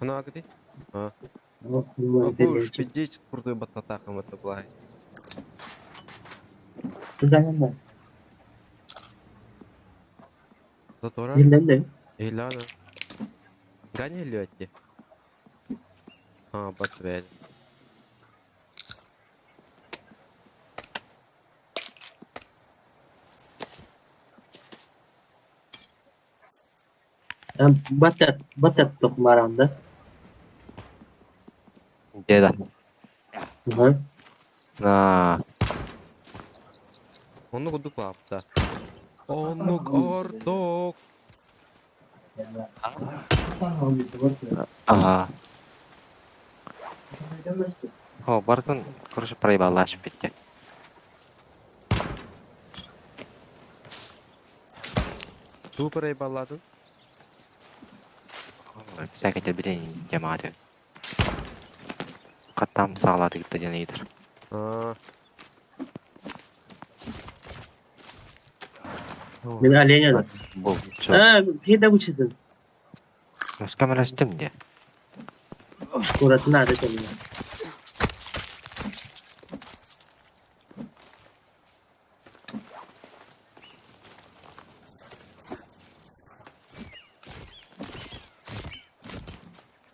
Ana gidi. Ha. Oh, bunlar Kuş belirci. bejich kurdu batata kamata bulay. Güzel mi? Zatora Dilden de. elana. Gani heliotti. Ha bat ver. Batat stok maranda. Jeda. Hı. Nah, Onu kuduk lapta. Onuk ordok. ага. О, Бартон, короче, проебал шпитте. Super ay balladın. Всякий билень тематы. Каттам сағлады кетті жана едір. Ha. Ben aleyna. Бұл чо. Ha, keda bu çizim. С камера üstümde. Orası nerede senin?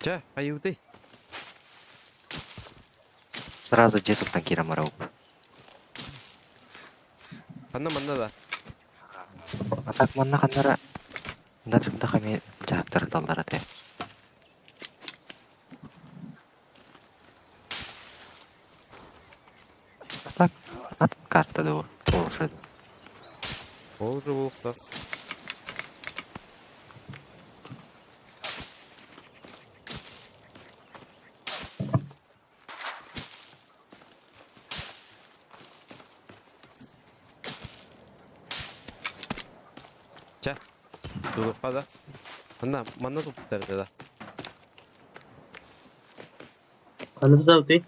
Че, ayıvdı. Сразу жетіп танкира марауп. Kanna manna da. Атак манна қандара. Дачымда қаме жақтар далдар ате. Атак ат карта да болшы. Ол же болықта. Че. Dudukka da. Manna tuttardı da. Kanı da ötey.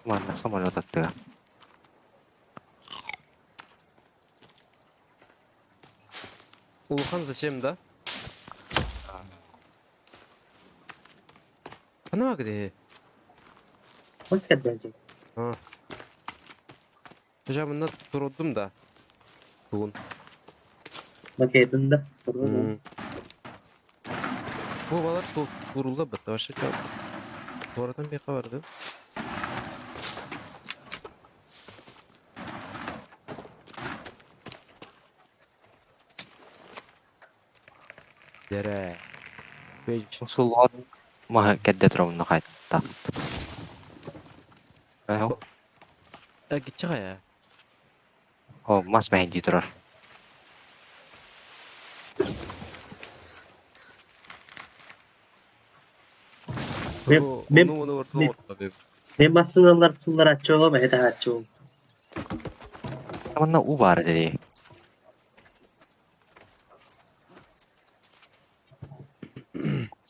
Манна самолет аттыга. Улхан зачем да? Ana gidi. Hoş geldin. Ha. Hocamın tuturdum da. Bugün. Bak edin de. Bu balar turulda bitti. Başka çok. Sonradan bir vardı. Dere. Beş. Сулот ма кәдде тромны кайтта. Ау. Gidecek ya. О, мас мәйди турар. Onu ortalama. Ben basınlar açıyor ama heda açıyor. Манна у бар dedi.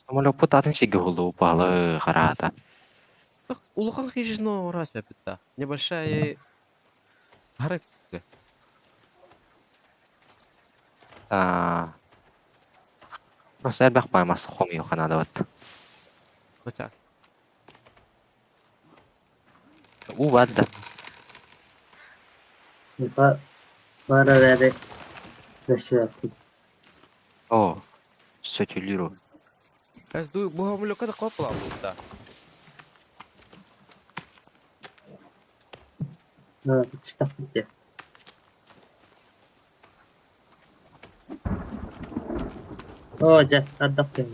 Самолет путатын шиге болду упалы караата. Улхан хижино раз бепта. Небольшая характика. Просто элбах баймас хомио канадават. Сейчас. У бадда. Bana verdi. Nasıl yaptın? О, sötülürü. Bu hamile kadar kopla burada. Ha, çıtak gitti. Hoca, adak yani.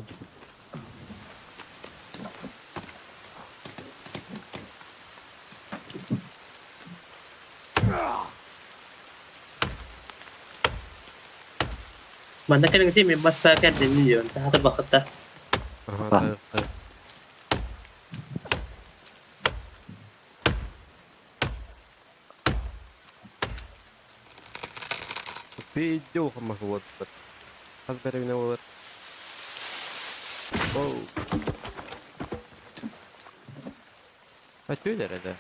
Mana kan ngerti membas pakai dan milyon. Tahan bakit ta. Aha, evet. Video ama вот. Hasbere ne olur. Oh. Atıyorlar herhalde.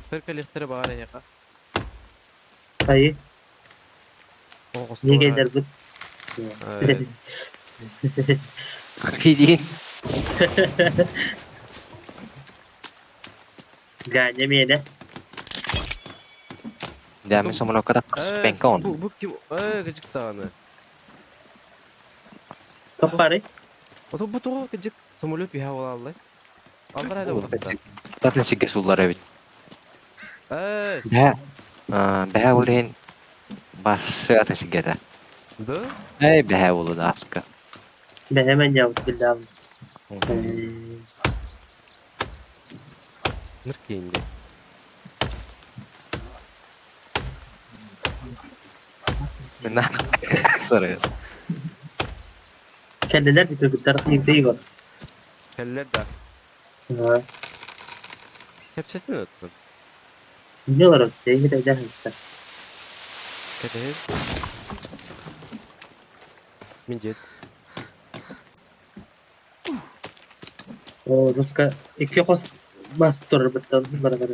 Perkelekteri bari yaka. Hayır. Oğuz Niye doğru. geldiler bu? Evet. Gidiyin. Ganyem yine. Demin somon o kadar penka on. Bu kim? Gıcık dağını. Kapari. Bu tuğu gıcık. Samulöp bir hava Allah. Allah hadi bakta. Zaten sige sullar evet. Evet. Behe ulehin başı atın sige de. Da? Behe ulu da askı. Ben hemen cevap bildim. Mırk yenge. Nah, serius. Kendiler bir türlü tarafı yıkayı var. Keller de. Ha. Hepsini öttün. Ne var o? Sevgi de eder hatta. Keller. Mincet. O Ruska iki kos bastırır betul beraber.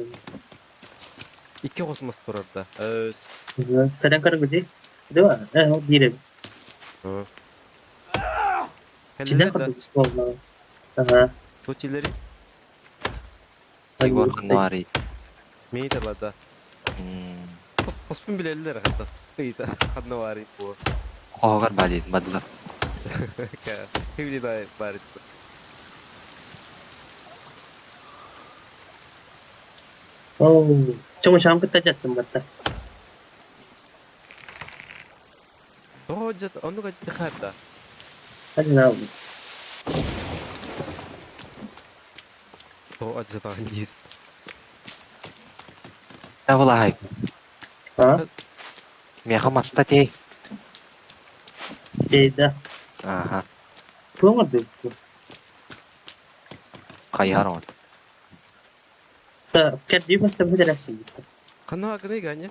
İki kosmos var orada. Evet. Kadang kadang gede. Dua. O dirim. Hı. Cina Keller de. kadang sekolah. Aha. Bu çilleri. Igor Kanvari. Meyi de bada. Kospun bile eller hatta. Kıyıda. Kanna var bu. Kogar badin, badla. Hevli da bari. Oh. Cuma şam kita jattım batta. Oh jat. Onu kaç dıkarda. Hadi ne yapayım? Oh acı da hangis. Ya wallahi, Ha? miya mas tati. Şeyde. Aha, Tuğmadı. kayar on. Kerdi basta bir dersin. Kanna hakkı ne ganya?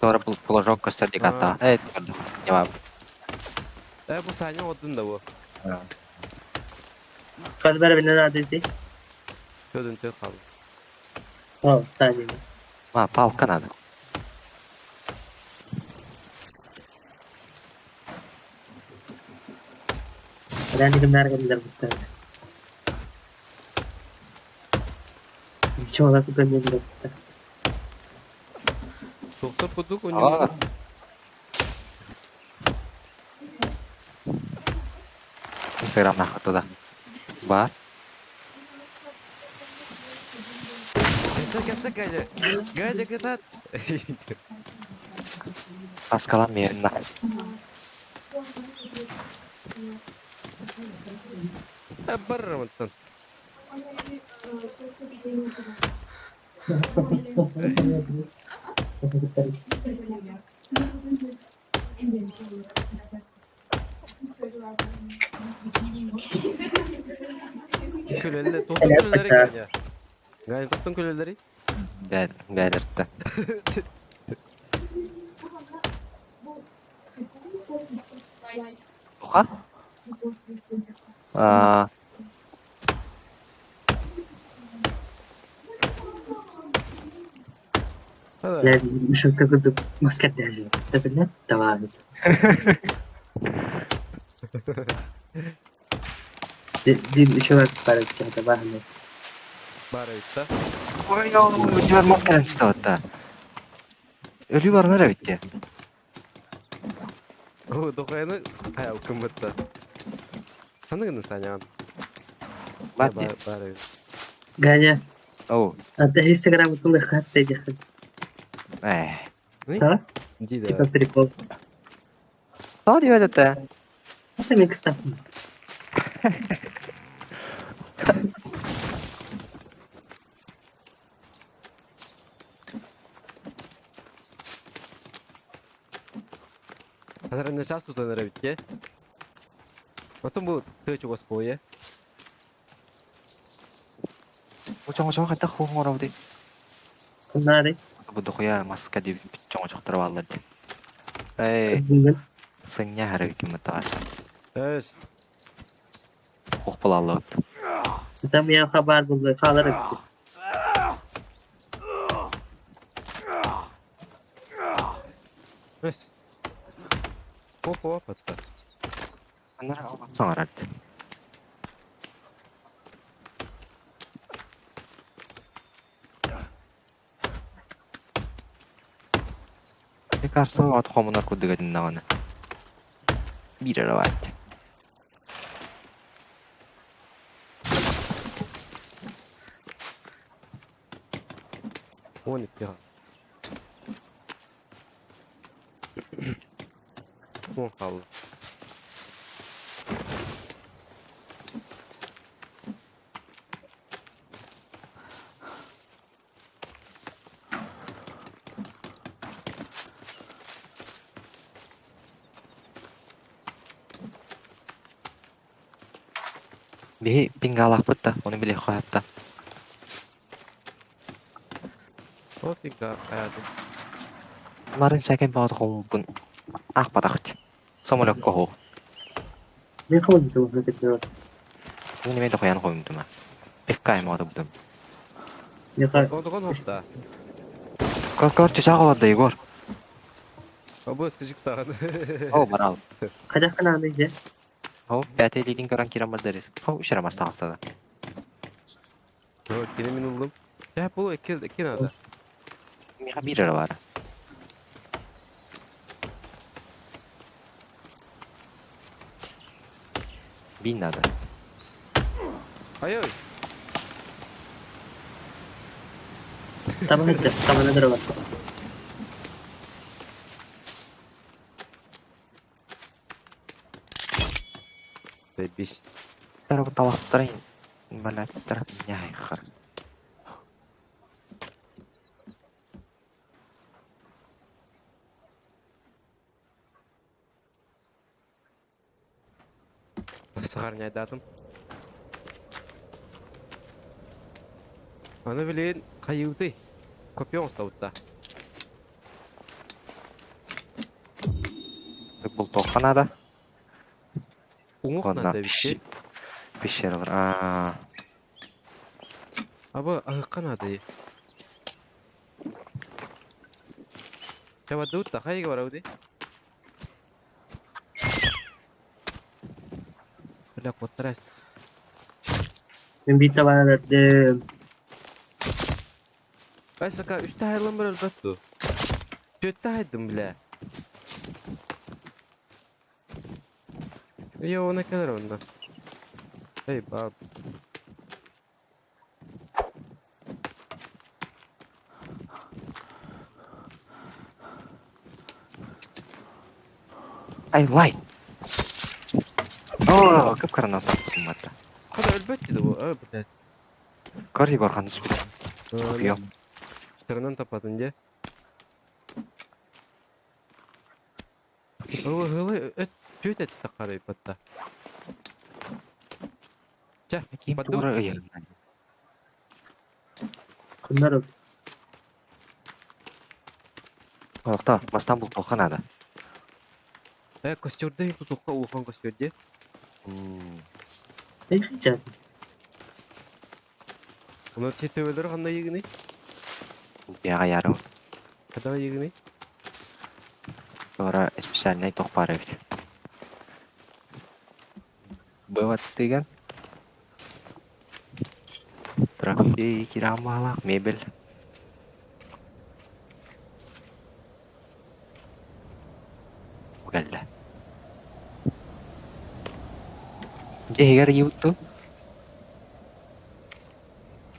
Tora poложок костер di kata. Jawab. Bu sahne odun da bu. Kaç beraber ne adeti? Çözüntü kaldı. Oh, saniye. Ma, palkan ada. Dan dikenal kan betul. Coba aku ganyan dokter. Doktor kuduk Aa. oynuyor. Instagram nah kata dah. Ba, Kepsek gaya. Gaya ketat. pas kalam ya nah. Barra mantın. Köleler, toplum köleleri ganya. Ganya toplum köleleri. Belirtti. Oha? Hadi. Dan usul takut masket aja. Tapi lihat tawa. Di coba para kita bahan. Bara işte. Ой, jual masker işte hatta. Ölü var nere bitti? O dokuyanı kaya ukımbıtta. Kanı sen ya. Mati. Bara. Ganya. Oh, Ada Instagram itu dekat aja. Ne? Ha? Cida. Kita trikot. tadi ada teh. Apa yang kita? Hazır ne sas tutanır bitti. Потом bu tığ çok spoye. Ucang-ucang kata ko ngoro di. Kunari. Budo ko ya masker di cong-cong terwala di. Eh, Kebunan. senya hari kimata. Evet. Kokpalalı. Kita punya kabar bunga kalar itu. Bes. Oho patta. Kanara soňra. Tekrar soňra atxamına kudygadyn nagana. Bir ara var. 12 ha. 10 kaldı. Bir pingalak bıtta, onu bile koyapta. O fikra hayatım. Bunların säken bağdı komumun akpadaktı. Somolak kohu. Ne kadar bu hareketler? Bunu ben de koyan koymuştum ha. Pekkaym adı budum. Ne kadar? Kon hafta. Kor çaça kovadı Igor. O bu eskicik dağın. O baral. Kaç kanal neydi? O BTL'nin gören kiramar deriz. O işaramaz tağıstada. Evet, yine minuldum. Ya bu iki nada. Mika bir ara var. Bin adı. Ay ay. Tamam hadi. Tamam nedir var? Bebiş. Tarafı talaktırayın. Bala tarafı nyay khar. Sığar neydadım. Ana bilen kayıwdy. Kopyon stavutta. Bu tokana Uŋuq Ondan nada bitti. bir şey var. Aa, Aba ayıqan adı. Çaba dutta kayıga var avdi. Bela kotras. Ben bir tane verdim. Ben saka 3 tahaylan bir albattu. 4 tahaydım bile. Yo ne kadar ondan. Hey bab. ay vay. Oo, kıpkırmızı taktım hatta. Hadi elbette de bu. Elbette. Kar Igor kanıs bile. Yok. Tırnan tapatınca. O hılı tüt et takarı patta. Çah. Kim Padu. tura iya. Bunlar o. Okta, bastan bu tokana da. Koşturda hiç tutukla uğan koşturda. Ne diyeceğim? Onlar çeteveleri kanda yegini. Ya yarım. Kadar yegini. Sonra spesialne tok para bit. Bawa degan. Trafik kiramalak mebel. Galla. Jegar yutu.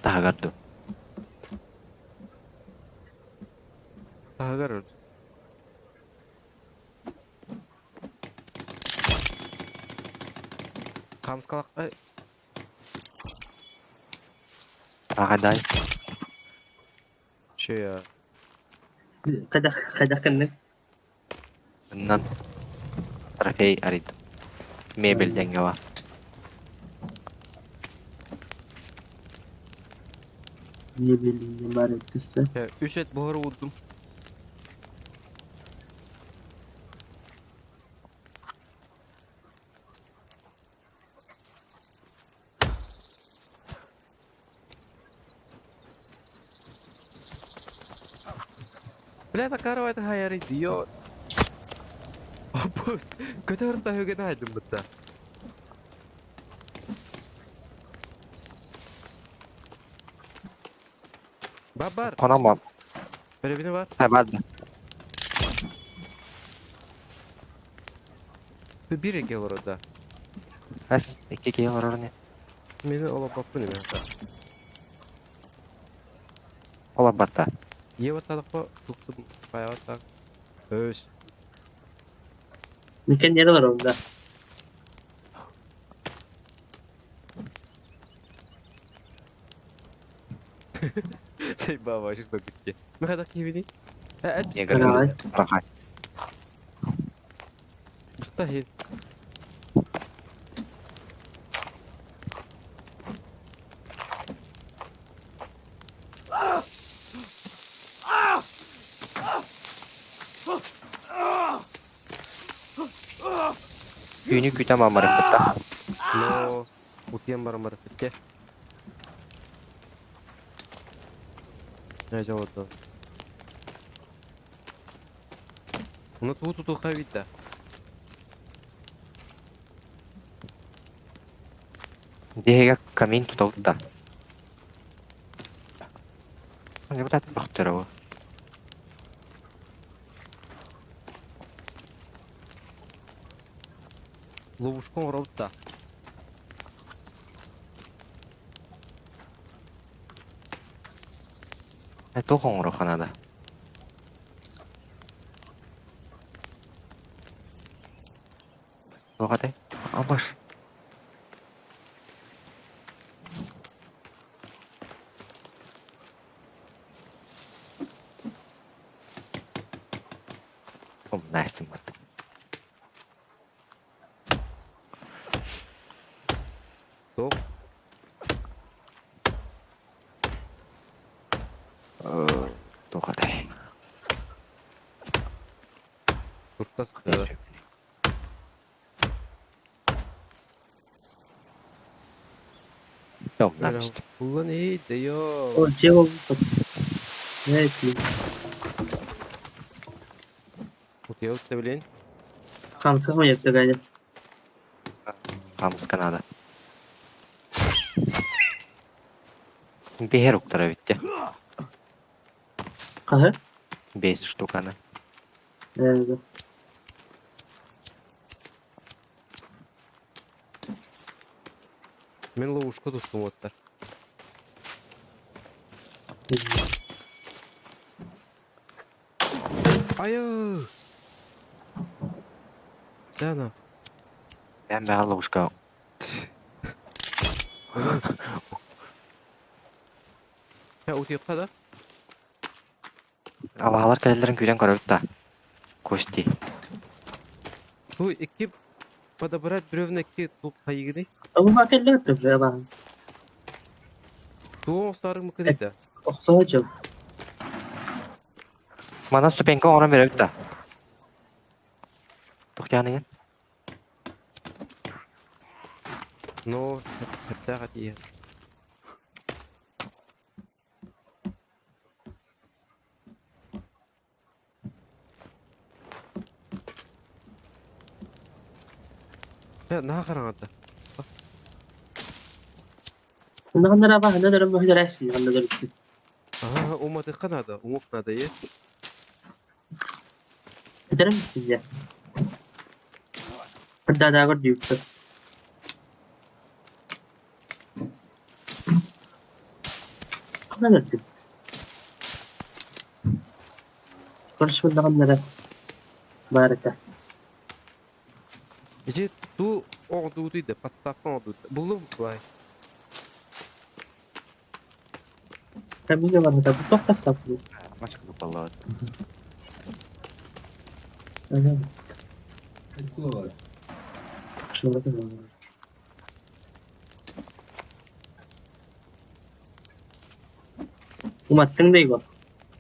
Tagardu. Tagar. Kamskalak. Ay. Rakaday. Şey ya. Kaç kanal? Nan. Trafik arit. Mebel dengawa. Niye bildiğin var ettiyse. Ya 3 et buharı vurdum. Bля, ta karo это hayar ediyor. Kötü hırta högene aydım bıtta. Babar. Konamam. Böyle biri var. Ha vardı. Bir ege var orada. Bas. İki kişi var orada. Meni ola bakın ne hata. Ola batta. Yeva tarafa tuttum. Bayağı tak. Öş. Mükemmel yeri var onda. Şey baba şu da gitti. Ne kadar kivini? Ha et Niye Helal. gördün? Bakay. müstahil. Günü kütem amarım batta. No. Utiyan barang tekke. Ne cevaptı? Bunu tutu kavita. Dihega kamin tutulda. Ne bu da baktır o. Ловушком раута. До хонгоро ханада. Догадai. Абаш. Nice мат. Топ. Догадai. Туртас. Yok nice. Ulan iyi de yo. O cevap. Evet. Utiya uttabilin. Kansa mı yaptı galiba? Kamus Kanada. Biher uktara bitti. Kahır. 5 штуканы. Evet. Men ловушка туттум оттар. Aya. Cana. Ben bir ловушка. Öyle misin? Ya utiya kada. Avalar kellerin köyden körüp da. Koşti. Tu iki pada berat brevne iki tu kayıgını. Ama bak elle attım ya bak. Tu on starık mı kıdıydı? Oksacım. Mana stupenka ona berip da. Toktyanın. No, hatta hatiye. Ya ne karanlıkta? Bundan bak ne derim bu hedersin anladım. Aha, umut kanada, umut nadayı. Ederim misin ya? Hadi daha gör diyor. Ne dedim? Konuşmadan nere? Baraka. İşte tu orduydu, patstaftan orduydu. Buldum vay. Kami var da bu çok kasaplı. Maç kapalı. Evet. Şuna bakın. Umattın değil bu.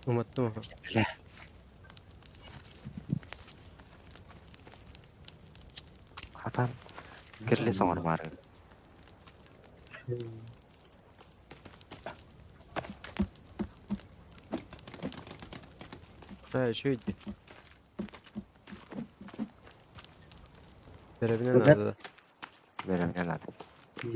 Umattım aha. Bile. Hatan. Kirli soğur var. Ha şöyle. Terevine Evet. nerede? Böyle ne lan? Hmm.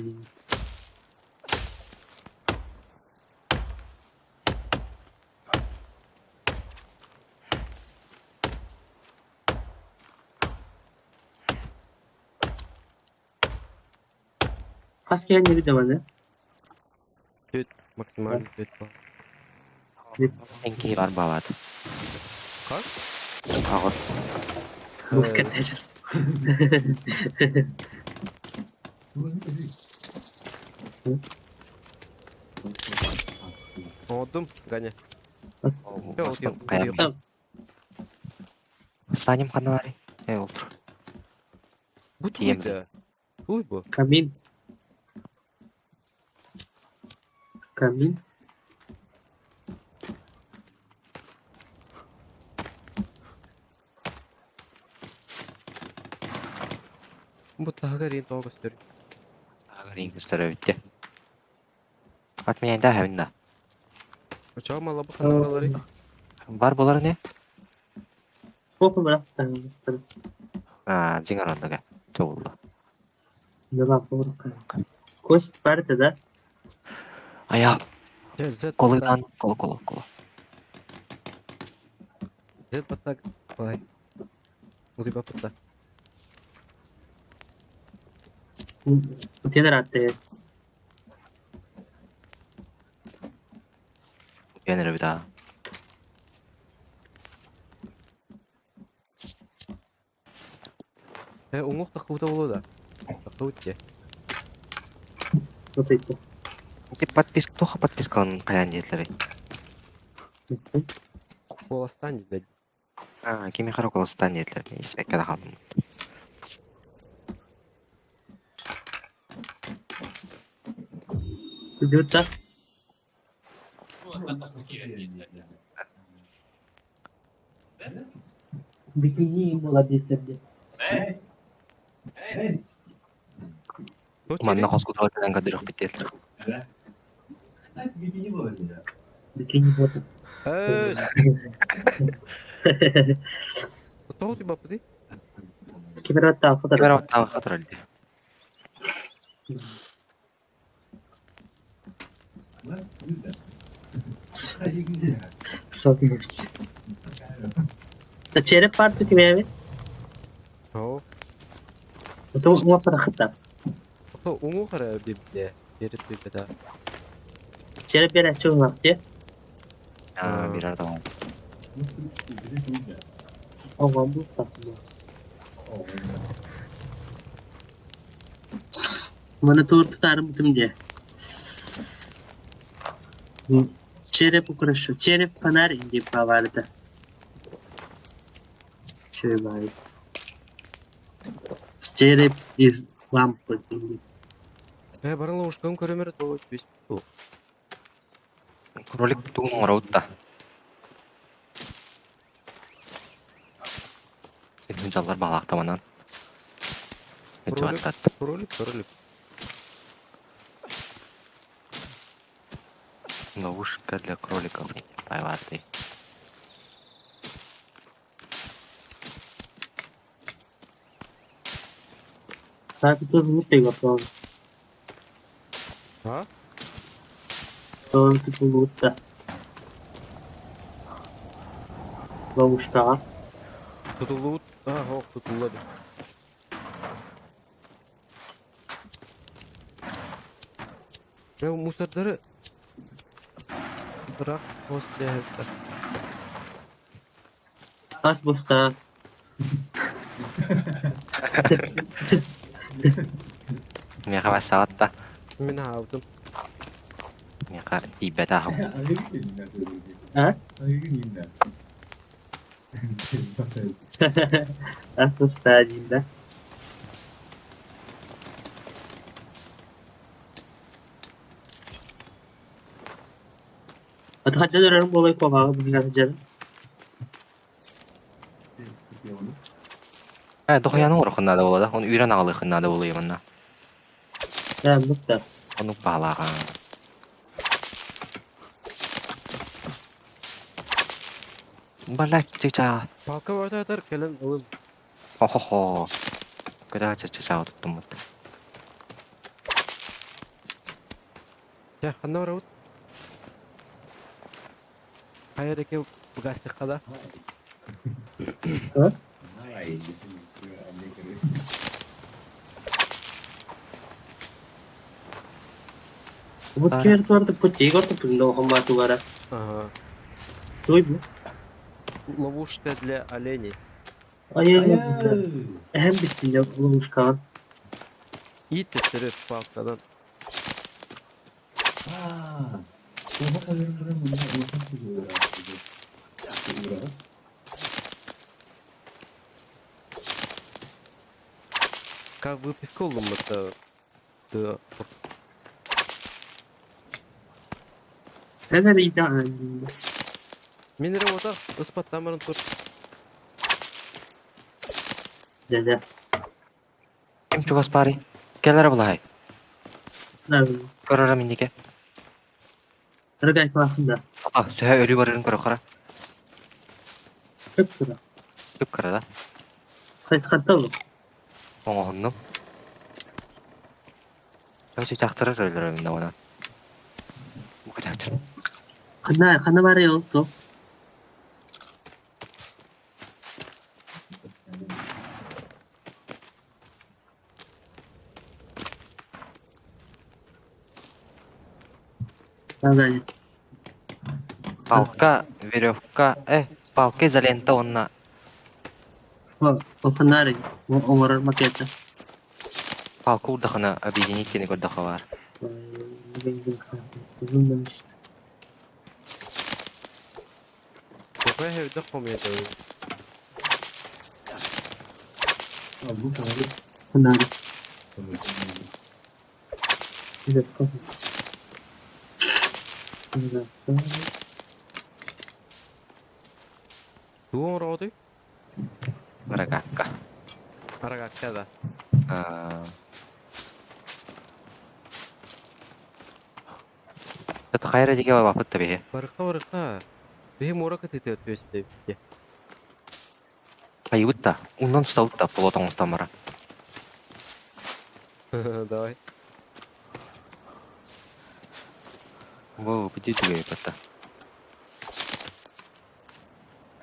Kaç kere bir de bana? Maksimal bir var. Enki var babat. Kaç? Ağız. Musketler. Одум, Ганя. Басман Yok, каям. yok. Tamam. Саним канари. Отур. Bu Diyeyim tuydu. Tuy bu. Kamin. Kamin. Bu tahaga reyin toğa gösteriyor. Агрин gösterebitti. At men da hevinde. Uçağım ala bu kanalları. Бар болар не? Kopu bırak. Tamam. Жиңар ондага. Жолду. Ne bak bu. Kost parti da. Аял. Ya Z Колыдан. Коло. Z batak. Ay. Bu bir batta. Bu tener attı. Yenir bir daha. Unguk takıvda olu da. Takıvda. Bu tekti. Подписканы каян диетлери. Қоластан дейді. Кеме кара колостан диетлер. Исекке калдым. Vücut da. Bikini olabilir. Манна хоскутал белән гадырык бит. Bikini botu. Ööös. Toğut bir bapı değil. Kiber hatta fotoğraf. Кемер аттан хатыр алды. Sokmuş. Çeyrek parti kimi evi? Oo. Bu da uma para hatta. Ото unguk kara bir de. Beri bir de. Çeyrek bir açı vakti. Бир адам. Oğlan bu satıyor. Bana doğru tutarım bütün diye. Çeyrek uğraşıyor. Çeyrek panar indi vardı. Şöyle bari. Çeyrek is lamp indi. Барыңла ушкан көрөмөр тоғut бес. Кролик тугун оротта. Сен жаллар балактаманан. Жабаттат. Кролик. Ловушка для кроликов. Пайватый. Sanki toz mutlu yapalım. Ha? Doğru tutulur da. Lavuşta. Tutuluu. Hok tutuladı. Ya musarları bırak post değerli. Az busta. Мега басаатта. Мен aldım. Мега ибетахым. Ha? Az busta diyeyim. Hadi hadi dönelim bu olayı kovağa bunu yapacağım. Дохуянын орохунда да болот. Оны үйрөн агалыхында да болуй мына. Ben mutlu. Onu bağlagan. Balak çıkça. Balka var da atar gelen alın. Ho ho ho. Kada çağı tuttum mutta. Ya hanna var avut. Hayıreke bu gazete kada. Ha? Вот Ара. кер туарды путей горты пузында хомбату гара. Ага. Той бу. Ловушка для оленей. Ай. Hem bittiğinde olmuş kan. İyi testleri palkadan. Как выпивка улымытта. Hemen iyi de Мен ремонтах ыспаттамырын тур. dede. Kim çugas pari? Kelere bulay. Ne? Körara minnike. Ragay farkında. Ata söhe ölü barırın kara kara. Çok sıra. Köp kara da. Katta olur. Oңа honnum. Öyle çaktırır ölür evinde ona. Bu kadar. Kana var ya oldu. Ragay. Палка, веревка, палка изолента онна. O kanarı. O varar maketa. Палка урдахана объединительный гордаха var. Какой хевде хомьяда. Kanarı. Evet, Дуон роды. Рогатка. Арагакка да. Это хайра диге вапыт табиһи. Барыка. Бем урака тете төстө. Айутта. Ундан стаутта полотон стамара. Давай. Во, пойди тебе это.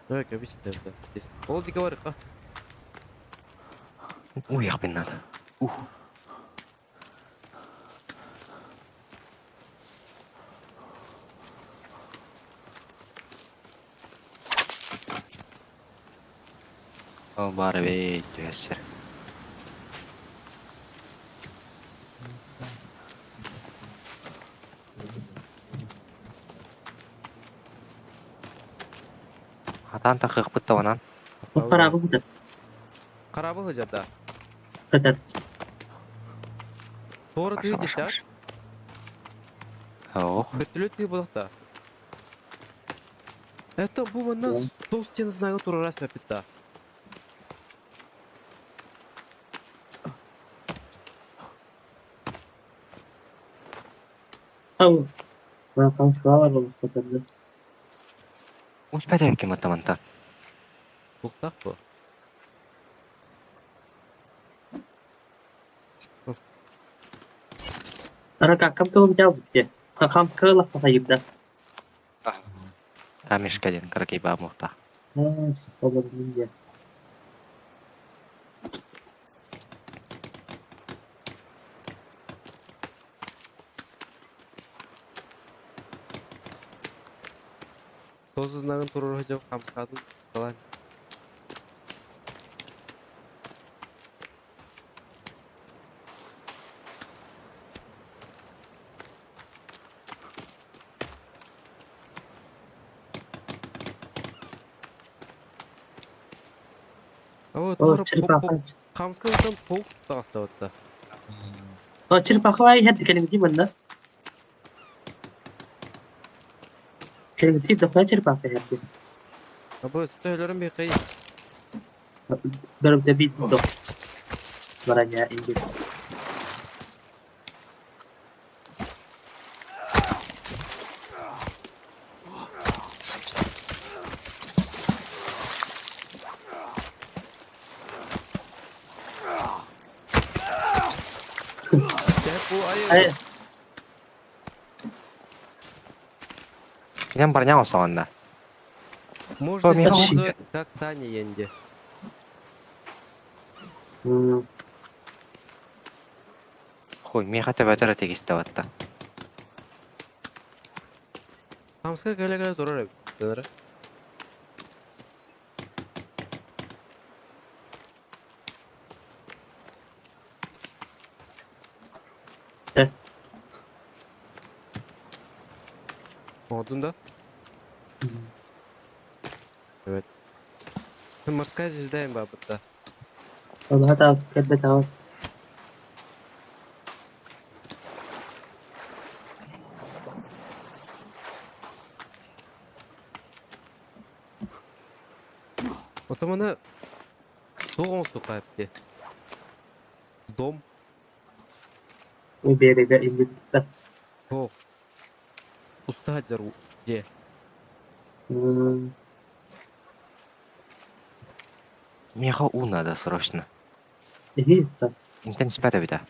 Давай, кабись да. Ол диге барыка. Ой, я bin надо. О, бары бей, түйәсер. Атан тақиқ бітті онан. O karabı bu da. Карабы хыжада. Kaçar. Торы Баша, түйді баша, та. баша. Ох, Бөтөлөт түй болокта. Это бу манна стол стены знаю туры раз пепитта. Au. Bana kan sıkılar olmuş kaçardı. уж пәдәк кем атаманта. Бултак бу. Ragay kam tuğum cevap bitti. Kam sıkılar kafayı da. Амишкаден, каракей ба мухта. Olur bilmiyor. Тоз знагын туры хыжап камскадын калан. О, O туры çırpakı. камскадын полк тастабатта. O çırpakı var ya kelime değil mi lan? Kelime değil de çırpakı yaptı. Абы стөлөрүн бекей. Benim de bir tutu. Varanya indi. Bu ayı. Hayır. Сенен барняң осоғанда. Можно Михаил. использовать как Саня Енди. Hmm. Хуй, меха төбәтері тегісті батта. Tamska gele durar abi. Dönere. Heh. Modunda. Evet. Морская звезда им бабыта. Allah da kadar tavas. Отоманы Дом сукапти. Дом. Bu bir yere indirdik. Дом. Устадер. Где? Hmm. Меха У надо срочно. İyi. Tamam. Интен спята бита.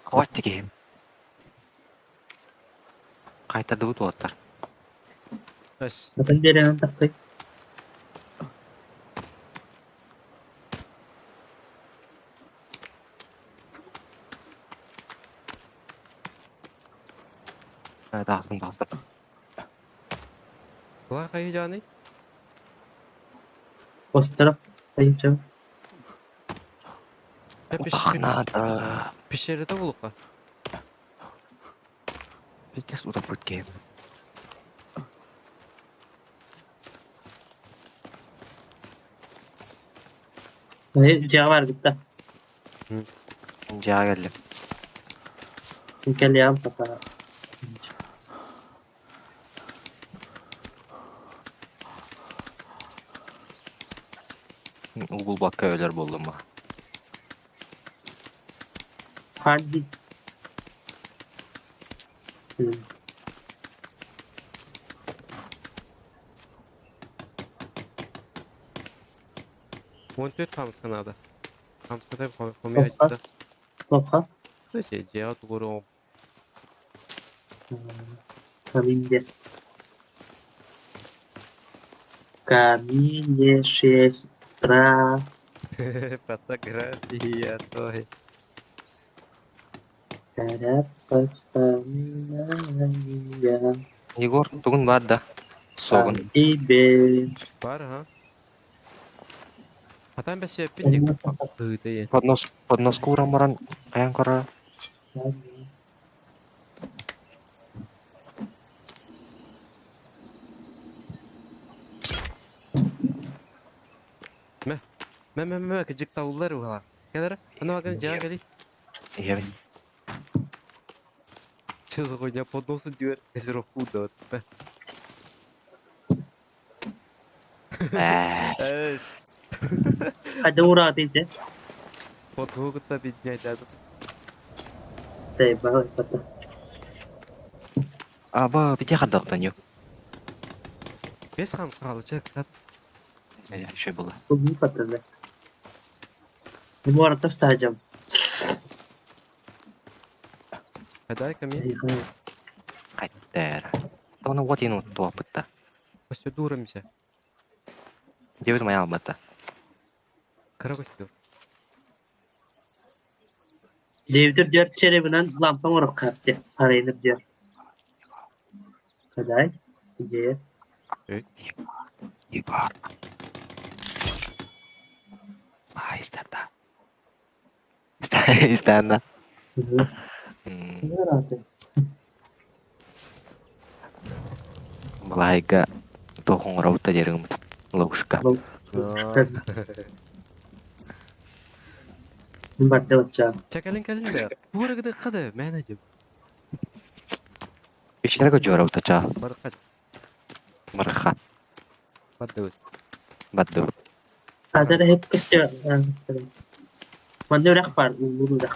Хват тегейм. Қайтарды бұт оттар. Ась. Bakın bir yere taktık. Дағыстым, дағыстым. Бұлай қайы жаны? Post taraf. Sayınca. Ұтақнады. Пещерede болуqa. Біздес ұтап өткен. Cihan var gitti. Jağa geldim. Gel ya kata. Uğul bakka öler boldum ma. Hadi. Монтет Тамскан abi. Tamska'da komiye Topa. açtı. Topa. Şey, Cihat Guru. Каминье. Каминье шестра. Фотография той. Cara воспоминания. Егор, бүгін бар да. Соғын. Тебе. Var ha. Atan ben şey yapayım diye. Değil. Подноску урам-урам аян кора. Ben gıcık tavulları var. Gelir. Ana bakın Cihat geli. Егер Что за хуйня под носу дверь? Газировку дает. Эс. Hadi uğra deyince. Под ногу-то объединять надо. Sayın bana kata. аба бите қардақтан ю. Бес хам қалacak. Şey болды. Bu büyük hatırlı. Bu arada tutacağım. Дай ко мне. Қайттар. Оны вот ені ұтты уақытта. Костю дурамся. Дебет мая албатта. Kara kostю. Cevdir diyor çerebilen lampa moruk kaptı. Parayını diyor. Kaday. Diye. Егор. Истанда. Истанда. Ne rahatı. Былайга тоқың раута дерігім. Ловушка. Battı uçağı. Çekelin kelin de. Bu ara kadar kadı. Menacım. Бешерге жо раута ча. Barakaç. Мырха. Baddı. Бадду. Adada hep kışıyor. Manda örak var. Bunu da.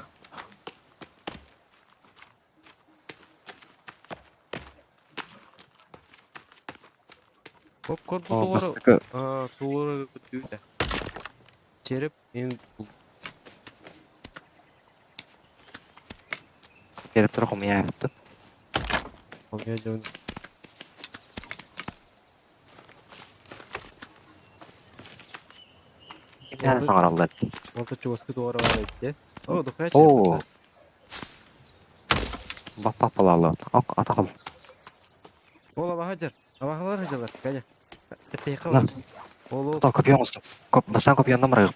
Hop korbu О, doğru. бастыкы Doğru götürdü. Çerip en bu келип туруп комуя айыптып. kamya canı. Кимя саңаралдар. Orada çuvası doğru var etti. O da kaç О, yaptı. баппак балалы. Ок, атакыл. Ola bahacar. Abahalar hacalar. Kaya. Teyka На, var. Oğlu то копьёңузду. Бастан копьёндан барайык.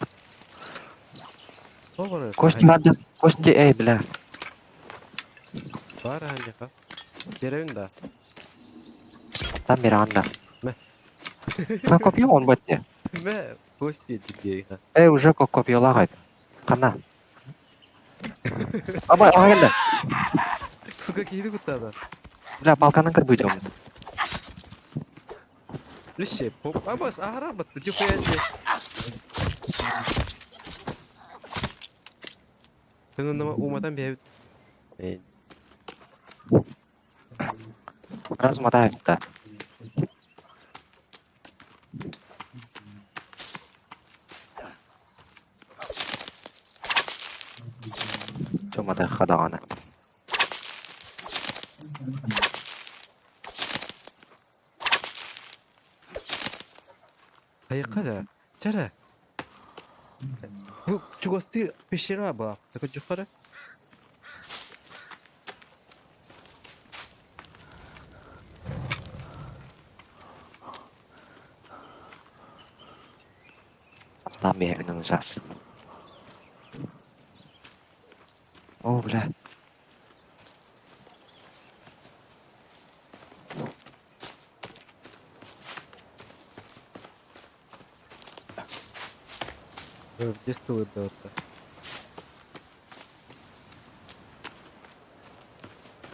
o var. Кости мадды. Кости, эй, бля. Var hani ka. Derevin da. Там бери анда. Мә. Кана копьёң он бөтте. Ve host dedi diye. Эй, уже копьёлагай. Кана. Абай, ага келди. Suka kiydi kuttadan. Бля, балкандан кирип буйдум. Lişe pop. Abas ahara battı. Cüfeyesi. Ben ondan umadan bir ev. Раз мотаевда. Чо мотай хадаганы. Hayıka da. Çara. Bu çugosti pişirme abi. Takı cüfara. Там берінің жас. О, бля. Где стоит да вот.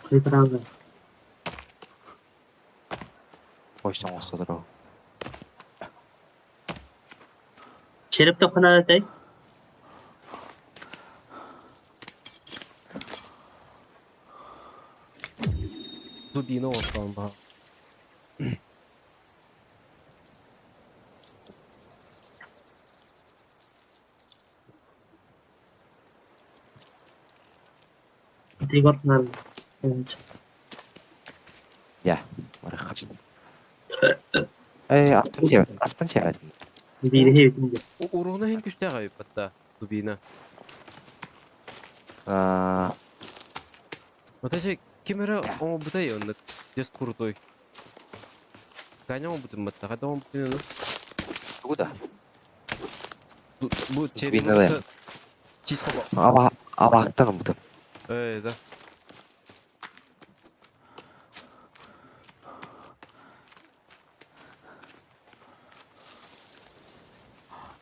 Kıydıranlar. Почтан осы дұру. Çerip de kanalı değil. Dubina olsam bana. Digor kanalı. Evet. Я. Мары қашын. Эй, аспын сер. Biri hevdinde. Uruğuna en güçlü kayıp hatta Dubina. Вот эти кемера он бутай он здесь крутой. Каня он будет мата, когда он будет Куда? bu çeri Dubina'da. Çiz hava. Абақтан бұды. Да.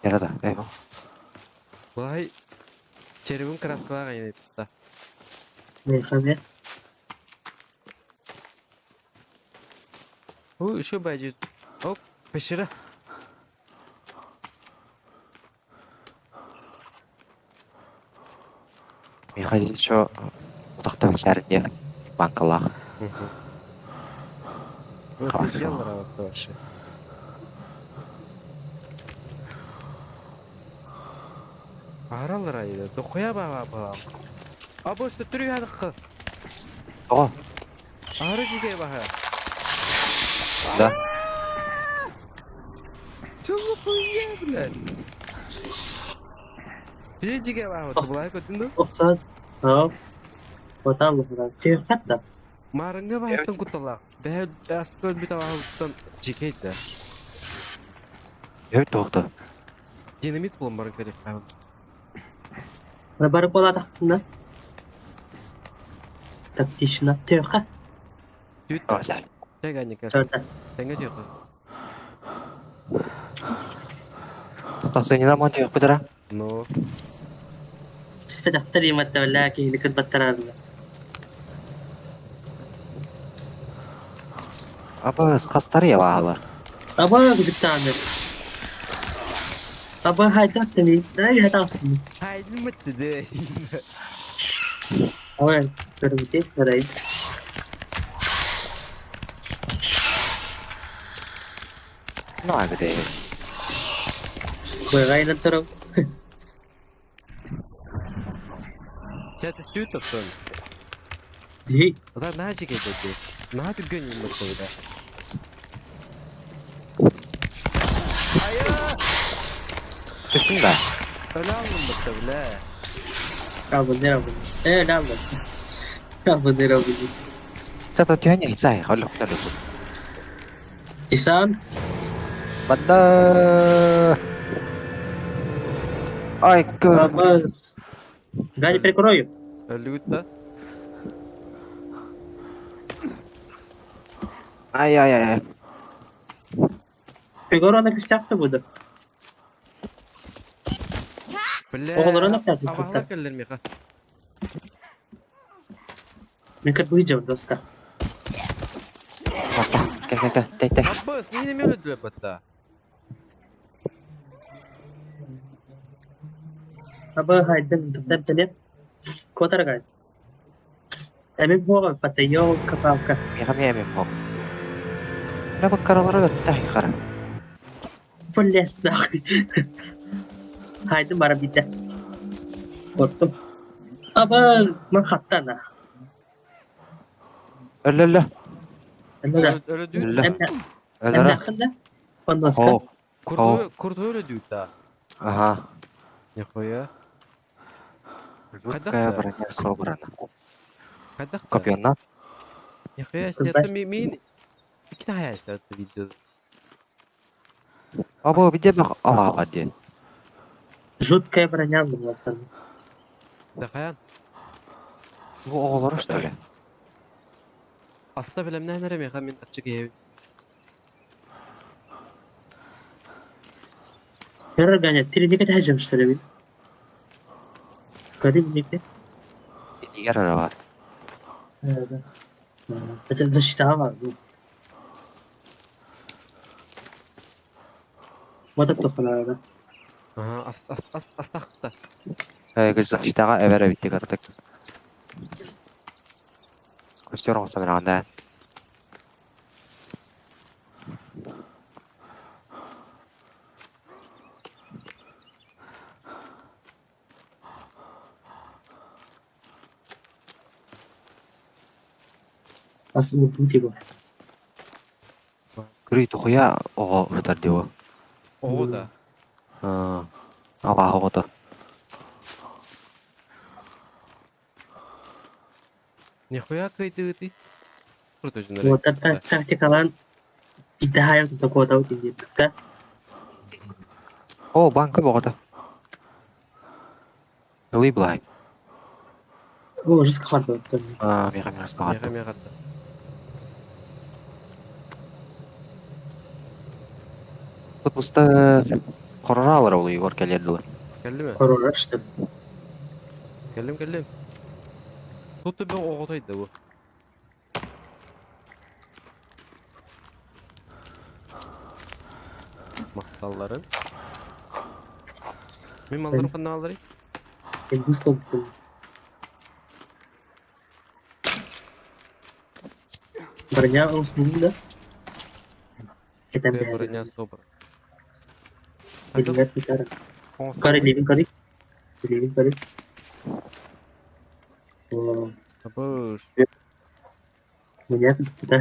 Ярада. Эй, Vay çeribin kraskılar aynı da. Meyhamet. Bu şu bacı. Hop peşire. мен ходить что ұтақта сәрде банкалақ. Вот Хорошо. делала вот вообще. Аралар айда. Дохуя баба. Або что түрү кы. Оға, Ары жиге баха. да. Чулу хуя, блядь. Bir jige bаха. Тулай көтүндү. Oksad. Tamam. Otan mısın? Çevir kat da. Марынга бааттан куталак. Бәһә аспен бит аваттан жигейди. Өт тоқты. Динамит булам бар керек. Bana barık ola taktın Taktişine. Çevir kat. Düt. Озай. Тегани каш. Çörten. Тенге жок. Тұтасы не наман дейік бұдыра? Но Спедактар ематта валла кейлі кіт баттарарына. Абы қастар ебағалар. Ama gıcık tanrı. Aba haydi attı. Ne haydi attı. Haydi mıttı de. Ama körümde parayı. No abi de. Koyayla taraf. Çatı stüt tutsun. Değil. Ulan ne acı geldi? Ne yapıyor gönlümü koydu? Kesin de. Öyle aldım mıttı bile. Kalbın ne yapın? Ne yapın? Kalbın ne yapın? Çatı tüyen ya hisay. Kalau kita dulu. Cisan. Banda. Ay ke. Vamos. Ganha percoroio. Öldü gitti. Ay. Pegou na Cristiano burada. Bile. Oğullarına geldi, Avahlar kurtar. gelir mi ka? Ne kadar uyuyacağım dostlar. Tek. Abbas yine mi öldü batta? Aba haydi tutar tane. Kotar gay. Tapi gua patayo kapalka. Kami mo. Dapat karalara gatah kara. Pulle dah. Haydi mara bitti. Korktum. Aba manhattan ha. Öyle. Öldü. Öldü. Hem Öyle. yakında. Ondan sonra. Oh. Kurdu öldü da. Aha. Ne koya? Kayak beranya sobrana. Kadak. Kopyondan. Ne koya işte min iki tane hayal istedim video. Abo bir de bak apa diye. Жуткая броня была там. Dakayan. Bu oğulları işte öyle. Aslında bilmem ne nereye mi min açık ev. Terör ganha. Tiri ne kadar harcamışlar abi. Garip ne kadar. Diğer araba. Evet. Zaten защита var. Вот это хлада. Aha as taktı. Kız işte evere bittik artık. Kuşlar olsa bir anda. Aslında bu tipo. Kuri itu ya o hutar diyor. O da. Apa o da. Ne koya kıydı di. Kurtucunları. Вот это тактикалан идея untuk kau tahu tinggi kan. Oh banka bu kadar. Lebih belai. Oh, harus kau tahu. Mereka harus kawan. Meka meka. Tut musta korona var oluyor var kalian dulu. Geldi mi? Korona işte. Geldim. Tuttu bir oğutaydı bu. Mahtalların. Mimalların kanalları. Endus tuh. Broня usnunda. Kita Ve biar. buraya sobra. Kita biar. Kari living kari. Living kari. Oh, Sabır. banyak kita.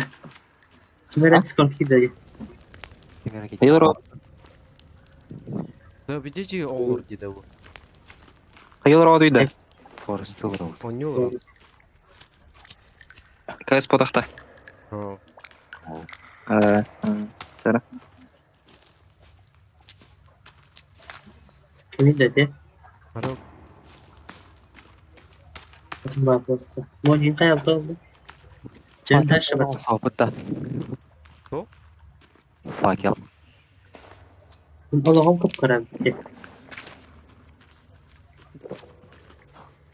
Cuma ada diskon kita ya. Hayır o. Da bir cici olur dedi bu. Hayır o duydu. Forest olur. O ne olur? KS podakta. Ha. Ini dedi. Harap. Cuma apa? Mau nyingka kayak apa? Jangan taş bak. Sohbette. O? Fakir. Allah'ım kapkaran.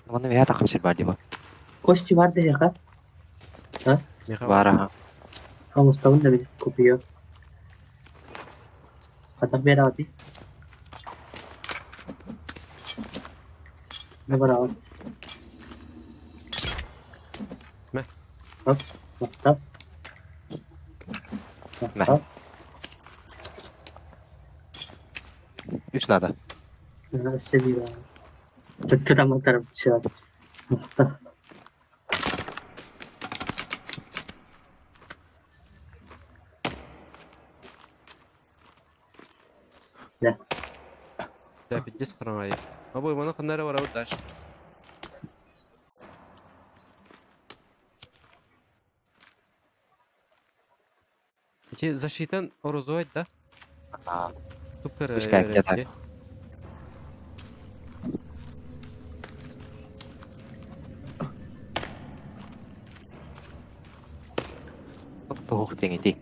Bana bir hata kaçır bari bu. Kosti vardı ya kan? Ha? Meka Var ha. Kamu setahun dari kopiyo. Kata beda abi. Ne var abi? Meh. Hop. Hop. Hop. Meh. Hop. Üç nada. Seviyor abi. Tıttırama tarafı dışarı. Hop. Ne? Ya bittis qarangay. Aboy mana qandara bara dash. Içi защитан орозовать, да? Aa, Туптар üç kayıp yatar. Tuh, tinggi.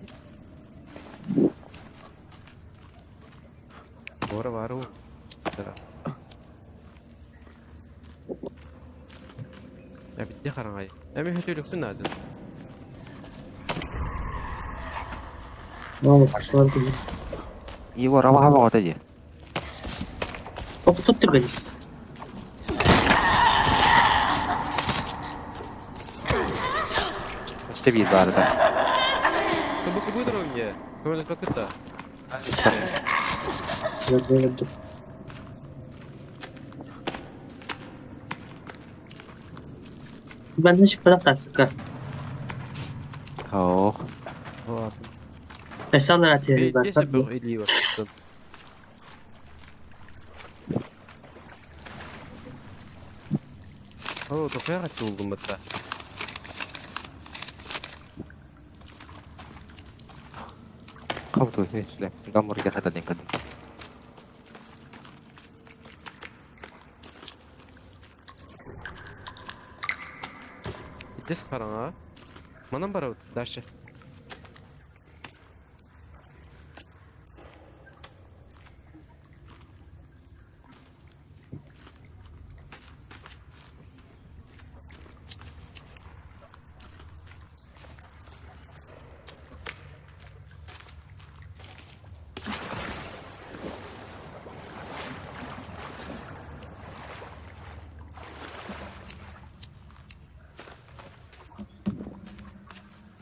Bora baru. Tara. Ya bitti qarangay. Эми хөтөлүктүн адын. Ne oldu? Şu an kızım. İyi var ama hava adı diye. Hop tuttu beni. İşte bir var da. Тобuk bu дороге. Көмөлөс бакытта. Gördüm. Ben de şu kadar kalsın ha. Oh, Оор. Eşyalar atıyor. Ben Бейдесе tabii. бог или бактын. О, тохяга чуулгун бата. kamu tuh ini sudah. Kamu harus kata yang kedua. Биттис қараңа. Манан бара дальше.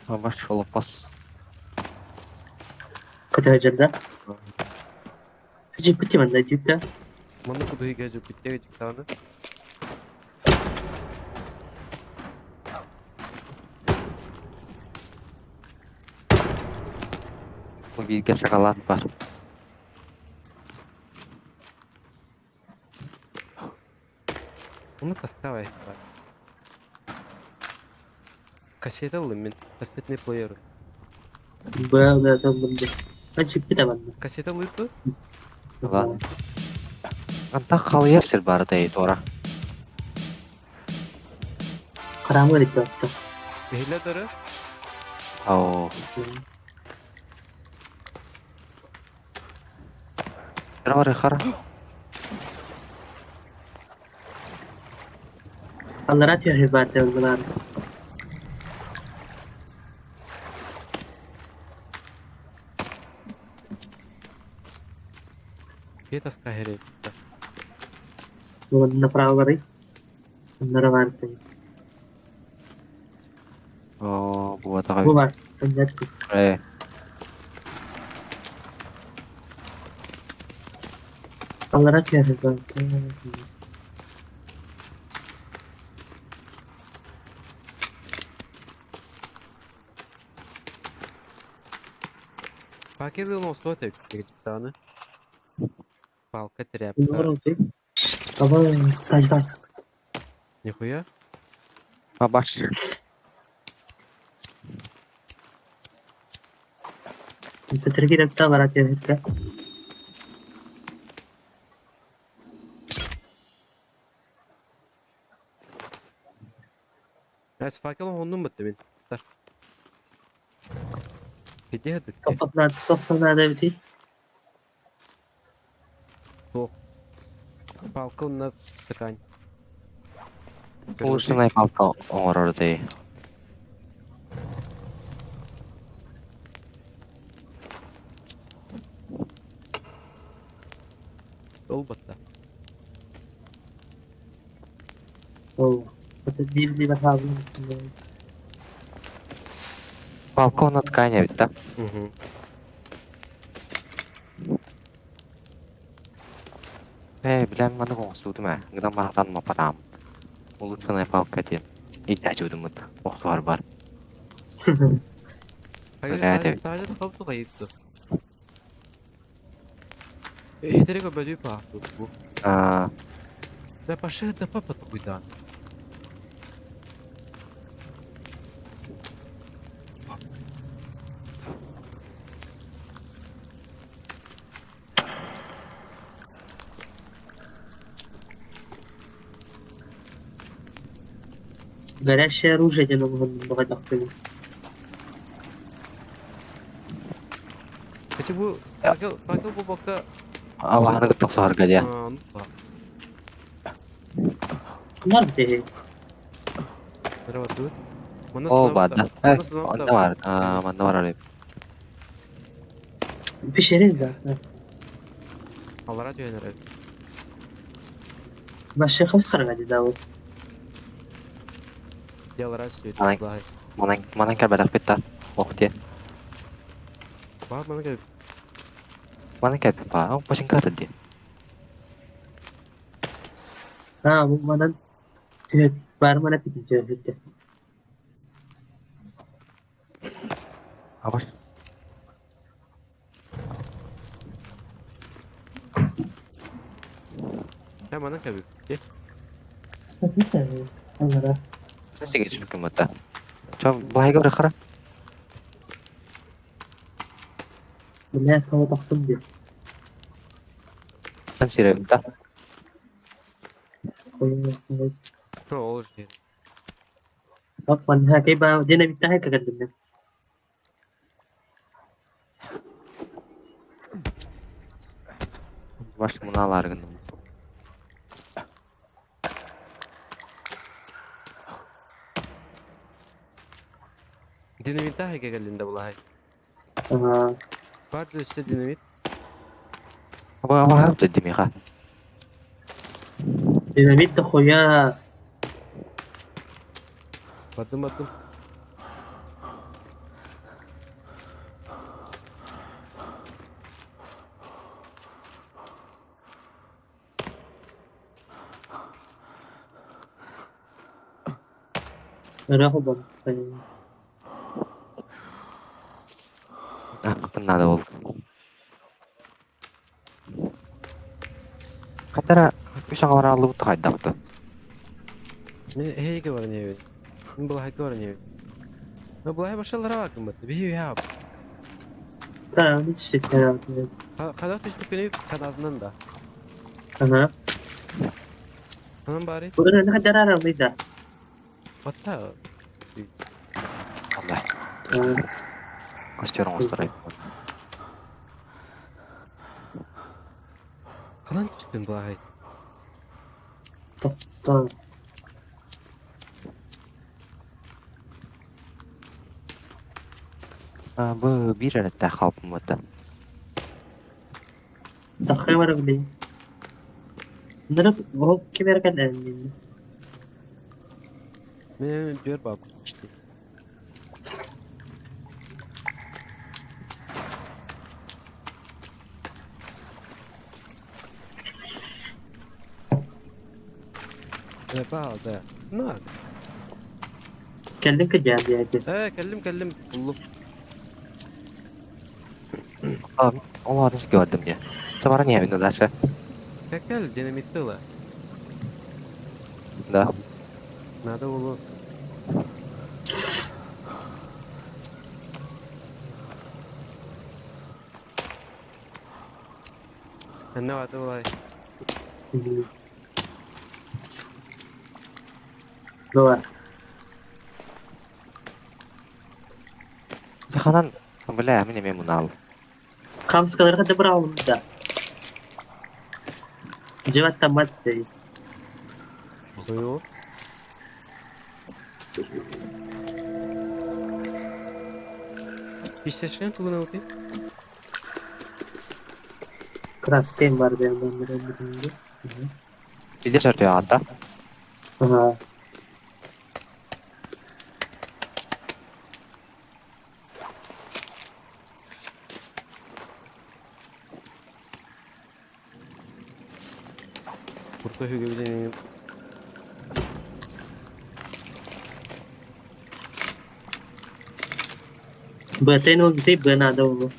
Ama şu lepas. Kötü hocamda. Hacı bitti ben de cidden. Маны кудуй газу биттеге жиктаны. Bu bir şokolat var. Оны таскавай. Кассета алдым мен. Кассетный плеер. Böyle adam bunda. Hacı bitti de bende. Кассета алып. Lan. Anta kal yersin bari de ora. Karamı gitti hatta. Бейле дары. Oh. Kira var ya kara. Allah atıyor hizbate bunlar. Бе таска хере. Bunun направо var. Bunlara var. Oh, buat Bu apa? var. Bunlar Allah atıyor hizbate. Пакеты но стоит жиктаны. Палка Ne тряпка. oldu? Baba taşlar. Нихуя. Ha baş. Teteri girip de Allah atıyor hizbate. Эс факел ондун бытты мен. Тар. Где дыкты? Toplamlarda bir değil. Палка на ткань. Ушунай палка оңорор дей. Ол бытта. Oo. Kötü bir bakalım. Balkon tkanya bitti. Hı. Bilen bana konuştu mu? Gıdan bahatan mı patam? Ulu tuna falk katin. İyi açıyordum mı? Oxtu var. Hayır, Öyle de. tacı da kaptı kayıttı. Ehterek bölüp baktı bu. Aa, Da başı da papatı kuydan. Горящее оружие не нужно было такое. Peki bu Ya. fakir bu baka Allah'ını gıttık soğarga diye. unutma. Bunlar bir de Merhaba dur. Mana O sınavı da. badda. Mana sınavı Manda da. var. Manda var öyle. pişirir zaten. Allah radyo yener. Başka kaç kere geldi Davut? Diyalar aç diyor. Ay. Vallahi. Manan kerbedak bitta. Oxti. Bak bana gel. Manan kerbe pa. Başın katı diye. Ha bu bana evet, var bana bir cevap. Apa? Ya bana gel. Gel. Onlara. Nasıl geçiyor ki mutta? Coba bahaya bırakır. Bu ne tava taktım diyor. Ben sire bitta. Ha olur şey. Bak bana ha kayak bawa dia nak minta hai kagak dengar. Başka bunu alargın. Dinamit daha geldiğinde bulay. Aha. Vardı işte dinamit. Apa harus jadi Mika? Dinamit de koya. Badım. Öyle bak. Pernah ada wolf. Katara bisa orang lu tuh ada tuh. Ne heyke var ne evi. Ne bulay var ne evi. Ne bulay başalara bakın battı. Bir ya. Tamam hiç şeker yapmıyor. Kadar düştük beni kadazından da. Aha. Hanım bari. Burada ne kadar arabaydı. Batta. Allah. Ha. Pasti orang Australia. Kalan çıktın bulay. Tamam. Bu bir ada tak kau pembuatan. Dakika var bile. Bunları o kim erken elinde. Ne diyor bak işte. Ne bağlı. Ne? Kendin kıcağı diye. Kellim. Buldum. Allah ada sih gördüm ya. Sekarang ya ini dasar. Gel dinamitte la. Dah. Nerede oğlum? Ne vardı olay? Ne var? Kanan boleh ini memang nal. Kamsı kadar kadar bırakalım da. Cevat tamat değil. Yok. İşte kullanıyor ki. Krastem var benim onların birinde. Tidak ada ada. Aha. Kurtoy hüge bilen Böteğin o gidip ben adam bu.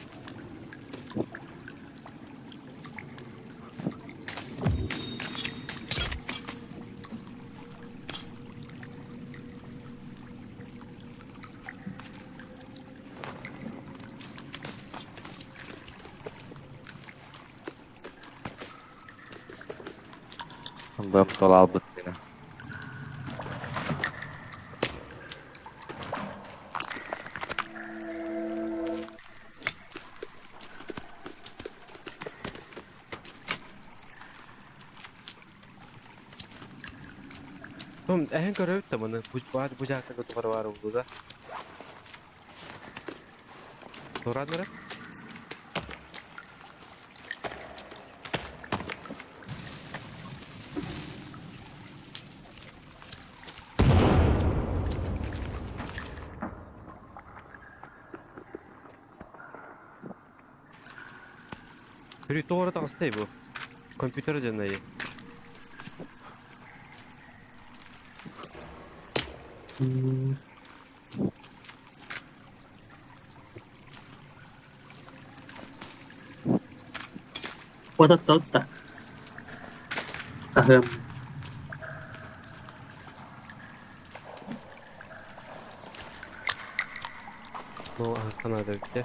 Böm dolal bıttına. Tom ehen görev tamını bu jakta götür var oldu da. Soranlara. Hürü doğru da astay bu. Kompüter jannayı. Hmm. O da tot da. Ahım. No kanada bitti.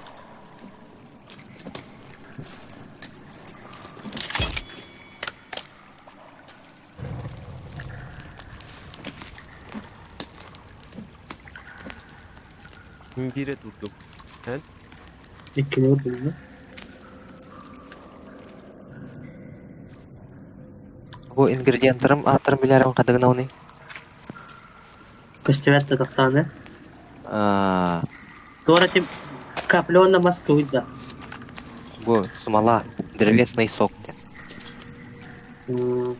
Bire durdum. Sen? İkili vurdum mu? Bu ingredientlerim atırım bilerim kadıgına onu. Kıstıvet de taktane. Aa, Doğru tim kaplonla mas tuyda. bu smala древесный сок. Hmm.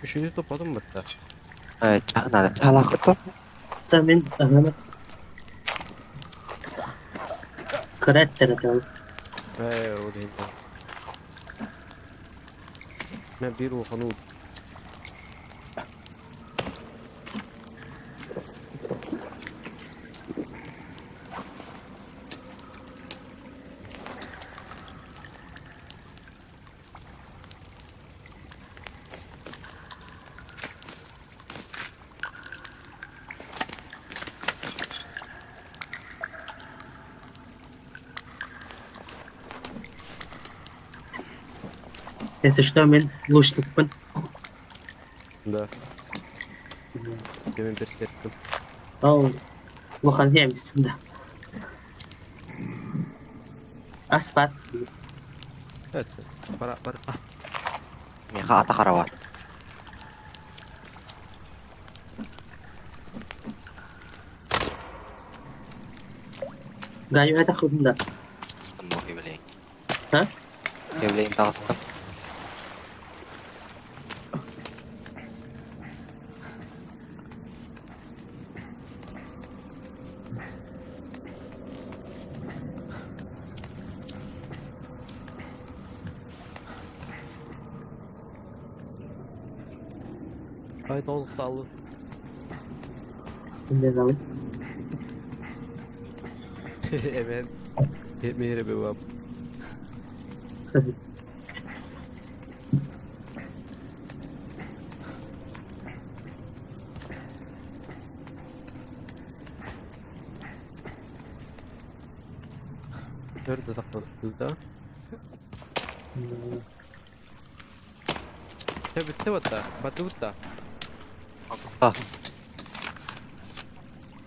Üçüncü topladım mı hatta? Evet, çağına çalakıtı. Tamin ahım. Kıret tarafı. O değil. Ben bir ruhanı Esişte men luşlukpun. da. Demin beslettim. Oh. Wakan hemsin da. Aspat. Evet. Para. Ah. Meha ata karavat. Gayo ada kunda. Kıstım bu kevleyin. Ha? Kevleyin tağıstım. Haydi olup da alın. Ne zaman? Hemen. Hepmeyere babam. Nerede saklasın da? Ya bitti hatta. Batı bitti. Ah.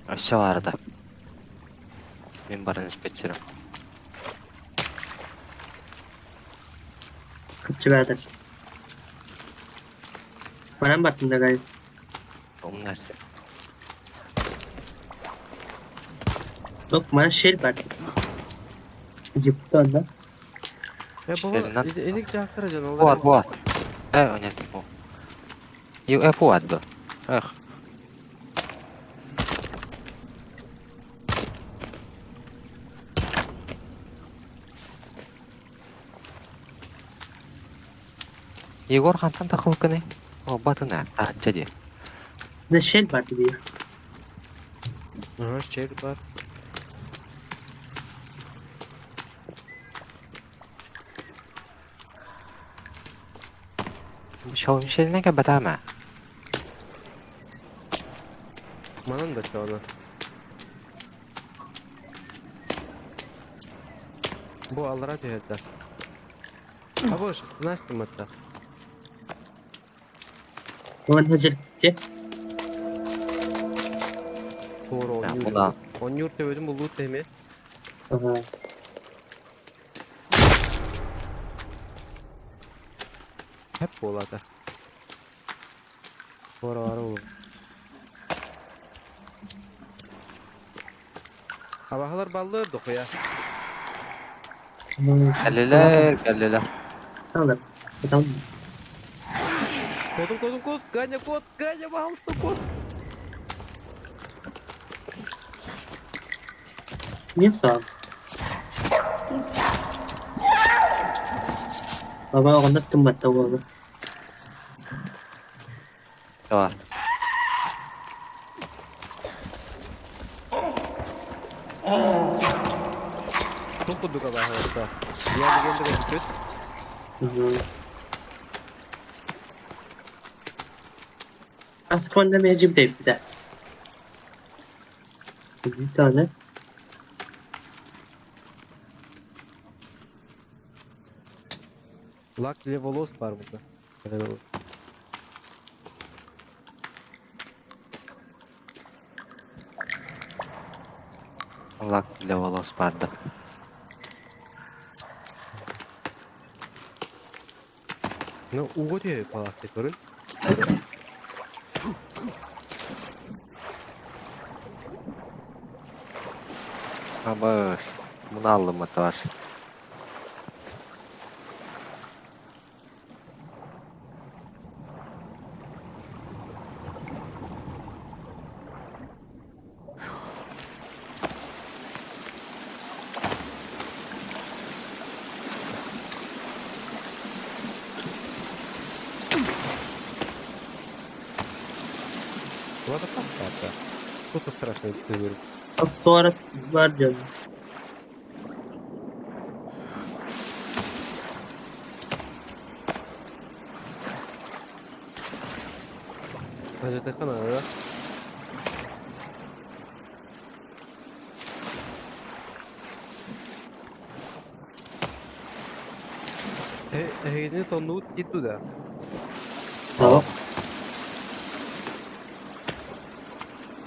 Aşağı vardı. Ben barın ispetçirim. Kıpçı verdim. Bana mı baktın da gayo? Onun neresi? Bak bana şey var. Cıptı onda. Ya baba Elinden- elik çaktıracaksın Bu onlar. var, bu var. Oynadık bu. Yok, bu var bu. Yegor kantan takıl kene. Batı ne? Tahatça diye. Ne şey var diyor. Aha şey var. Şovun şeyine ki batama. Manan da çoğunu. Bu allara tüyedler. Ha boş. Nasıl mıtta? Onun hazır ki. Doğru Ya, 10 bu da- yurt. 10 yurt demedim bu loot demi. Aha. Hep bu olada. Doğru var o. Havalar ballırdık ya. Gelleler. Alır. Tamam. Kodum. Ganya kod. Ganya bahalısın kod. Niye sağ ol? Baba onda tımbatta oldu. Var. Çok kuduk ama hayatta. Yani geldi ben kötü. Askon demeyeceğim de bir de. Bir tane. Lak levolos var burada. Evet. Allah levelos vardı. Ne ugo diyor falan tekrar. Ama bunu aldım mı var. Ладно, так. Что-то страшное ты говоришь. Sonra var diyorum. Hacete kanalı. Ini tondu itu dah. Tamam.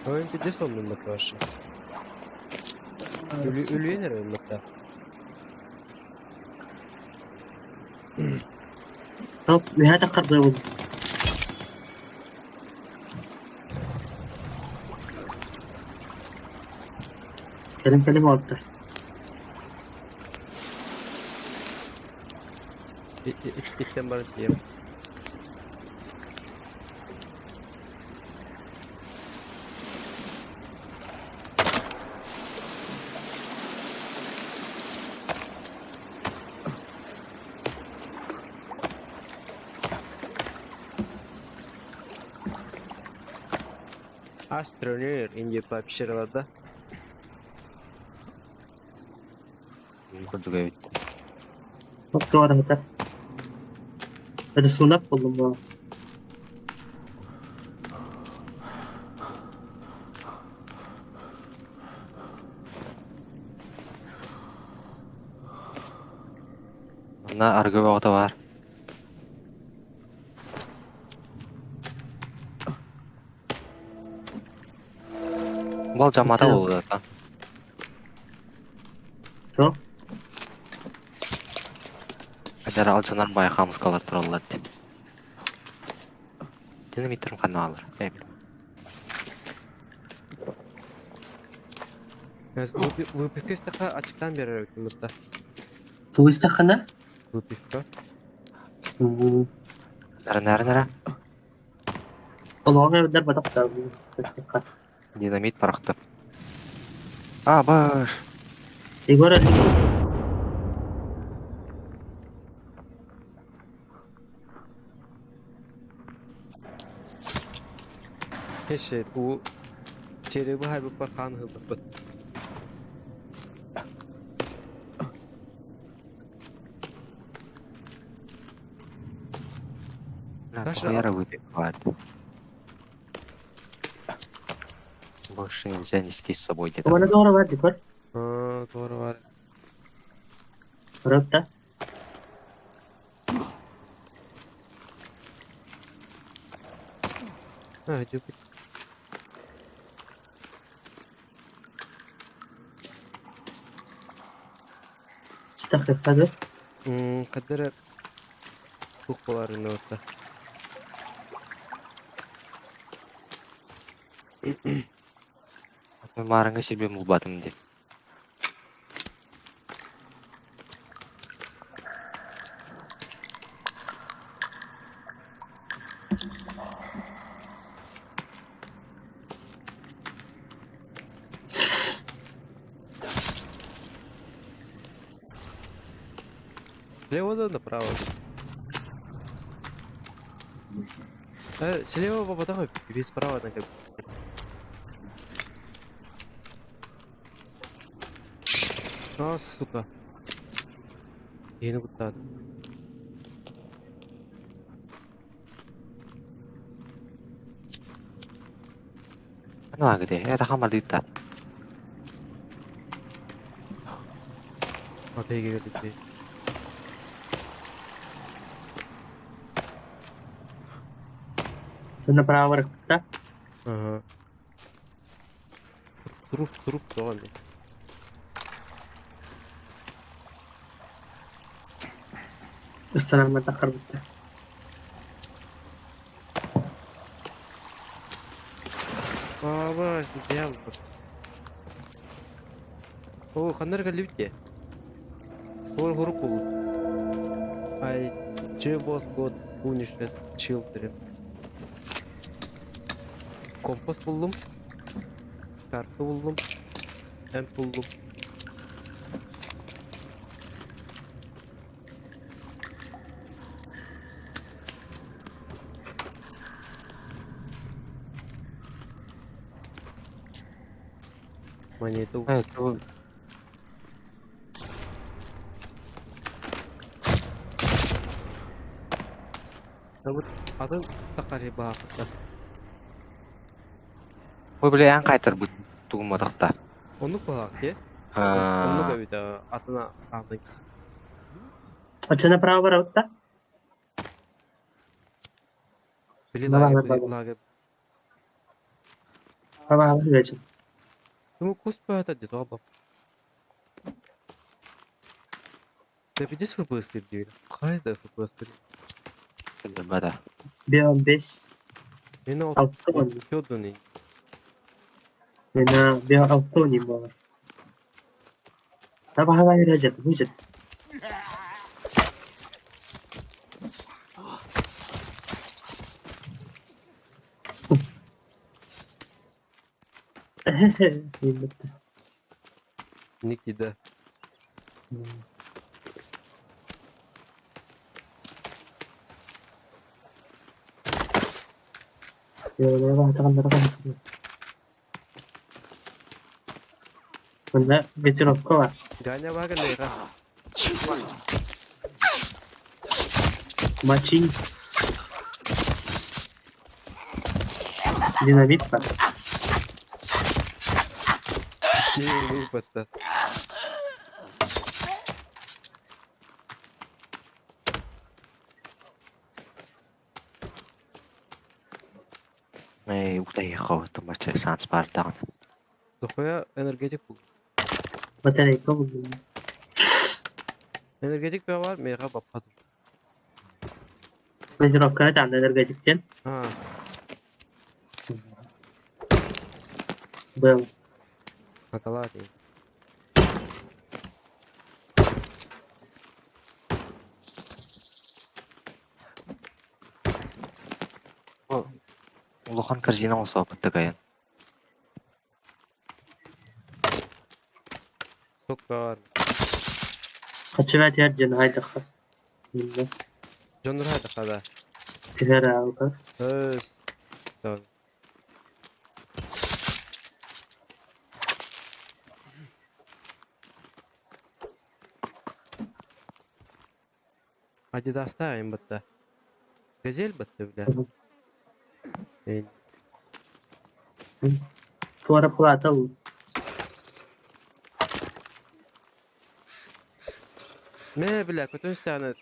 Oyun bir de sonunda karşı. Ölüye nereye ölmekte? Tamam. Nihayet kırdı oldu. Kelim oldu. İtten bari diyeyim. Astronaut ince papişiralarda. Kurduk evet. Çok doğru hatta. Hadi sunak buldum bu. Bunda argı ve oda var. Bol camada Tamam. oldu zaten. Çok. Kadar alçanar bayağımız kalır turallar. Dinamiterim kanı alır. Ne bileyim. Выпивка istaka açıktan bir arayüktüm mutta. Tuğ istakana? Выпивка. Нара. Allah'ın evler badak da. Динамит парақты. А, баш. Igor Ali. Heşe bu çeyreği bu halbuki bakan hıldı. Даша, Хуяра выпивает. Больше нельзя нести с собой где-то. Bana doğru var Igor. Doğru var. Bırak da. Ha, cübük. İstak hadi. Kadere kuklaların orta. Марыңа себе мулбатым деп. Слева да направо. Слева попадаю, без справа на как. А, сука. Yeni kurtardım. Ano gede? Ya tak maldita. Ataya geldi diye. Sana para bırak da. Ага. Труп зомби. Islanma takar bitti. Baba, дьявол. О, хандар галивте. Ор группу. I just got punished as children. Kompost buldum. Kartı buldum. Hemp buldum. Монету. Evet, bu Вот adı takari bakıtta. bu bile en kaytar bu tuğmadıkta. Onu bak ya. Onu Ha. da bir de atına aldın. Sana para bırak da. Bili Baba, lage, baba. bili lage. Para vereceğim. Ну, куст это баба. Да видишь FPS diyor. Kaç da FPS diyor. Bilmem. Bir 15. Beni Altı mı? atıyordun iyi. Bana bir 6 oynayayım baba. Para vereceğim. Vereceğim. Bitti. Nikida. Yollara bakalım. Bunda bir tropka var. Ganya var galiba ya. Maçin. Dinamit var. Ne patlat. Udah ya kau tempat sangat Spartan. Dokoya energetik bu. Batarya buldum. Energetik bir var mı ya bapadım. Bir tropka da energetikten. Ha. Böyle. Akalar değil. Улахан корзина olsa bıttıgayan. Çok var. Kaçıvet yer canı haydi kal. Bilmem. Jonur hadi kada. Güzel abi. Öz. Tamam. Hadi dastayım batta. Gazel batta bile. Ey, Tuara plata bu. me bile kötü istane.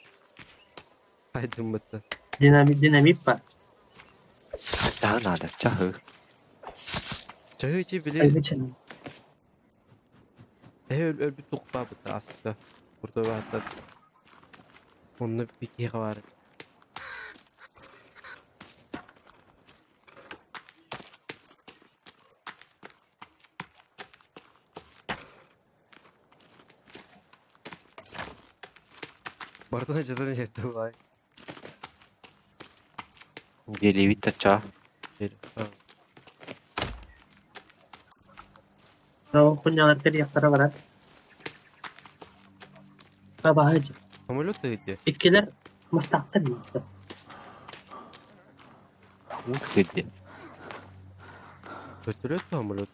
Haydi batta. Dinamit var. Çahı nade, çahı. Çayı içi bilir. Ay geçen. Öl bir tukpa batta aslında. Burada batta. Onun bir kere var. Bardan acıdan yerde var. Geli bitti çah. Gel. Tamam. O kunyalar bir yaktara var. Baba hacı. Ameliyat da gidiyor. İkiler mustakil mi? Uf gedi. Götürüyor da ameliyat.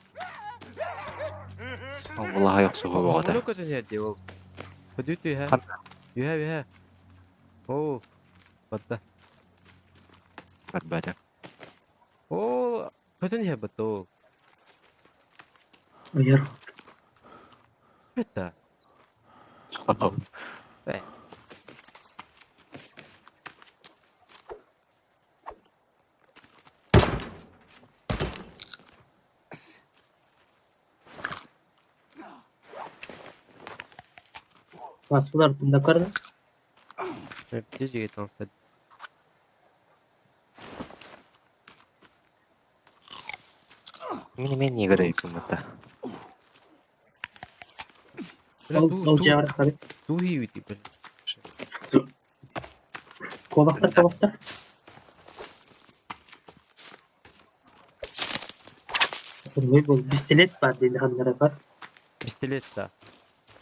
Vallahi yok soğuk bu kadar. Ameliyat kötü yerde o. Hadi tüy ha. Kan- Yuha. Oo. Batta. Berbeda. Oo. Kötü niye batta o? Uyar. Batta. Masılar bunda karı. Bir de şey tanıştı. Mini men niye garip bunda? O cevher karı. Tu hi viti böyle. Kovakta. Bu bisiklet var dedi hanlara var. Bistiletta.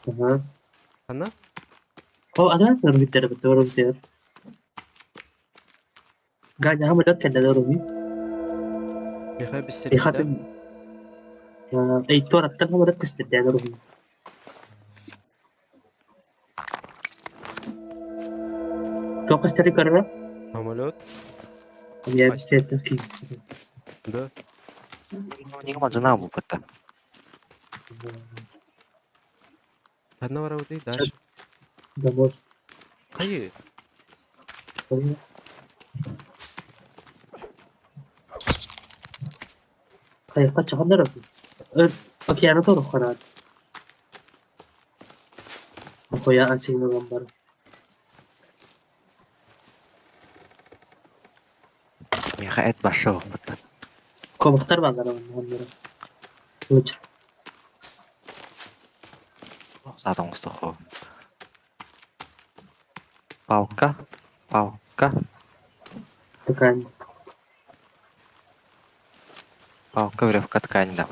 Aha. Sana? O ada sarı bir tane doğru bir tane. Ganya hamı da kendi doğru bir. Biha bistiletta. Ihatın. Ay torattan hamı da kıstı diye doğru bir. Tokas teri karı. Ameliyat. Ya bisikletten ki. Da. Niye macana bu bıttı? Sana var o değil. Daş. Damor. Kayı. Kayak kaç hanlara bu. Okyanı doğru karar. Bu koya asing gambar. Meka et başı yok bıttı. Kovaktar var hanlara. Uç. Zaten usta Pauka. Tekan. Pauka вревка ткань да.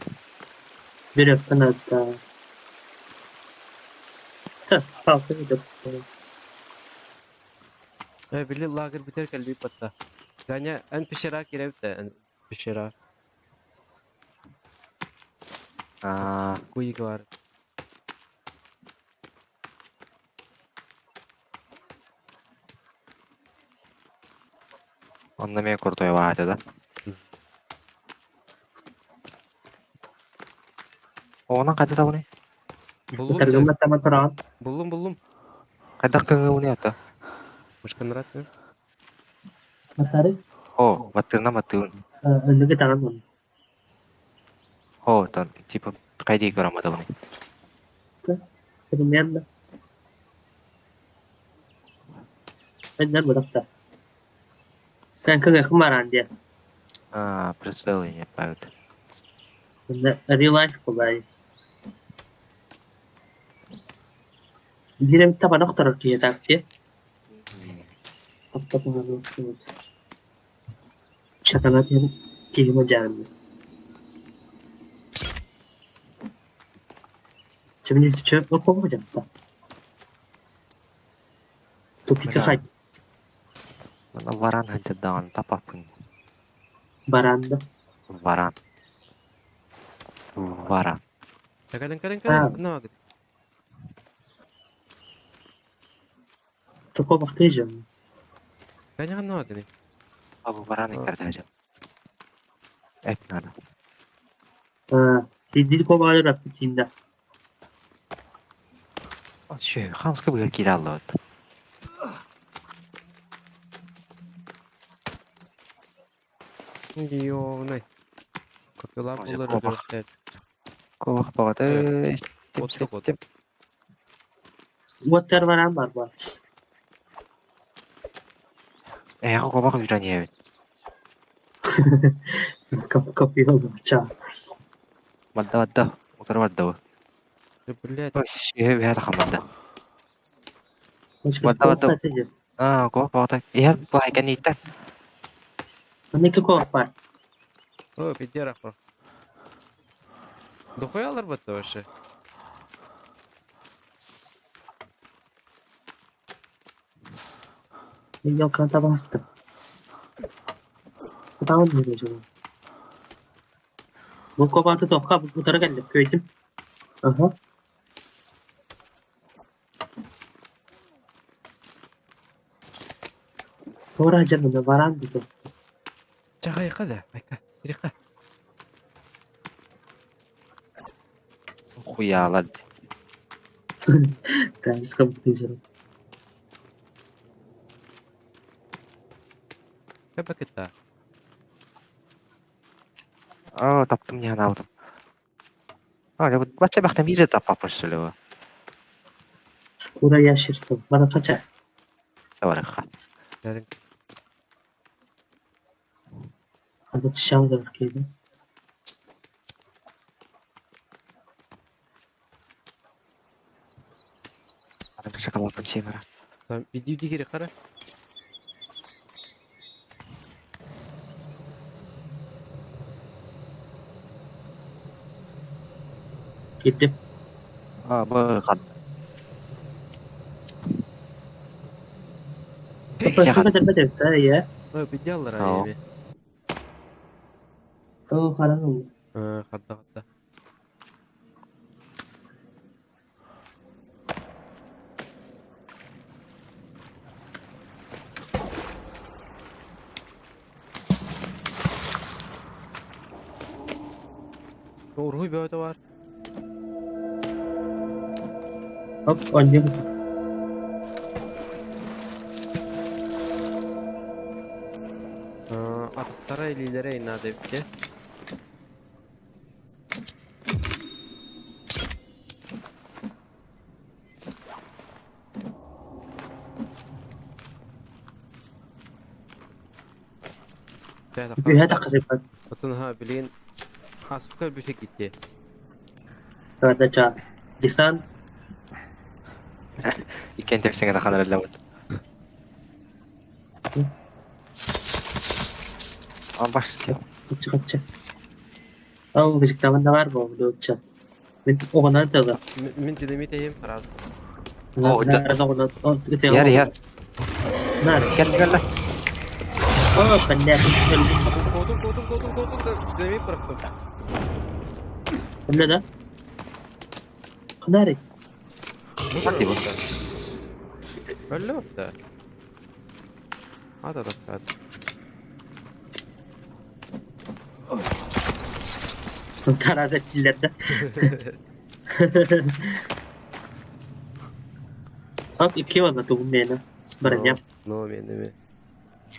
Bir öpten hatta. Tüh. Falkı bir öpten. Bili lager biter kalbi patta. Ganya en pişira kirevte. En pişira. Kuyi var. Onda me kurtoy var da. Ona kada tahu nih. Buldum. Tergama teman Turan. Buldum. Kada ke ni ata. Başkan Murat mı? Matahari. Oh, batırna batır. Önündeki tangan mı? Oh, ton tipe kaydı görama tahu nih. Kemudian benar berakta. Kan kemarin dia. Brazil ya Pak. Real life kolay. Girelim taban noktalar ki yatak diye. Apa pengaruh itu? Şakalat yang Kihime canlı. Şimdi çöp okuyacağım da. Topika kay Mana varan hancadaan tapapun. baranda. Varan. Varan. Kadang-kadang Ha. no gitu. Topa bakacağım. Kayaknya kan no gini. Abu varan ikar saja. Nada. Ha. Dil kovalar rap içinde. Şu hamska bu kira Allah. Iyo, nih. Kapılar Ay, bunları baba. dörtte. Kok bagat Otuk, otuk. tip. Water varan var var. Aku bak bir tane evet. Kapıyı oldu. Çağ. Madda. Motor madda. Ya, блядь. Şey bir hata kamanda. Başka Water. bakacağım. Kok bagat. Iya, bu ikan ikan. Ne ki kok var? О, пидерах, бро. Дохуя алар бітті вообще. Yok kanta bastım. Bu tamam mı acaba? Bu kobaltı toka bu tarafa geldi. Köydim. Aha. Doğru acaba ne varan bir top. Çaka yıka da. Yıka. Yıka. Kuyalar. Ters kapatacağım. Coba kita. Taptım ya aldım. Ya bu baca baktan bir de tapapın sulu. Kura yaşırsın. Bana kaçar. Tavaraka. Yani Hadi çişam da bakayım. Ada şakalatın şey var. tam video dikiri kara. Gittim. Bu kan. Kafası kadar ya. O video alır Tamam. abi. O karan oldu. Ha, hatta. Ruhi bir öde var. Hop oynayalım. Atlara ililere inadı bir ki. Bir hata kariban. Atın ha bilin. Hasbukar bir şey gitti. Orada çağ. Lisan. İken tepsine de kadar elamet. Başlıyor. Kaçı. Ama bir da var mı o uçan? Ben o kadar da var. Min dinamite paraz. Nerede o kadar? O tıkıtı Yer. Nerede? Gel lan. O ben de Kodum da dinamit bıraktım. ne de? Nerede? Hadi bu. Öyle mi da? Hadi. Tarazetçilerde. Bak iki var da tohum neyine. Baranyam. No, mi.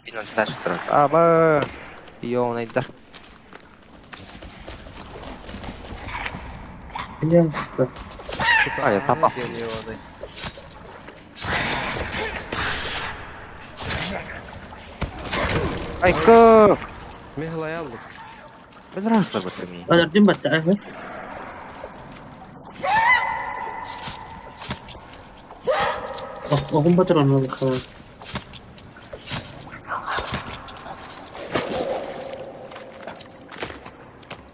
Binon slash truck. Aba. Iyo na idar. Biliyor musun? Ya tamam. Geliyor orada. Aiko. Mihla'yı aldık. Ben rastla batırmayı. Öyle dün battı. Evet. Oğlum batır onu bakalım.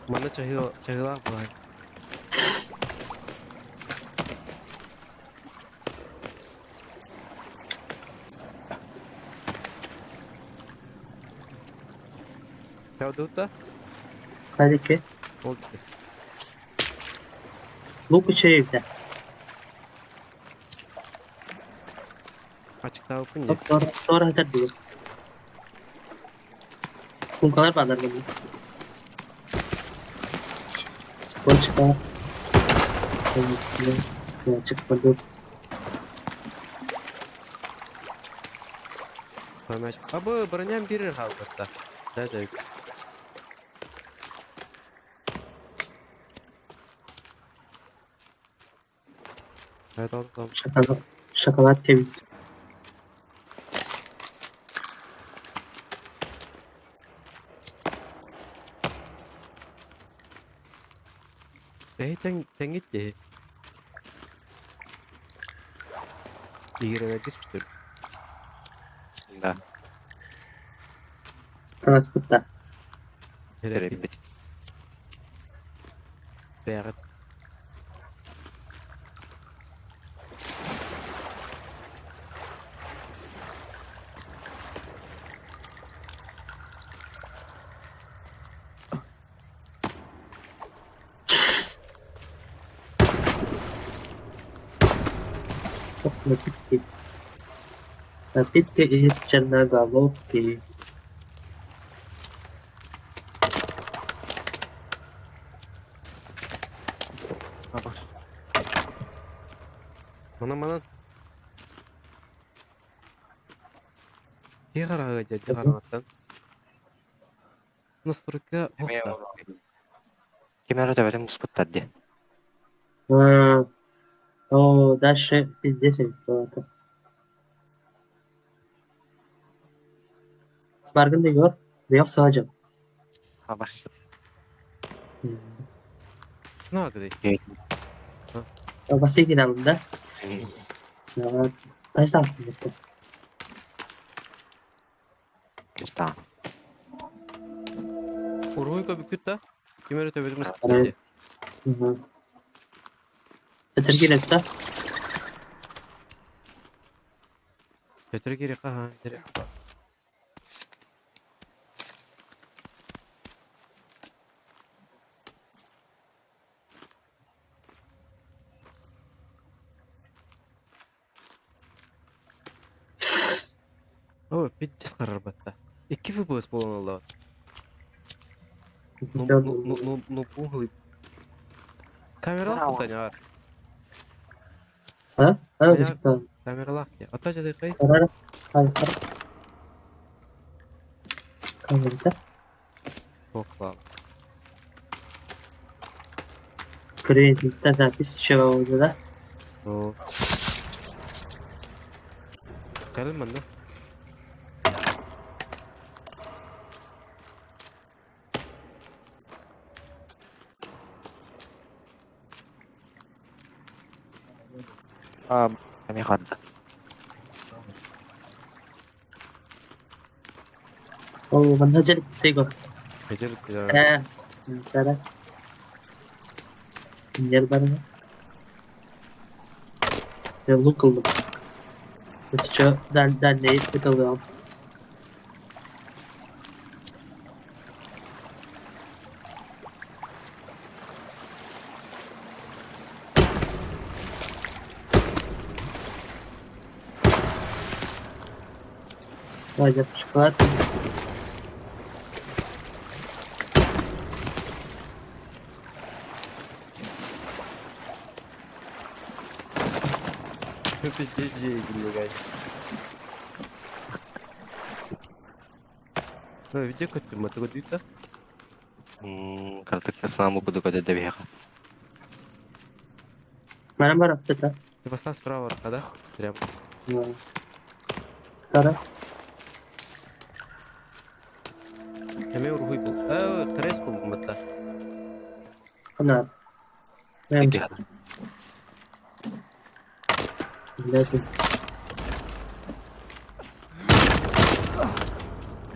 Mana çahılar var. Çavdut da Hadi ki. oldu. Bu şey evde. Açıkta okunca. Bak sonra hatar diyor. Kunkalar bağlar beni. Çıkma çıkma. Çıkmadı. Koymaç. Abi bırınan biri halkatta. Hadi. Hadi oğlum. Şakalar temiz. Sen gitti. İğrene düştür. Da. Transportta. Hele Görev bir beyaz. Çok bitti. Bitti is Черноголовки. Bak. Mana. Diğer ağaca diğer Настройка Kime orta. Kime rötebeti musput taddi. О, дальше пиздец это. Farkında gör. Ve yok sağacağım. Ha baş. Ne oldu? Basit finalinde. Sana kaç taştım bitti. İşte. Ургуйка бükütta. Kimere töbedimiz Evet. bitti. Bitir girelim. Götürü geri ha. Direkt. Oh, bitti karar batta. İki FPS bulan Allah. No puhli. Kamera mı tane var? Ha? Ha Ya. ışıkta. Kamera lak ya. Ataca da kay. Karar. Hayır. Kamerada. Çok bağlı. Kreatiften zapis şey oldu da. Oo. Gelin ben de. Kami kadda. Oo, manhajar tego. Gecelik ya. Cara. Tinggal bareng. Yolunu kıldım. Mesela dan ne tıkalıyorum. Vay yapışıklar. Bitti şey gülüyor gay. Video kötü mü? Tuh duit dah. Kartık kesamu kudu kada da biha. Mana barang kita. Coba stas sправа ada. Прям. Cara. Hemen urguy bu. Tres bu mata. Kenapa? Peki. Lihat.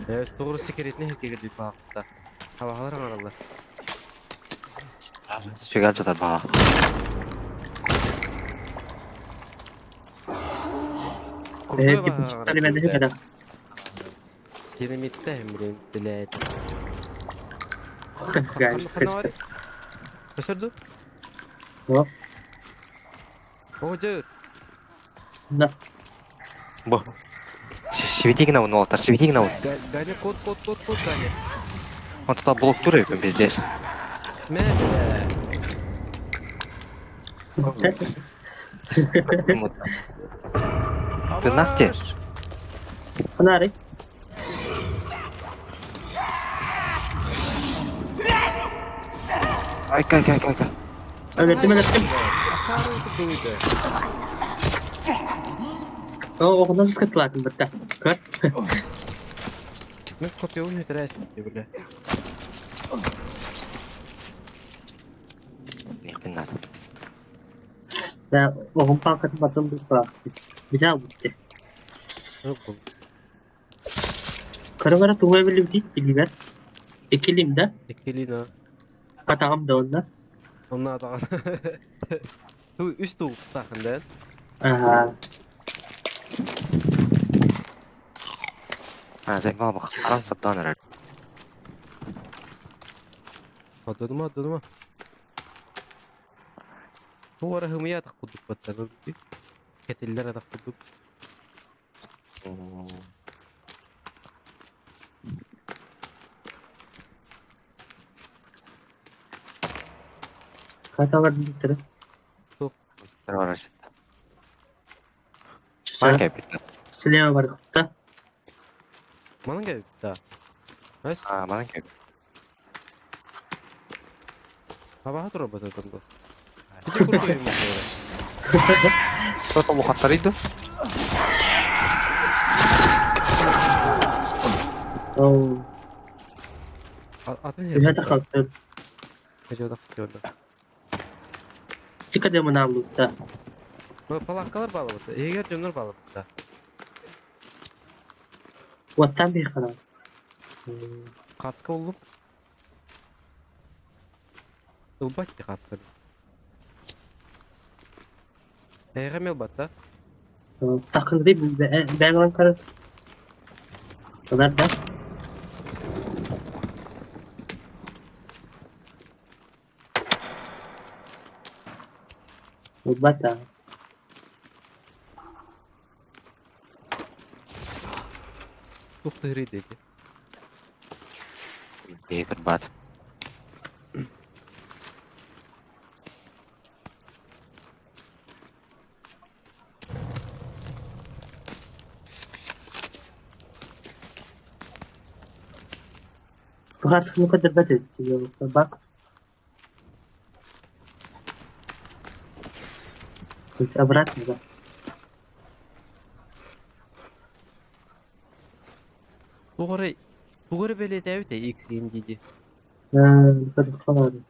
Evet doğru sikeretini hek girdi bu hafta. Havalar aralar. Sügal жатар баға. Evet, tip çıkları ben de kadar. Dinamitte emrin bilet. Gayet kaçtı. Kaçırdı. Hop. Hoca. Да. Бо. Светик на уну отыр, светик на уну. Ганя код Ганя. Он туда блок жүр екен бізде. Мәле. Ты нахте? Фонарик. Ай, кай. Öğrettim. Akarıydı duydu. Oğlum nasıl sıkıntılardın burada? Kör. Мен kopya oyunu teresi bile. Не надо. Ya oğlum pankatı basıldı bıraktı. Güzel gitti. Yok bu. Kara tuğaya bildi biliver. İkilimde. İkilina. Patağım da onda. Onlar da. Tu üst tuğ takından. Aha. Ha, sen bana bak. Aram sattan herhalde. Adınıma. Bu ara hımıya takıldık batalım. Ketillere takıldık. Katalar bitti. Bir var aşağıda. Sonra Marka bitti. silahı var kutta. Bana gel daha. Nice. Ha, bana gel. Hava dur batalım bu. Hiç kurtulmayayım ben böyle. Кто-то мухаттарıydı. Oo. Atın Güzel de kalktı. Gece takılıyor. Çık adamın avlukta. Bu palakkalar bağlamıştı. Eğer canlar bağlamıştı. Vattan bir kanal. Kaçka oldum. Ilbat ki kaçka. Eğer batta. Takıl değil mi? Ben Ankara. Kadar da. Bata. Çok da hırıydı. İyi kırbat. Bu kadar bu kadar bedel. Bak. Hiç обратно, да. Тугары беле дәвде X индиди. Bu kadar falan.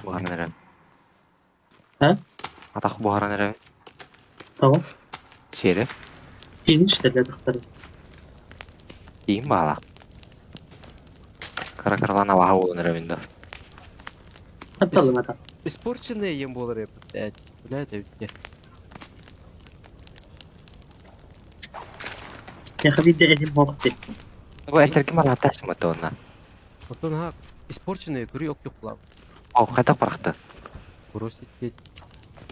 Buhara nere? Ha? Atak buhara nere? Tamam. Seri. İlginç de dedikleri. İyiyim bağla. Kara vaha olun nere bindi. Hadi alalım adam. Испорченные ем болар епт. Бля дәвде. Ya bir de elim boktu. Bu ekler kim ala taş mı ona? Потом ha испорченные көрü yok lan. O kaytak bıraktı. Бросить деть.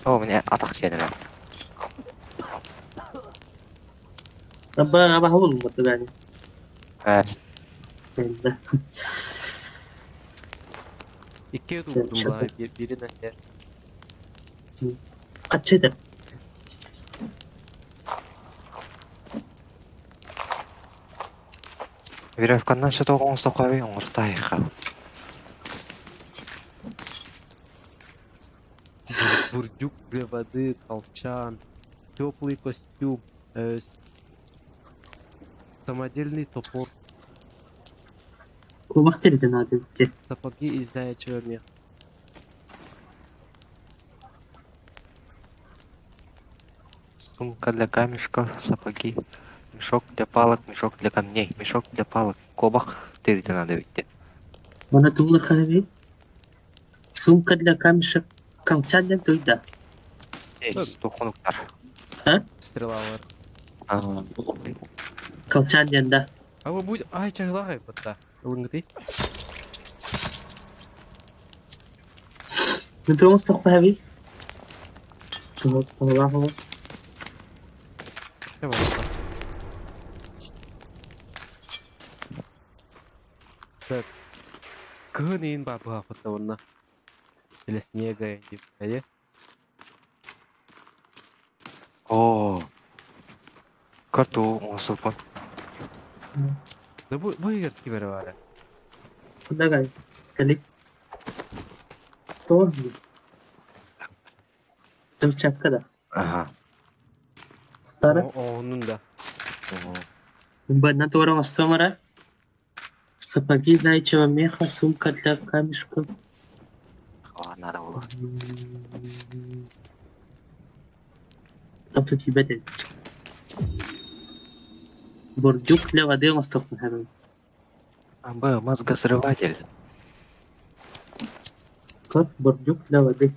O beni atak şeyler. Ama bulunmadı yani. Evet. Ben de. İkiye Sen durdum şaka. la birine yer. Kaç eder? Веревканан что-то оңысты қойбай оңыстай қап. Бурдюк для воды, колчан, теплый костюм, самодельный топор, Kovak deriden abi. сапоги из заячьего меха. Сумка для камешков, сапоги, мешок для палок, мешок для камней, мешок для палок. Кобақ терді надо бітті. Bana tuğla kahve. Suмкада камешек колчандан тойда. Dokunuqlar. Стрела var. Колчанданда. Ama bu ay çağla hay butta. Ылыңгыты. Нутуңус тохпаби. Тоғлаху. Ne var? Так. Кынын ба bu hafta onunla. Ile снега gibi. Hayır. Oo. Kartu osulpan. Da bu yer kibere var. Kundagay. Kalik. Doğru. Dur çakkada. Aha. Tara. Onun da. Бадна тора мастомара. Сапоги зайчего меха, сумка для камешков. Надо было. Apa tiba tadi? Бурдюк для воды мостов нахрен. Мозгосрыватель. Как бурдюк для воды?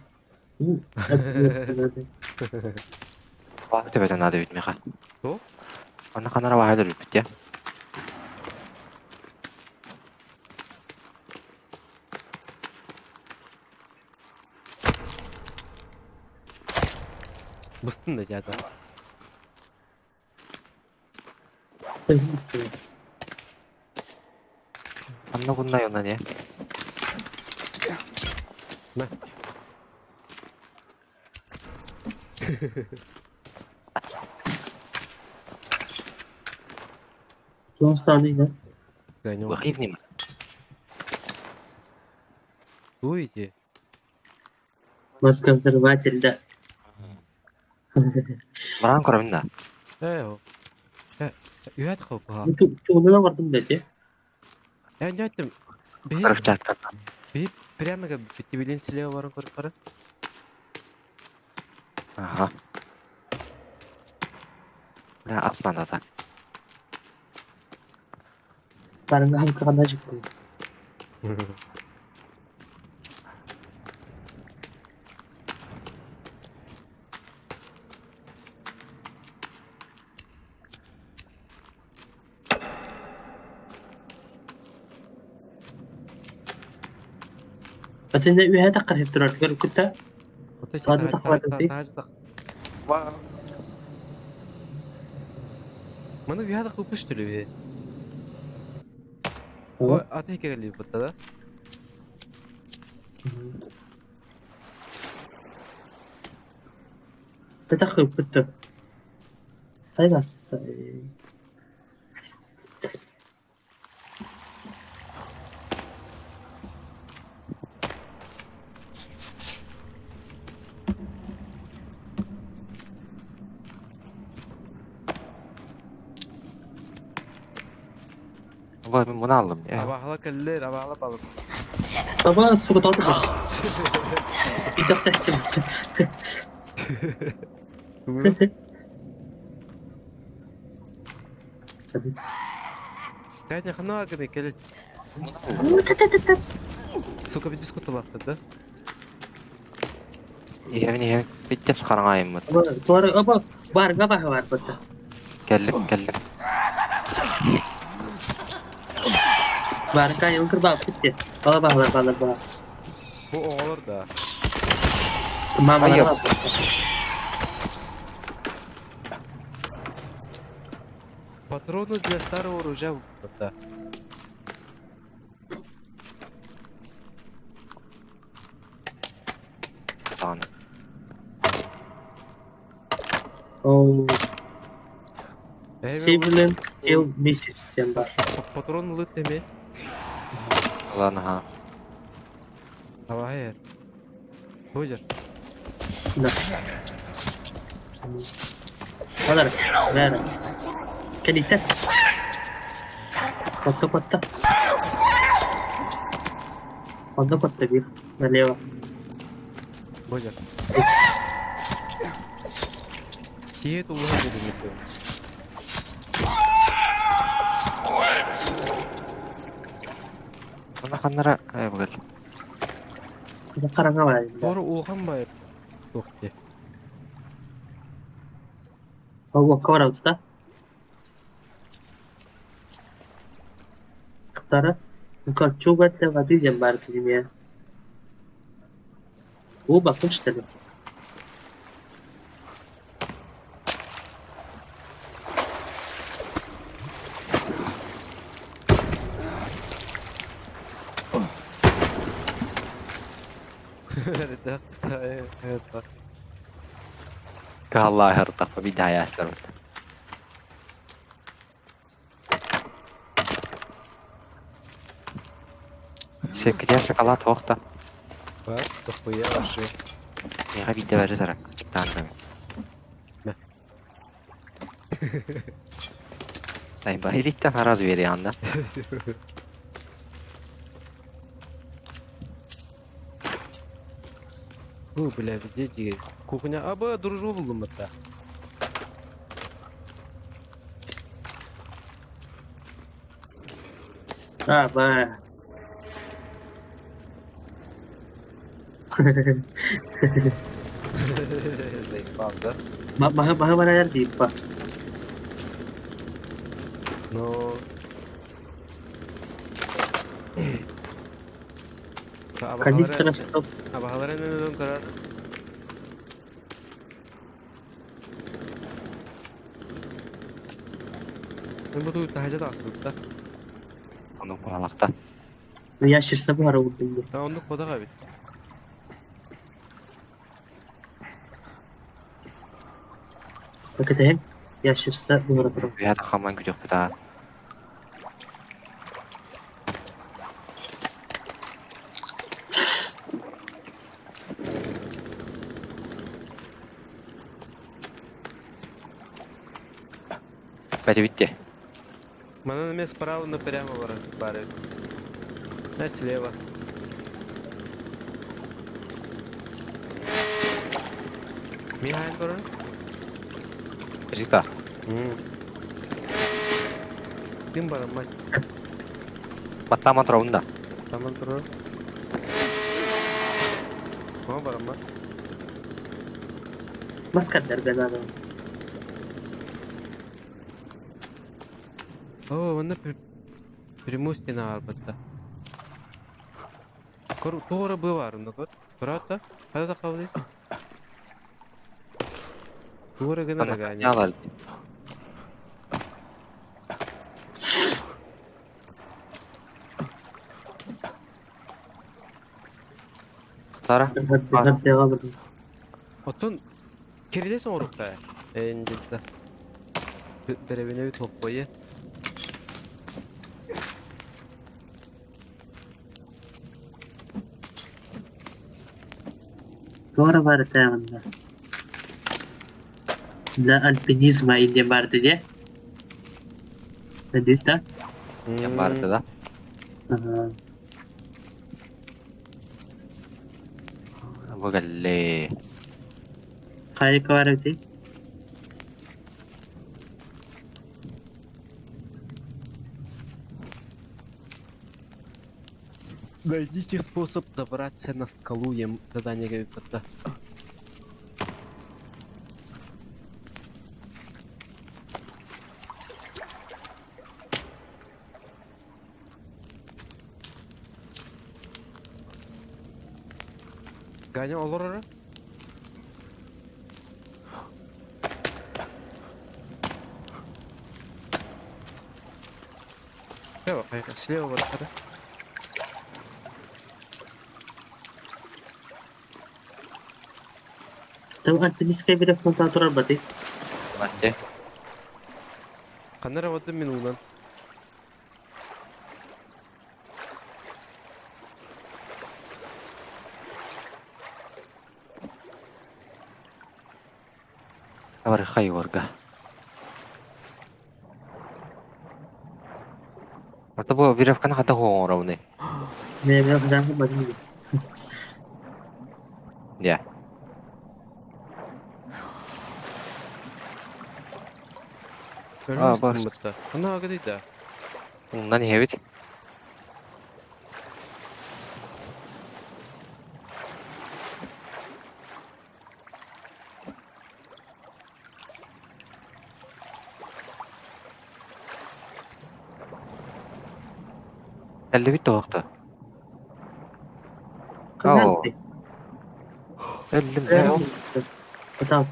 Бак тебе же надо ведь, Миха. Что? Она канара вахадыр бит, я. Bıstın da ya da. Анна гунна ёна не. Ne? Что стали, да? Ганем. Выхи внима. Дуете? Мозгозрыватель, да. Баран корамында. О. Üyet kapı ha. Çoğuna vardım dedi. Ben ne ettim? Biz Срывчатка. bir прямо как bitti bilin silahı varın korkarı. Ага. Бля, асланда да. Karnı halka kadar çıktı. Batın ne üye takar hep durar. Gör kutta. Ateş Hadi tak. tak. Bana bir hada kopuştu bir. O ateş geliyor bu da. Takır kutta. Saylas. Baba ben bunu aldım ya. Abahla keller, abahla balık. Baba su kutu aldı. Bir de seçtim. Hadi. Kaç yakına akıdı keller. Сука bir diskutu laftı da. Evini bittes karangayım mı? Baba doğru baba var gaba var burada. Geldim. Var kan yung kerba bitti. Baba baba. Bu olur da. Mama Hayır. var. Патроны для старого ружья да. Tamam. Oh. Civilian steel missile sistem var. Патрон лыт деме. Ulan ha. Hava hayır. Hocar. Nah. Kadar. Ver. Kedikten. Kotta. Kotta bir. Naleva. Hocar. Тие то уже не то. Bana kanlara bagel. Bir de karanga var elimde. Doğru ulğan bayır. Yok de. O vakka var altta. Kıtara. Yukarı çok etle var diyeceğim bari dedim ya. O bakmış dedim. Evet, evet bak. Kallahi hartaqqa bir daha yaslar. Şekil şokolat hoqta. Bak, kapıya başı. Mega bir de verir zarak. Çıktan da. Ne? Say bayılıktan haraz veriyor anda. Bu bile bizi kухня. Aba durucu buldum hatta. Ha be. Zayıf aldı. Bana bana yer deyip bak. No. Kanis kırası top. Abahalara ne dön karar? Ben bu tahaca da aslında. Onun kulakta. Yaşırsa bu ara vurdum bu. Ha onluk kodak abi. Bakın hem yaşırsa bu ara taraf. Bir hada xaman gücük bir daha. Бәле битте. Мана на место справа, но прямо баре. На слева. Михаил баре? Рикта. Kim barın maç? Баттаман тұрауында. Tamam durur. Ama barın maç. Maskat der ben adam. Oo, bunda Примустина арбатта. Doğru bu var onda kor. Brata. Hadi da kavli. Doğru gene de gani. Яалар. Тара. Hadi devam edin. Otun kiridesin orukta. Encilde. Berevine bir toplayı. Bu ara var devamında. La alpinizma india vardı diye. Ne diyor da? Yan barısı da. Bu galle. Harika var öyle. Найдите способ добраться на скалу, я задание говорит это. Ганя olur ara. Слева, поехали. Слева вот это. Tabii alpiniz kaybı bir kontatör batı. Баче. Kanara vadım min ulan. Var hayvarga. Ata bu virafkan hata hoğora ne? Ne ben kadar mı batı? Ya. Görmüşsün barış. mutta. Ana aga değil de. Ondan hevit. Elle bitti vakti. Kızardı. Ellim Öyle ne o? mi? Hata.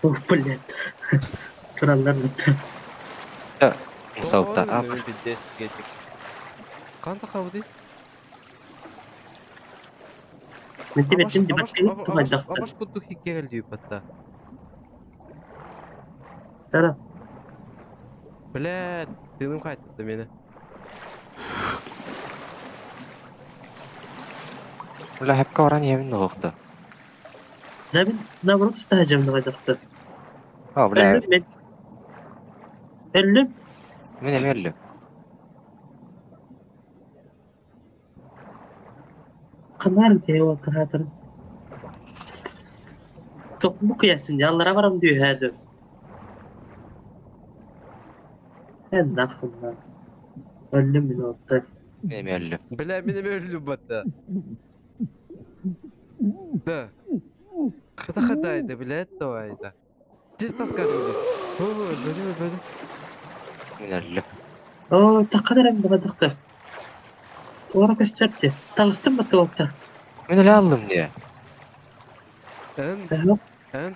Uf bled. Krallar bitti. Soğukta. Doğru ne bir dest gelecek. Kanta kavdi. Menti betin dibatte tuğacaktı. Abaş kudduk hikke geldi hatta. Sara. Bilet, dilim kayıttı beni. Ulan hep kawaran yemin vakti. Ne vurup istahacım tuğacaktı. Ha ulan Öldüm ben. Öldüm. men ellim. Kanar diye o hatırın. Çok mu kıyasın ya? Allah'a varım diyor hadi. Ben nakımdan. Öldüm mü nokta? Men ellim. Bilet benim öldüm hatta. Da. Kıta bilet de oydu. Siz nasıl kadındı? Böyle. Men ellim. Oo takılarım da badıktı. Sonra gösterdi. Tağıstım mı tuğakta? Men öyle aldım diye. En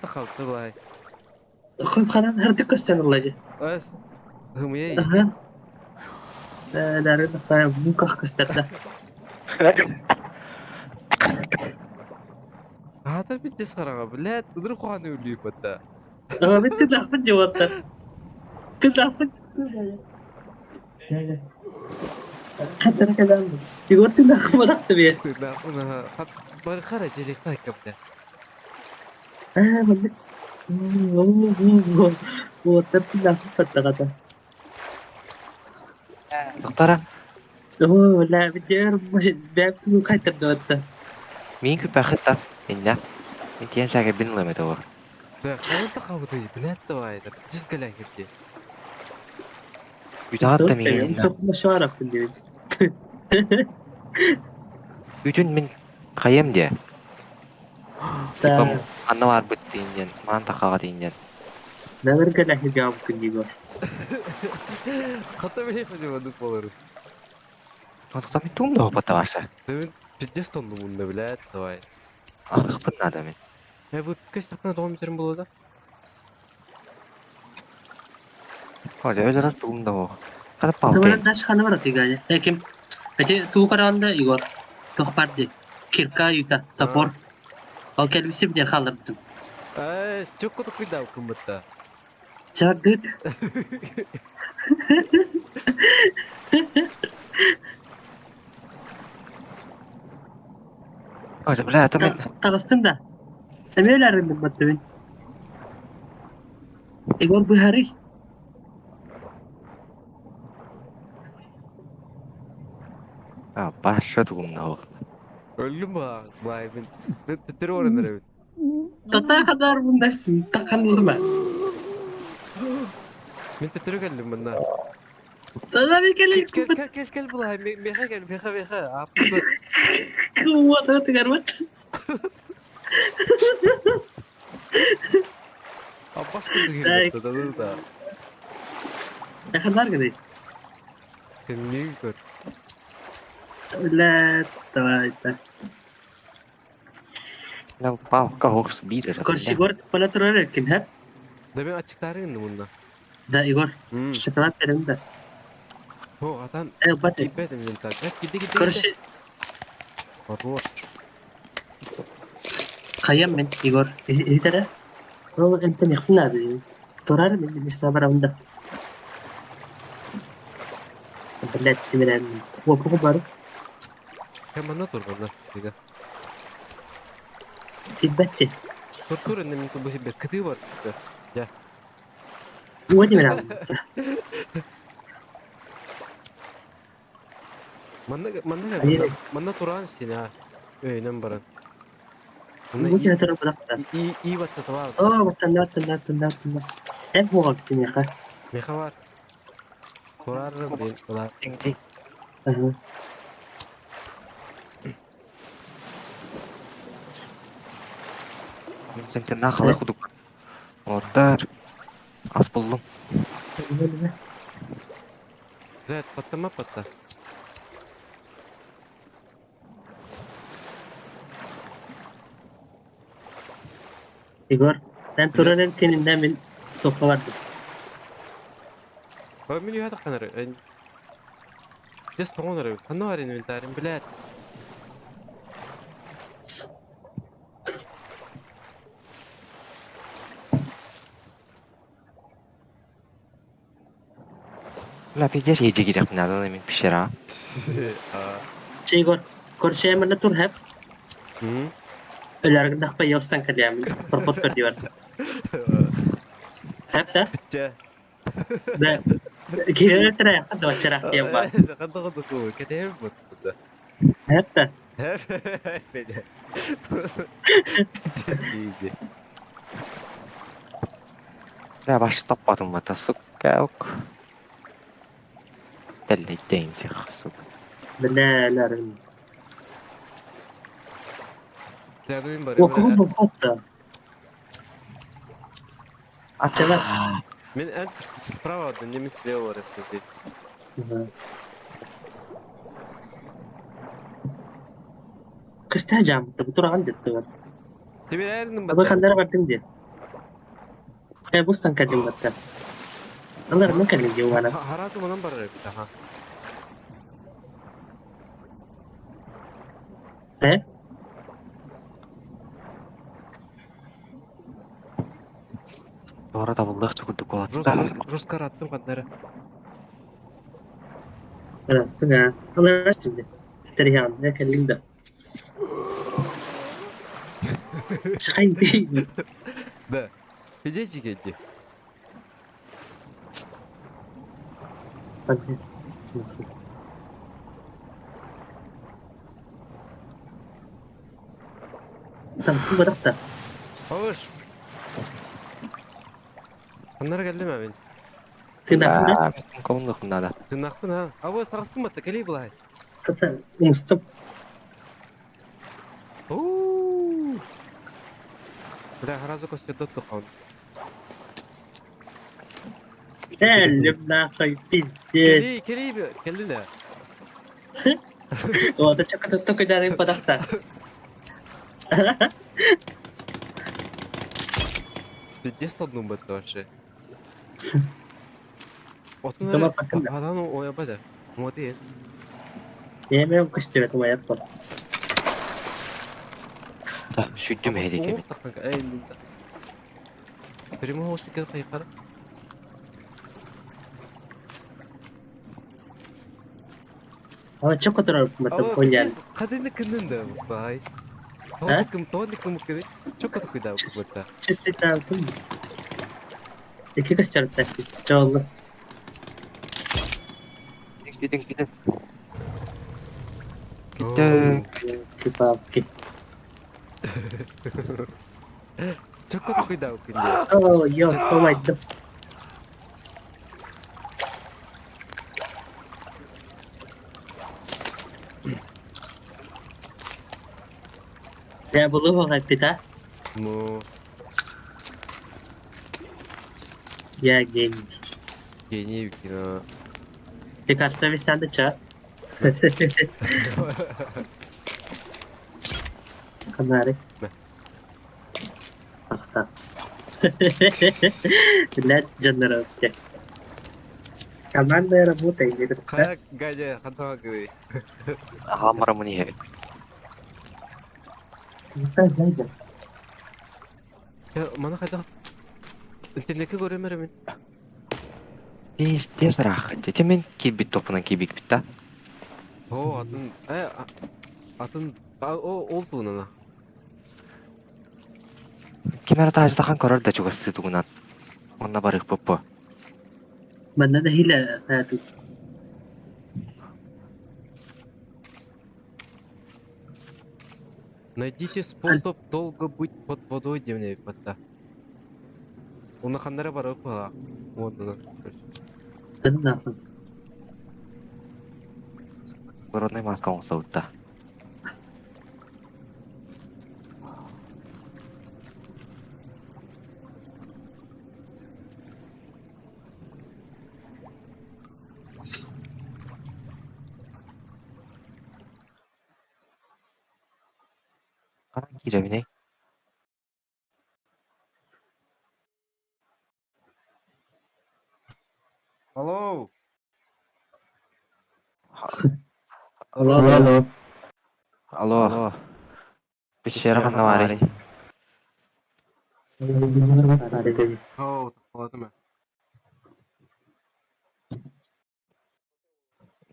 de kalktı bay. Kım kanan her dik gösteren olaydı. As. Hımıya iyi. Aha. Nerede falan bu kah gösterdi. Hatar bitti sarığa bilet. Dur kuanı ölüyüp hatta. Ama bitti lafın cevapta. Kız lafın cevapta. Katara kalan. Digortu lafın bıraktı bir. Ona hat bari karacilik takipte. Ben de. Bu tapi lafın kata. Doktara, Oo la bijar ben bu kaytar da. min küpe hitta. Inna. Intiyen sage binleme doğru. Da kanta kavdı bilet de oydu. Siz gelen gitti. Yütahat da min Benim inna. sokma şarap diyor. Bütün min kayem diye. Tipam anna var bitti ingen. Manta kağa ingen. Ne var gelen hijab kundigo. Kata bile yapamadık oları. Nokta min tuğum da hopata varsa. Demin piddes tondu bunda bilet de oydu. Ah kıpın nada min. Bu kaç takına devam bitirin buladı? Hoca özel tuğum da o. Kada Zaman palken. dash kana var atiga ya. Hekim. Peki tu karanda Igor. Tuh pardi. Kirka yuta tapor. Al kelbisi bir yer kaldırdım. Çok kutu kuyda okumatta. Çak düt. Hoca bile atamin. Tağıstım da. Emeğlerim ben battım. Igor Buhari. Ha başa tuğum da o. Öldüm bak. Vay ben titri oranlar evet. Tata kadar bundasın. Takanıldı mı? Ben titri geldim bundan. Tata bir kere Gel bulay. Meha gel meha. Apı kuat hati garmat. Abbas kutu girdi da. Ne kadar gede? Kendini yükür. La tavayta. Lan palka hoks bir de. Igor Sigor pala turar kin ha? Da ben açıklarım indi bundan. Da Igor. Şatalat verin de. O atan Bat. gitmedim ben tak. Gitti. Karşı Varoş. kayam ben Igor. İdare. O ente nixna abi. Turar ben istabar onda. Belet timiren. Bu baru. Hemen ne dur bunlar? Diga. Feedback. Tur indi min bu bir kıtı var. Ya. Bu timiren. Manna Turan istedi ha. Öyle baran. Bu timiren bıraktı. İyi battı var. Oo batanda. Hep bu vakti ne kadar. Meha var. Turarım ben. Ulan. Ting ting. Min sen nakala kuduk. Ortar. As buldum. Zat patlama patla. Igor, sen Turan'ın kendinden min topla vardı. Hava milyo hada kanarı. Just tonarı. Kanı var inventarim bilet. La pijjas hiji girek nadan emin pişira. Igor, kursiya mana tur hep. Hı? Öler dak pa yostan kalyamin. Perpot per diyor. Hep de. Bitce. Da kira tere kad wa cerah diye var. Kanı kanı ku. Kete hep mutlu. Hep de. Hep beni. Just easy. La baş tapmadım mata sukkauk. Telli deyince xasuk. Belalarım. Tadın bari. Okuhu bu fotta. Çabuk. Мен справа, да не слева рассмотреть. Kıstahacağım. Bu tura kan dettu. Тебе реально Abi kandara bardın diye. Bustan kallim batta. Allah ne kallim diye wana. Haratu manam barra bir daha. He? Sonra da buldak çukulduk Рус olacak. Rus kar attım kanları. Evet. Tuna. Allah şimdi. Terihan. Ne kallim da. Şakayım değil. Да. Пидечи geldi. Hadi. Tanıştım bırak da. Hoş. Kanlara geldi mi ben? Tırnakını La komunduk bunda da. Tırnaktın ha. Ava sarastın mı? Tekeli bulay. kata umustum. Ooo. Bля, Harazı kostya dottu kan. Elim nakay pizces. Keli bir geldi ne? O da çok tuttu kuydarayım padakta. Пиздец одну бэт вообще. Отун Tamam, bakın da. Адан оя бэда. Моди. Yemeğim kıştı ve kuma yapma. Da şüddüm heydik emin. Kanka elinde. Primo hosti kal kayfar. Ama çok oturup mata Ama kolyan. biz kadını kındın da bay. Ha? Tonik kımıkını çok kötü kıydı bu bıtta. Çizsi tanıtım. İki kız çarptı taksi. Çoğullu. Gidin gidin. Gidin. Kebap ki. Çok kötü kıydı bu kıydı. Oh yo, oh my god. Ya buluh kay pita. Mu Ya geni. geni bir kino. Birkaç da bir sen de çağır. Kanari. Ne? Tahta. Let canları öpke. Kaman da yara bu teyze. Kayak gajah kantong kiri. Hamara mı niye? Sen zayca. Ya mana kayda? İnternetke göremiyorum ben. Biz tez rahat. Detemin kibit topunan kibik bitti. O atın o oldu nana. Kimera tacıdakan korar da çok ısı tugunan. Onna barık popo. Bana da hile hayatı. Найдите способ долго быть под водой, девня пата. Уна хандара бар окула. Вот она. Sen ne yapın? Родной маска он саутта. Anan kiremine. Alo. Alo, alo. Alo. Bir şey rakanda var. Ho, tapadım ben.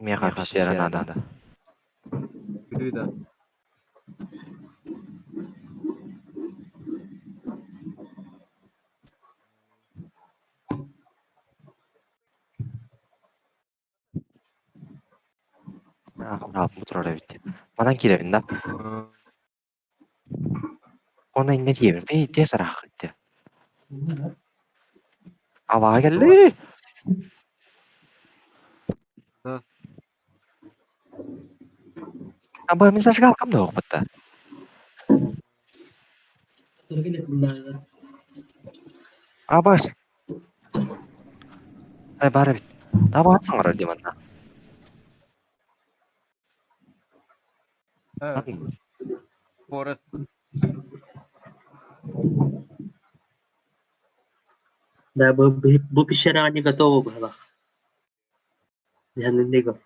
Mega bir şey rakanda. Biliyor da. Rahat motora bitti. Bana kireminde. Ha. Ona ne diyeyim? Bir tez rahat etti. Ava geldi. Ha. Ama mesaj kalkam da yok bitti. Abaş. Ay bari bit. Ava atsın var diyeyim anda. Evet. Forest. Да, bu пещера не готова была. Я не digo.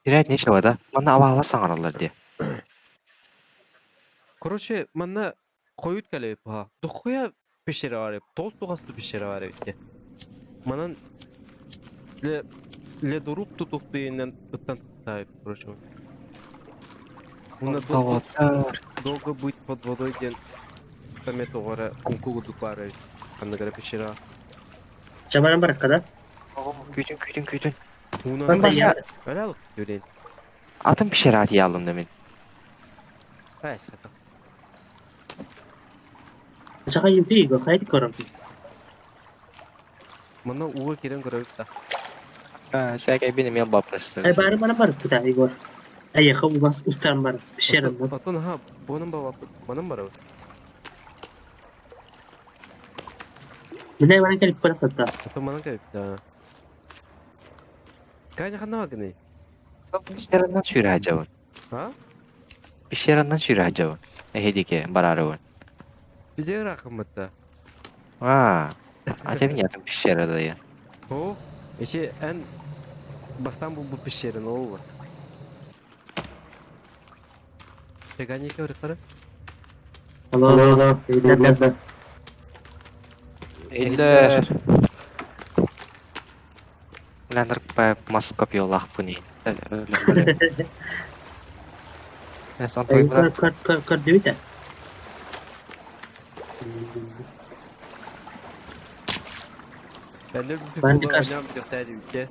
Dirayet ne işe var da? Bana ava alasın aralar diye. Короче, манна koyut kale ha. Dokuya pişire var hep. Toz dokaslı pişire var hep. Manın le durup tutup beyinden ıttan sahip короче. Уна долго быть под водой ден тамет огора ункугу дукары. Андагара пещера. Çabaran bırak kadar. Küçün. Уна Ben başa. öyle alıp göreyim. Atın pişer diye aldım demin. Ha sıkıntı. Çaka yumpigo, haydi korum. Manna uğa kiren görevip da. Saya kayak benim yang bapak Ay bari bana bırak bir daha Igor. Ay yakın bas ustan bırak. Pişerim ben. Atın ha bunun baba manın bara. Ne bana gelip bırak hatta. Atın manın kayıp da. Kaynya kan nama gini? Pişerinden sürü hacavun. Ha? Pişerinden sürü hacavun. Hedike bararıvun. Bize rakım hatta. Ha. Acaba niyetim pişer adayı. O işi en bastan bu pişerin o var. Pegani ki oraya Allah. Nerede? Eller. Lanır maskop yolak bu ne? Öyle. Ne son Ay toy buna. kar değil de. Ben de bir Ben de futbol kaç- oynayacağım bir gösterdi ülke.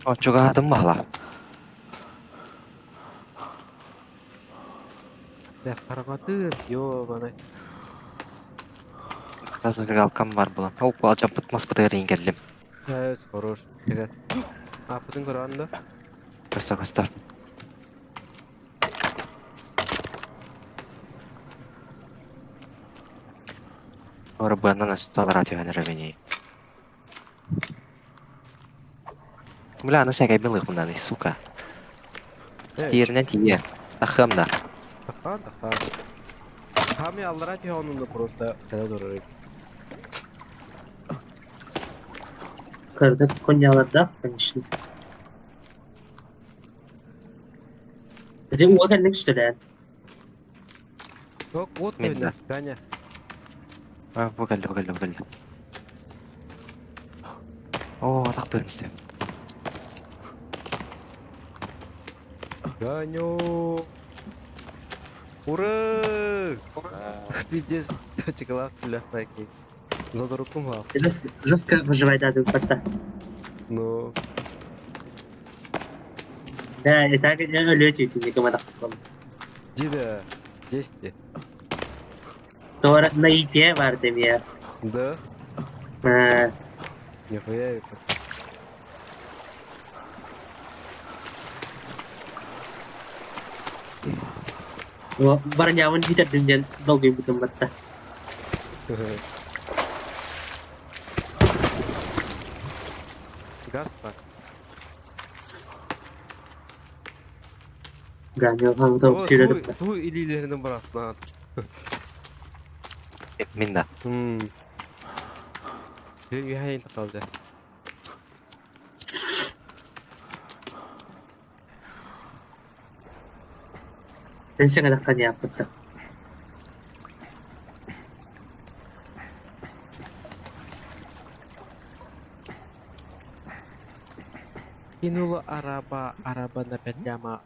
O çok adım bağla. Ya paramatır. Yo bana. Hazır kalkan var bulan. O bu acaba bitmez bu da geldim. Evet, хорош. Tegar. Apatın Kur'an'da. Göster. Ora bu yandan astalar atıyor hani beni. Mulana saya kayak bilang bundan suka. Tierden tiye. Takım da. Tahan. Hami allara ki onun da prosta sana doğru. Karda Konyalarda ben işte. Dedim o gelmek istedi. Yok, ot Minna. oyna. Ganya. Ha bu geldi. Oo taktın işte. Ganyo. Ура! Пиздец, чекала пуля такие. За руку мал. Жестко выживай да как-то. Ну, Да, и так ölüyor çünkü ne kadar takıldım. Дида, 10. Sonra Naitiye var demiyor. Да? Ha, Нихуя это. Barangnya tidak dengan doggy betul betul. Газ так. Yani o tavuk sürüdüm ben. Tu ililerinin bırak lan. Min de. Bir üye kaldı. Ben sana da kan yaptım. Кинула арaba на прямо.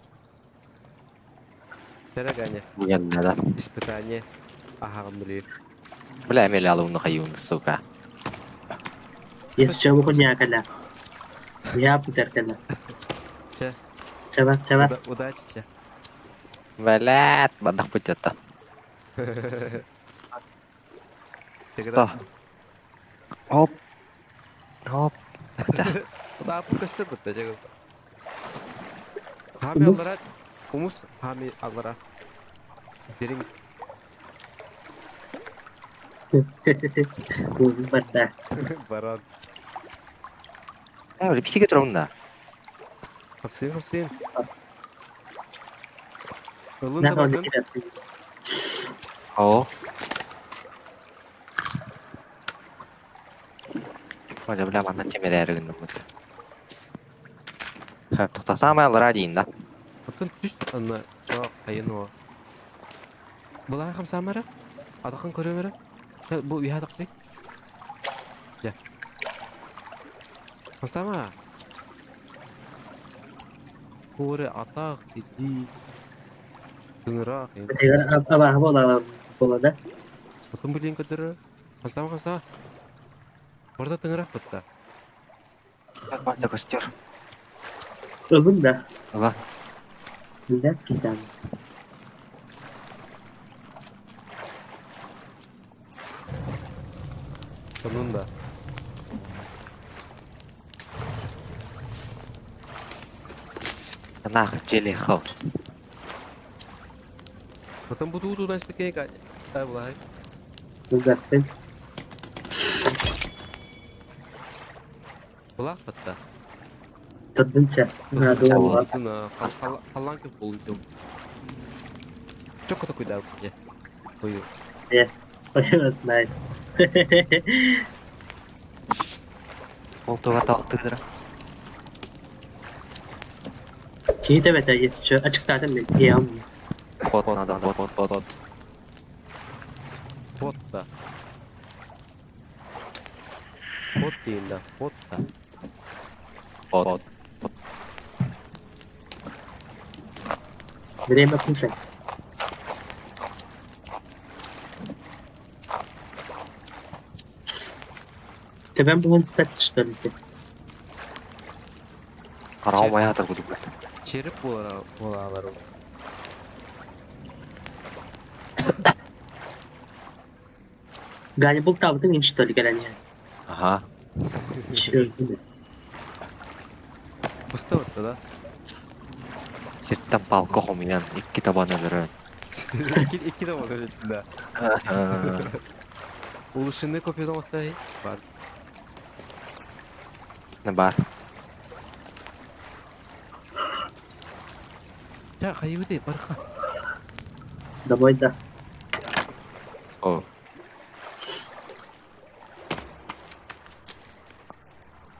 Дорогая, Bu geldi de. испытание. Ага, блин. Bile emeli alımını kayyumdu suka. Yes çabuk onu yakala. Yap terkala. Че, Çabuk çabuk. удачи тебе. Velet. Badak bıçatta. Всегда. Hop. Hop. Daha bu kastır mı da canım? Hami Humus. allara. Humus. Hami allara. Derin. Bu benda. Baran. Öyle bir şey götürüm da. Hapsayım. Yolun Ne da kadar bakın. gidersin? Oo. Hoca bile bana kemerleri gündüm bu. Ha, tutasam alır deyin da. Bakın düş anla. Çok ayın o. Bulan ham samara. Adakın körevere. Bu üye adak değil. Gel. Sama. Kore atak dedi. Dengera. Tekrar apa bola bola. Bakın bu link ödürü. Sama. Orada dengera kutta. Bak da göster. Öbün de. Allah. Güzel gidelim. Sonunda. Nah, jeli khaw. Bakın bu dudu işte kek ay. Ay vallahi. Güzel. Bulak hatta. Tadınca. Ha doğru. Tuna falan ki buldum. Çok kötü cuidado ya. Buyur. Başımız nice. Koltuğa taktırdır. Şeyi de beter yes şu açıklardım ben. İyi ama. Bot adam bot. Bot da. Bot değil de. Bot da. Bot. Nereye bakın sen? Ben bugün stat çıkardım. Karamaya atar bu. Çerip bulalar o. Galiba bu tabutun inç toli gelen yani. Aha. Şöyle. Usta orta da. Sirtten balko homiyan iki tabanı verin. İki de var içinde. Uluşun ne kopyadan olsa iyi. Var. Ne var? Ya kaybı değil. Barka. Da boyda. O.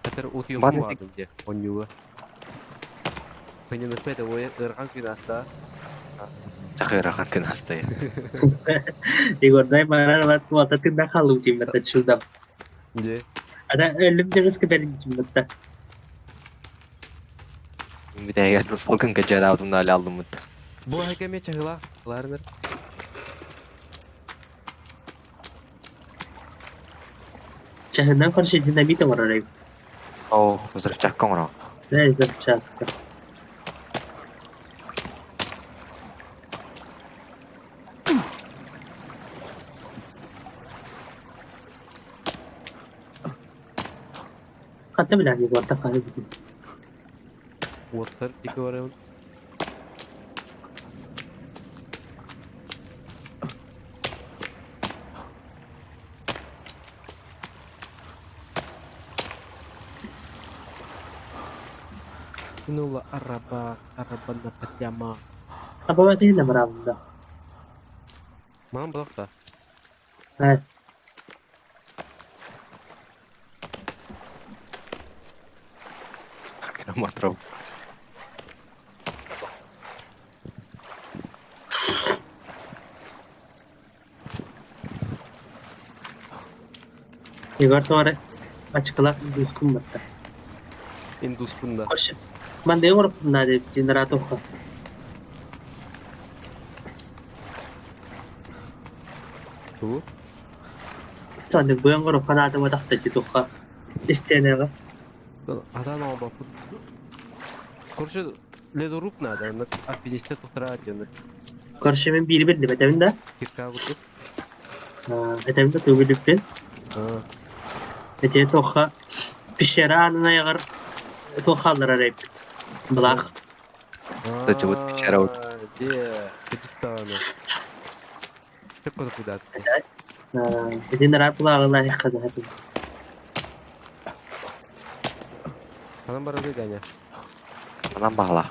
Hatta uti Bana yok mu diye. On yuva. Penyen nefret o ırkan günasta. Çakıra hakkın hastaya. Igor mana buat motor tindak halu cimbatan sudah. Ce. Ada ölüm terus ke dari cimbatan. Bir de eğer salkın kaçağı davdum da hala aldım mı? Bu hakeme çahıla. Larner. Cahanam karşı dinamit var oraya. Oo, hazır çakkın ona. Ne güzel çaktı. Kata bilang Igor tak kali gitu. Water iki var. Inulah araba na patyama. Ama değil de bravunda. Bana bırak da. Evet. Kilometre. Igor sonra açıkla düzgün battı. Indus bunda. Koş. Ben de Igor bunda de generator ka. Bu. Sonra bu Igor kana da vadak da cidokka. İsteyene var. Adam ama bak. Korşu Ledorup nerede? Onu akbiliste tutar diyorlar. Karşımın biri belli bedevinde. Kirka kutu. Bedevinde tübülüpün. Ha. Ece tokka pişere anına yagar tokkallara rep. Bulak. Kısaca bu dışarı oldu. Diye. Gıcık dağını. Çok kötü kuydat. Edin rap bulağına yıkadı hadi. Kanam bara değil yani. Anam bağla.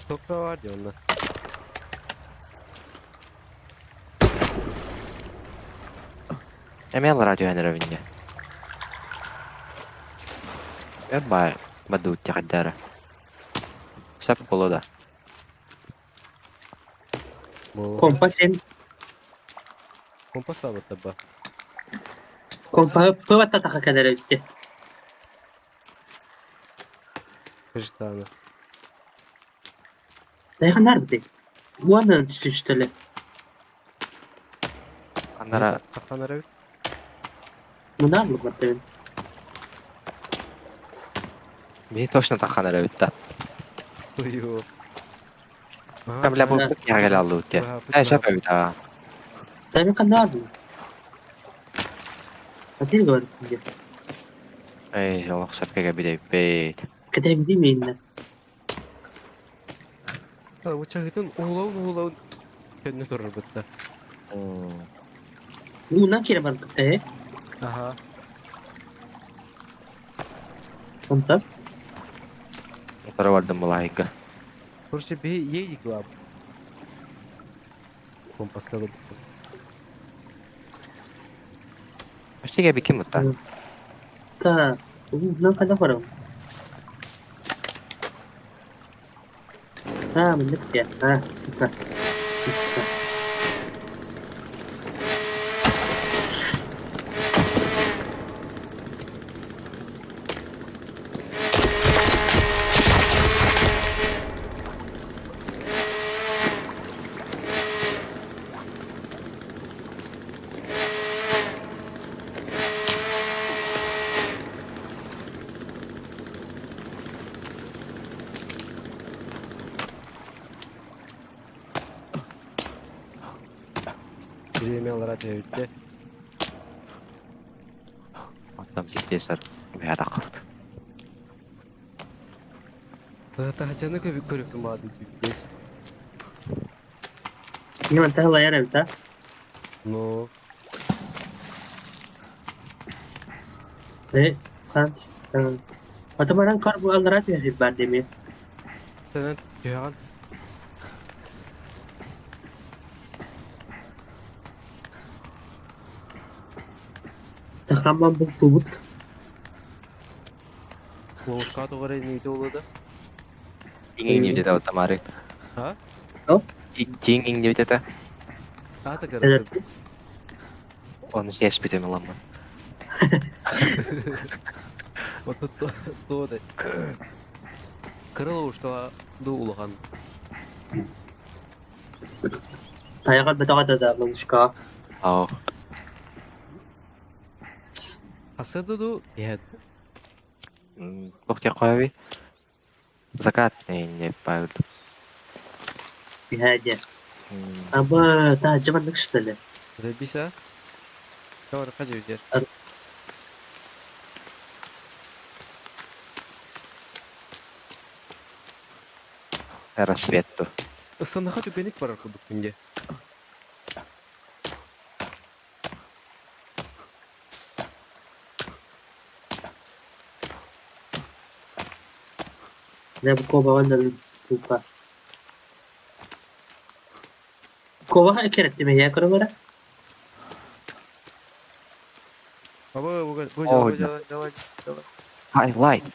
Toprağı var diyor onlar. Emel radyo yana ravinnya. Ba badut ya kadara. Sap polo da. Bu Kompa sen kompas da var tabi. kompa pıvata taka kadar etti. Kırış dağını. Ne kadar dedi? Bu anın süsteli. Anara Kafanlara Bu ne anlık battı? beni toşna takana ravutta. uyuyor. Kamla bu ya gel aldı utte. Ay şap ravutta. Tabii kadar mı? Hadi gör şimdi. Ay Allah şap kaga bide beyt. Kadar değil mi yine? Ha bu çakıtın oğlan kendine durur bitti. Bu ne kere var kıtı? Aha. Kompa. Para vardım mulayka. Korşu bir yedik lan. Kompas da Pasti kayak bikin muta. Ta. Bu ne kadar var? Ha, menit ya. Ha, süper. Süper. bir yemeği olarak bitti. Matam bitti sar. Bir ada kaptı. Zaten canı körüklü madem biz. Ini mantap layar ya, ta? No. Kan. Otomatik kar bu alır aja sih bandemi. Sen ya Takam bu bubut. bu kato var neydi oladı? Ingin ini dia otomatik. Ha? Oh? Ing ini dia ta. Kato Evet. garip. Onu ses bitti mi lan? Вот тут то да. Крыло что до улхан. Tayakat betakat da bulmuşka. Ау. Hasırdı du yedi. Бухте қойби. Закат не пают. Bir hediye. Ama daha cıvınlık işte. Забиса. Doğru kaç öder. Рассвету. Isınlığa tükenik var arkadaşlar günde. Ne bu kova var da suka. Kova ekeretti mi ya kadar? Baba bu Ой, jala. Highlight.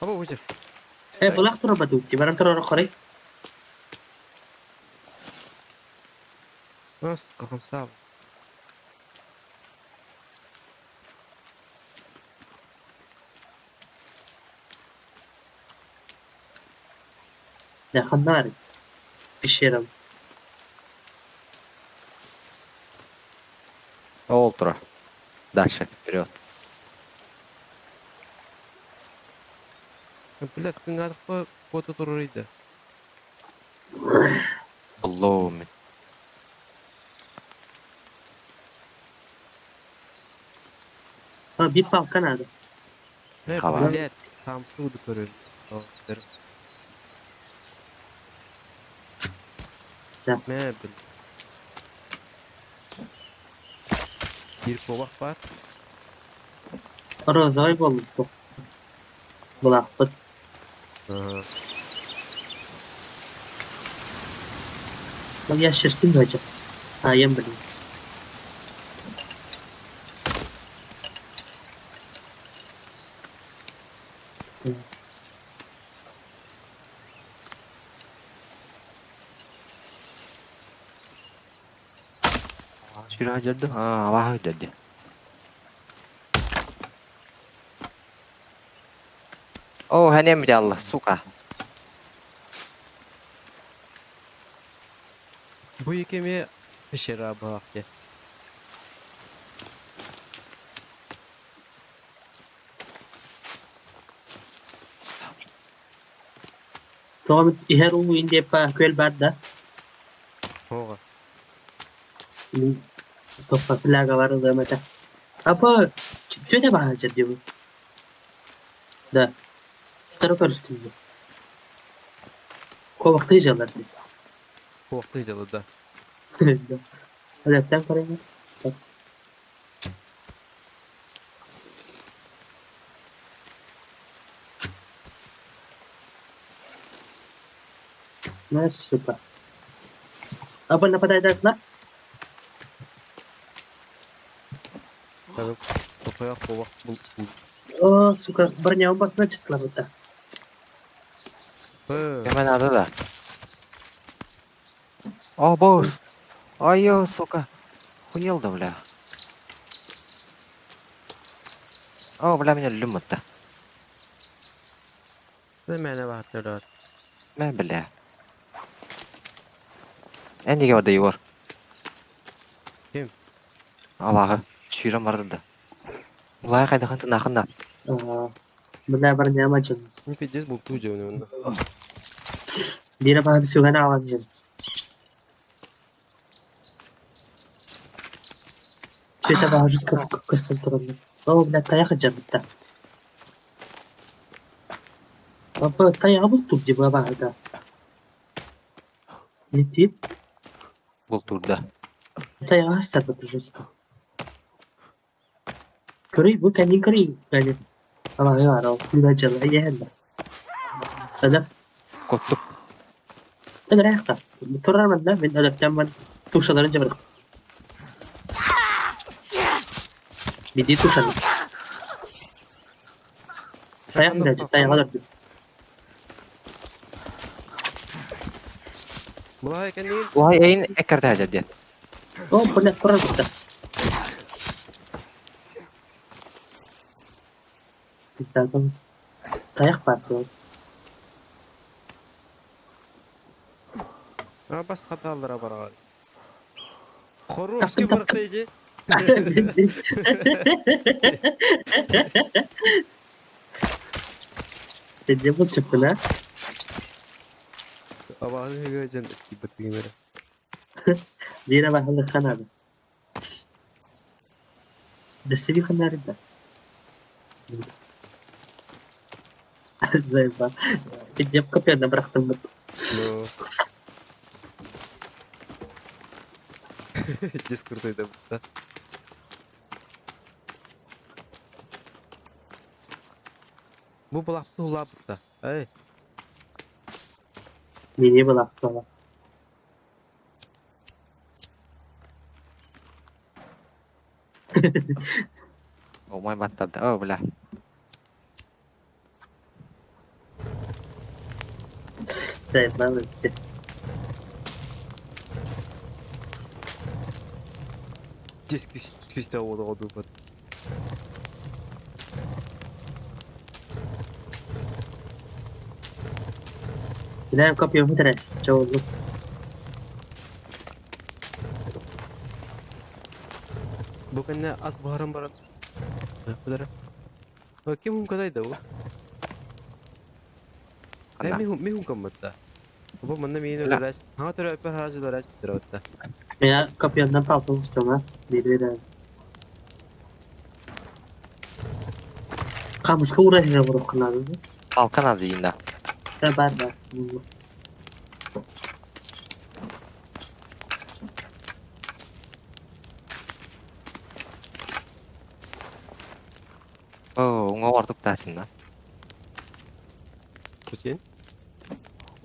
Baba bu jala. Bulak turu batu. Kibaran turu kore. Nasıl kakam sağ. Ne kadar? Pişirim. Олтро. Дальше, вперед. Блядь, kıngadık bu foto turuydu. Блоуми. Ha bir balkan adı. Ne Hava. blядь, tam sudu körün. Doğru. Güzel. Ne bil. Bir kovak var. Orada zayıf olmuş bu. Bulak bıt. Bak yaşırsın da hocam. Ha yem bileyim. Sudah jadi. Wah, jadi. Oh, hanya Allah suka. Bu yekemi pişir abi vakti. Tamam her o indi pa köl barda. Hoga. Topa plaga var da mata. Apa şöyle bahacı diyor. Da. Tarafa üstünde. Kovaklayıcılar diyor. Kovaklı jalı da. Adaptan parayı. Nice, super. Apa napadaydı atla? Tabii kafaya kovak bul. Oh, suka bernyawa bakna çıtla bata. Hemen ada da. Oh, bos. Ayo, suka. Huyaldı bля. Oh, bля меня lumutta. Ne mene bahtırlar. Ben bля. Endiga orada Igor. Kim? Allah'ı. Şuram vardı da. Mulai kayda kan tınakında. Benda bernyawa jeng. Ne pideceğiz bu tuğca önünde. Dina pa bisugan awan jeng. Cerita harus kesenturan. Oh, benda kayak kejam bata. Apa kayak apa tuh di bawah ada? Ini Bu turda. kayak asal betul justru. Keri bu kendin keri yani. Ama ya ara kuda jalan aja hendak. Sadar, Kutup. sadar ya kan. Turan mana? Ben ada zaman tuh sadaran jam berapa? Bidi tuh sadar. Kayak nggak cerita yang ada. Mulai kan değil. Vay ayin ekerde aja dia. Oh, pernah kurang kita. Kita kan Kayak var bu. Bas hatalara var. Koruski Taptım, taptım. bıraktıydı. Dedi bu çıktı lan. Ama ne göreceksin? Bakayım böyle. Zira bakıldı kanadı. Desi bir kanarı da. Zayıf. Gidip kapıya bıraktım. No. Discord'daydı burada. Bu bulaklı hula burada. Hey. Mini bıraktı. Omay battadi. Oh, bilah. Zayıf abi. Twist oldu. Bilen kapıya mı teres? Çoğunluk. Bukan ne az buharım barat. Bener. Kim hum kadaydı bu? Kana. Mihum kamutta. Bu mana mini Lah. doras. Ha tara apa harus doras terota. Ya kapıya palto isteme. Bir de. Kamus uğraşıyor bu kanadı. Kalkan adı yine. Var. Oh, unga vardık dersin da. Kucing?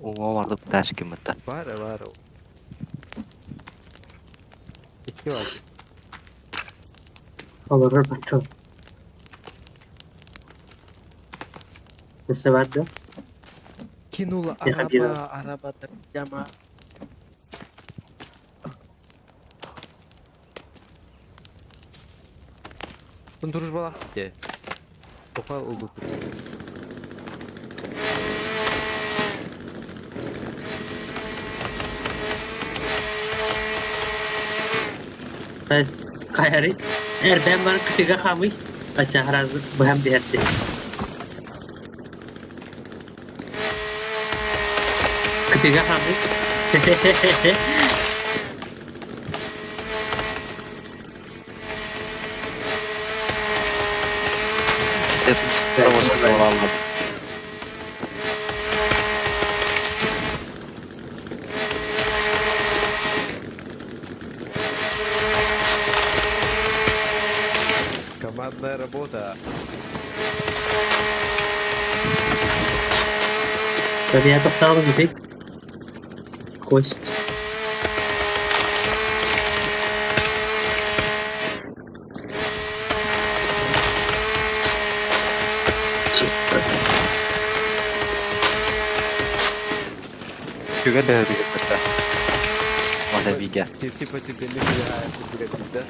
Unga vardık dersin kimette. Var. İki var. Olur bakalım. Nasıl vardı? Kinula Ya, hadiah. araba terjama. Penturus balak ya. Topal oldu. Mas kayari. Ben var ketiga kami. Acara baham di hati. Ketiga kami. Ses promosyonu olalım. Командная работа. Tadi atok tahu gitu. Coach. Juga dari kimette. Masa biga. Типа тебе не влияет, да?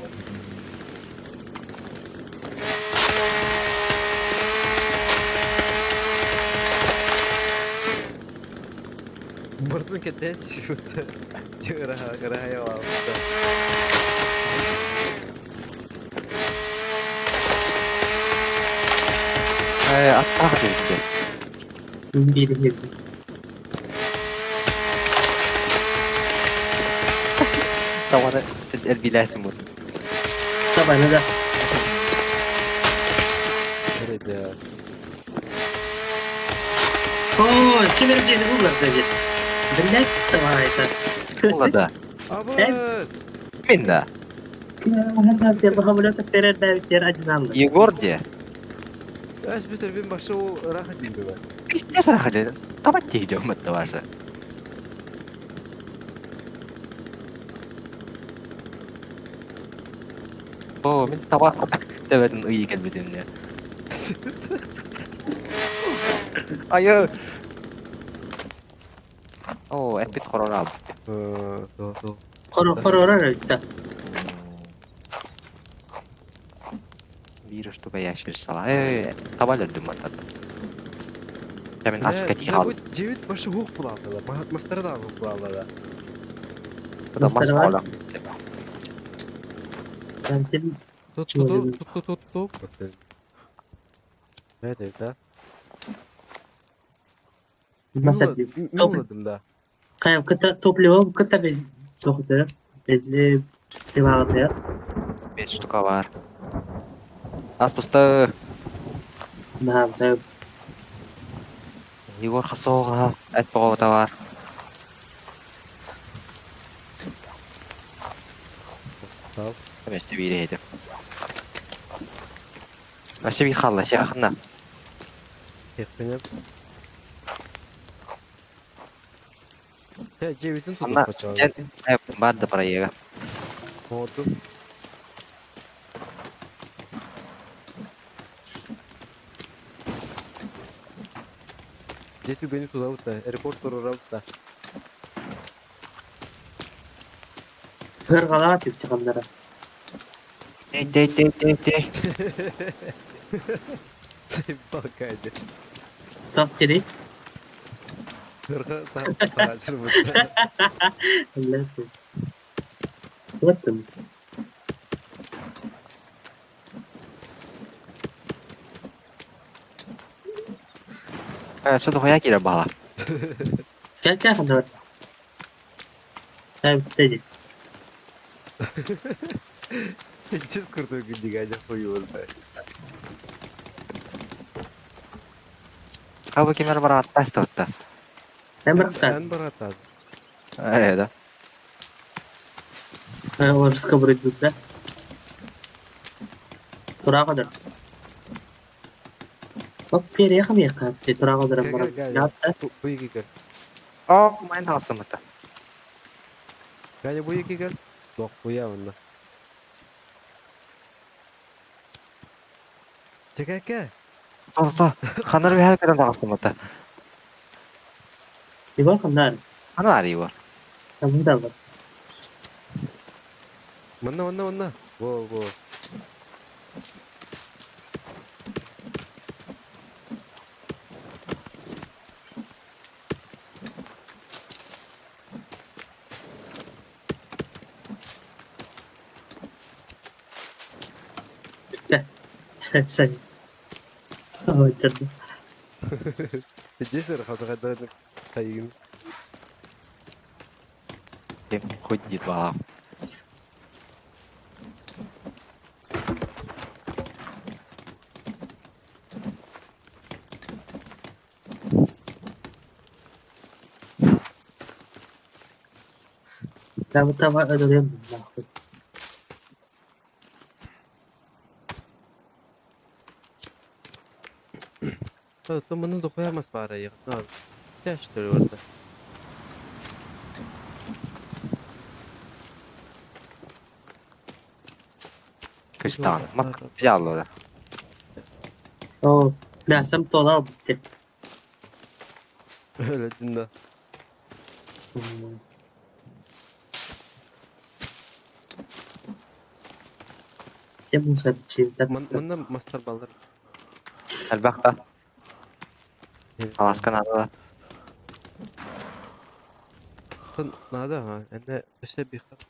Бұрдың кетес шуты. Раha алды. Asla dedi. Biri gibi. Tavada el bilesin bu. Sabahına da. Nerede? Oh, kim vereceğini bulmak dedi. Bilek sabah yeter. Ola da. Abuz! Min de. Hemen de bahamına takdirer davetler acınanlı. Igor diye. Aç bir bin başta o rahat değil mi? Ne sana hacı? Tabat diye cömette varsa. Min tabak. Demedim iyi gelmedin ya. Ayo. Epit horror abi. Tuh. Koro öyle. Virus tuh kayak shir salah. Tabak öldüm hatta. Hemen asketi Bu kaldı. cevit başı huk bulaldı. Mastara da huk bulaldı. Bu da Mastara var. masmalı. Ben senin Tuttu. Bakın. Ne dedi? mesela bir top Muladım da. kayıp kıta topluyor kıta bez doktor bezli devamlı ya. 5 штука var. Az pusta. Nah, Igor Hasoga. Et boğda var. Sağ ol. Hemen işte bir yeri. Aşı bir kalla şey akında. Hepsini. Ya cevitin tutup Ama kaçağı. sen hep vardı parayı. Oldu. Jetü beni tuzavut da. Airport soruravut da. hır kala atıyor çıkanlara. De. Bakaydı. Top dedi. Hırka tacır mutlu. Allah'ım. Baktım. Şu da hoya girer bala. Gel kadar. Evet dedi. Çiz kurduğu gündü gece koyu oldu. Kau kimler var at test tuttu. Ben bıraktım. En barat abi. Evet. O rızkı kabul edildi. Tura kadar. Bak bir yakın yakın. Tura kadar. Gel. Yaptı. Bu iki gel. Oh, main tasım mı? Gel bu iki gel. Yok bu ya onda. Çekeke. Tuh. Kanır bir herkeden tasım mı? Bir bakın lan. Kanı arıyor var. Tamam da var. Manna. Bu. Bitti. Sen. Oh canım. Cesur kadar kayın. Kim kuyut git var. Ben bu tava ödüyorum. Bunu da koyamaz parayı. Abi. Yaştır orada. Kıştan. Mat yallı. Oh. Nasıl dolar bitti. Öyle dinle. Sen bu sefer Manna master ballar. Elbette. Alaskan arada. Nada ha. Ene işte bir kat.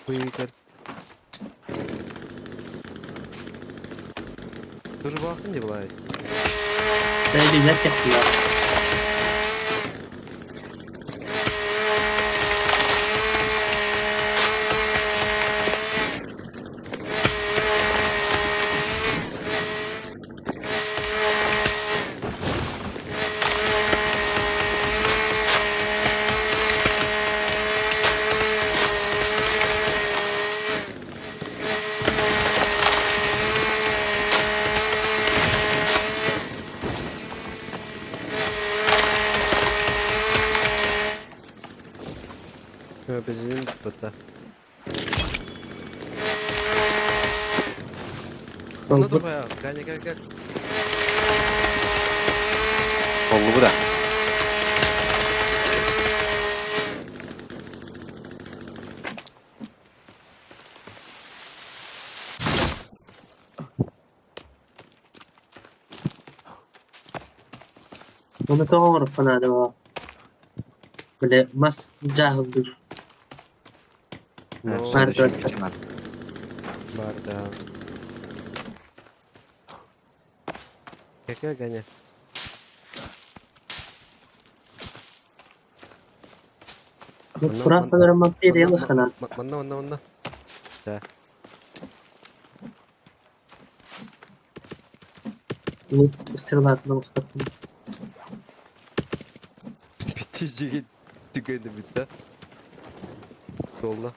Bu iki gel. Dur bakın diye bulay. Ben bir net yapıyorum. Bezinin burada. Bunu da koyalım. Gel. Oldu bu da. Onu doğru falan da var. Böyle mas cahildir. No, Şöyle Nerede? şu geçim ben. barda. Keke gane. Bu taraflara materyal falan. Manna. Da. Bu istiyorlardı Mustafa. Biticiyi tükedi bitti. Doldu.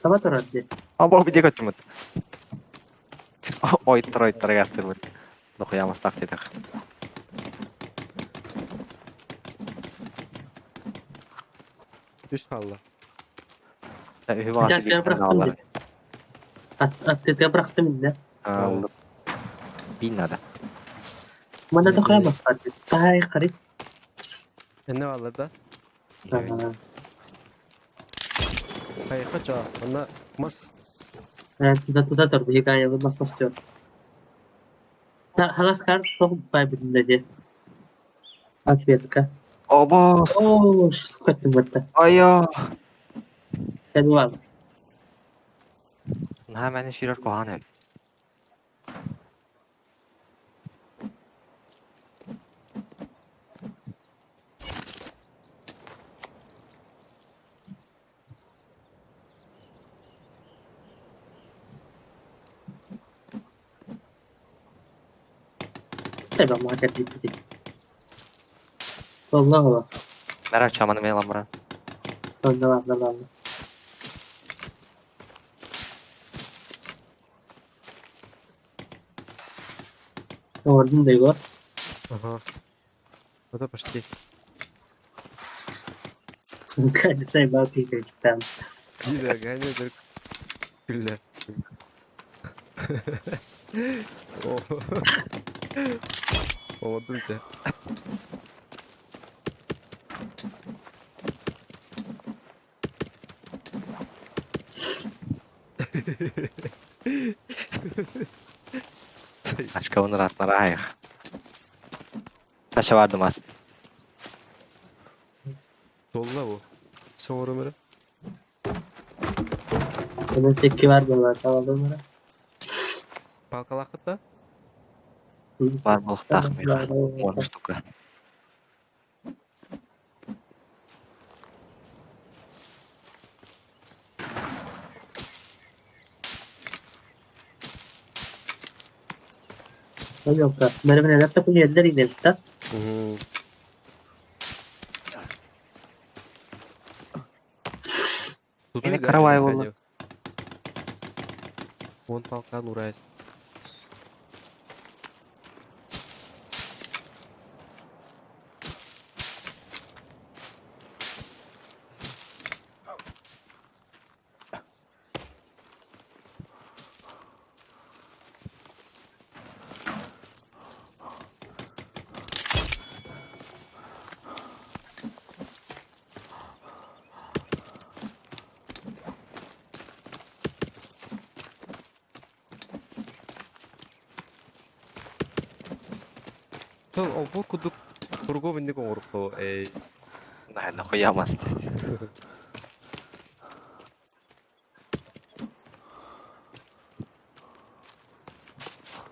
Tabat aradı. Ama bir de kaçmadı. Oyttar gastir bu. Dokuyamaz taktiği. Düş valla. Ühü bağışı Atleteye geçen bıraktım dağlar. dedi. Atleteye bıraktım dedi. Aldı. Bilmedi. Bana da koyamaz atlet. Daha iyi karı. Ne valla da? Hayır kaç ağa. Anna mas. Evet, tuda dur. Bu hikayeyi basmak istiyorum. Halas kar çok kaybettim dedi. Atleteye. Obos! Oo, şu sıkıntı burada. Aya! Tabii var. Hemen işler kohan ev. Tabii ama hak ettik. Allah Allah. Merak çamanı meylan bura. Allah. Ordun da Igor. Aha. O da почти. Hadi say bakayım gerçekten. Cidden gane de gülle. Oh. Oldumca. Başka bunu rahatlara ayak. Taşa vardım az. Dolla bu. Sonra mı? Bunun seki var mı var? Tamam mı? Palkalakta. Var balık takmıyor. Olmuştuk. Yok. Merhaba neler takım yerler inelim. Yine karavay oldu. Вон полкан урайс. Бұл кудук торговый не горко. Нахуя масты.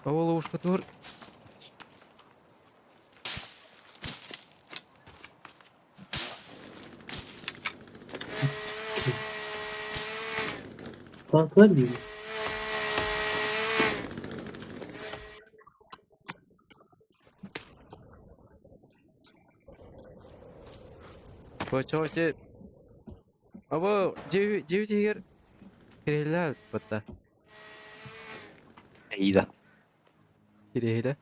Ловушка тур. Tanıtılır mı? Почёте. Abo, cevi kirehler batta. İyi de. Kirehler.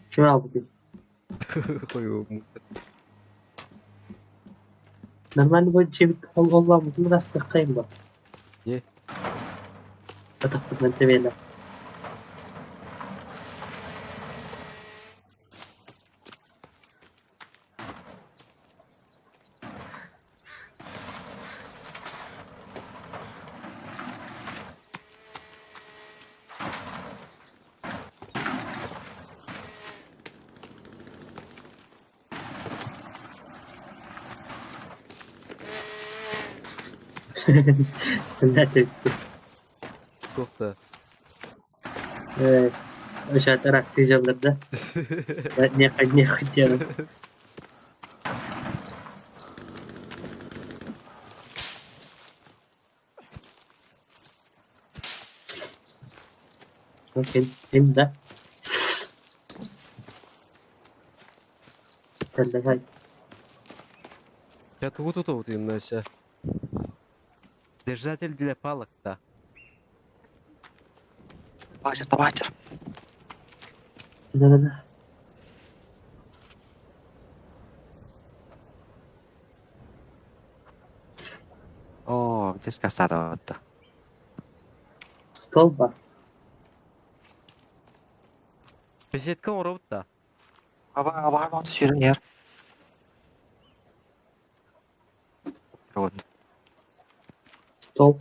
Şunu al bugün. Koyu musa. Normalde böyle çevik Allah bugün biraz tıkayım bak. Ye. Atak ben temeyle. Ne tepki. Çok da. Evet. Aşağıda rastlayacağımdır da. Ne diyorum. Hem de. Sen de hay. Я тут иначе. Держатель для палок-то. Başır, başır. Ne. Oo, just kasar oldu. Stol var. Беседка орабыта. Var mı şirin yer? Rot. Stol.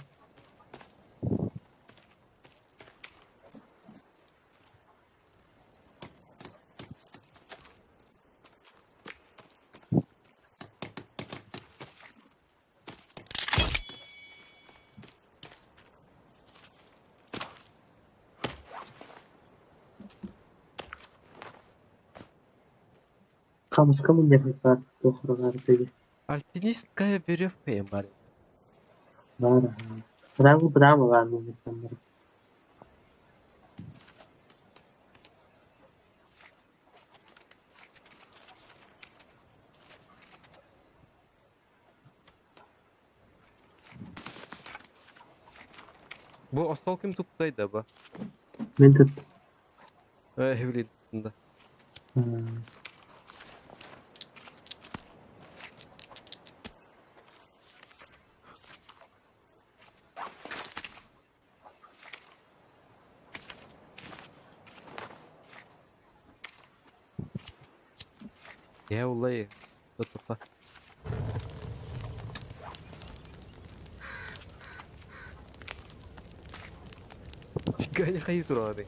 Kamuska mı demek var? Doktorlar dedi. Альпинистская веревка им бар. Var. Bravo var mı insanları? Bu осколким туптайды bu. Ben tuttum. Evliydi tutunda. Ya vallahi. Tutupta. Hikaye hayır dur abi.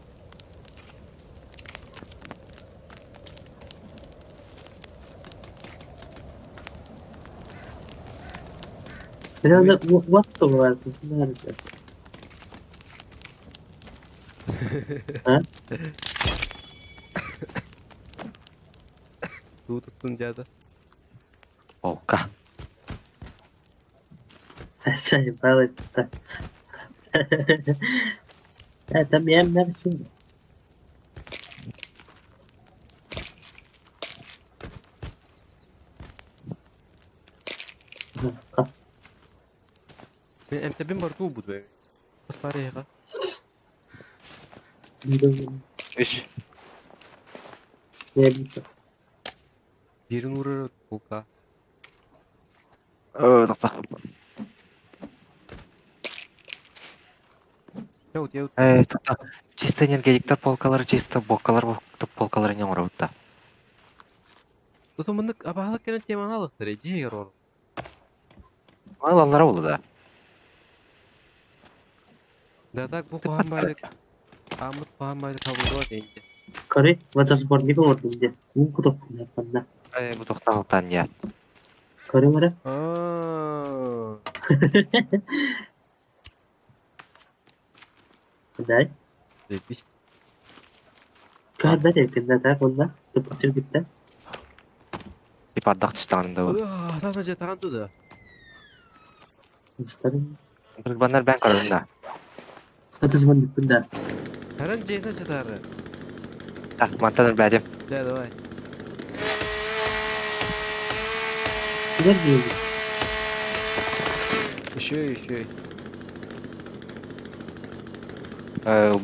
Biraz da what da var. Nerede? Ha? Bu tuttun cadı. Volka. Şey evet. Ya tamam neresin? Ha, Ben emtebim var bu bu. Kas paraya ha. bilmiyorum. Üç. Ne bileyim. Birin uğrar bulka. Doktor. Yaut. Doktor. Чисто энергетиктер полкалары, чисто боккалар полкалары не орабыта. Tutun bunun abahalık gelen temanı alıktır. Ece yer oğlum. Алалар болду да. Da tak bu kohan baylık. Amut kohan baylık kabul var deyince. Karı, watersport gibi oldu diye. Bu kutu yapanda. Bu тоқталдан ya. Karı var. Aaa. Hadi. Zepist. Kar ben evimde de bunda. Tıpkı gitti. Ипардак түстағанында бұл. Tana jataran tudu. Çıkarım. Бандар бән қарадында. Watersport gitti de. Karan jehna jatarı. Мантадан бәдем. Da давай. Güzel bir yolu. Üşüy.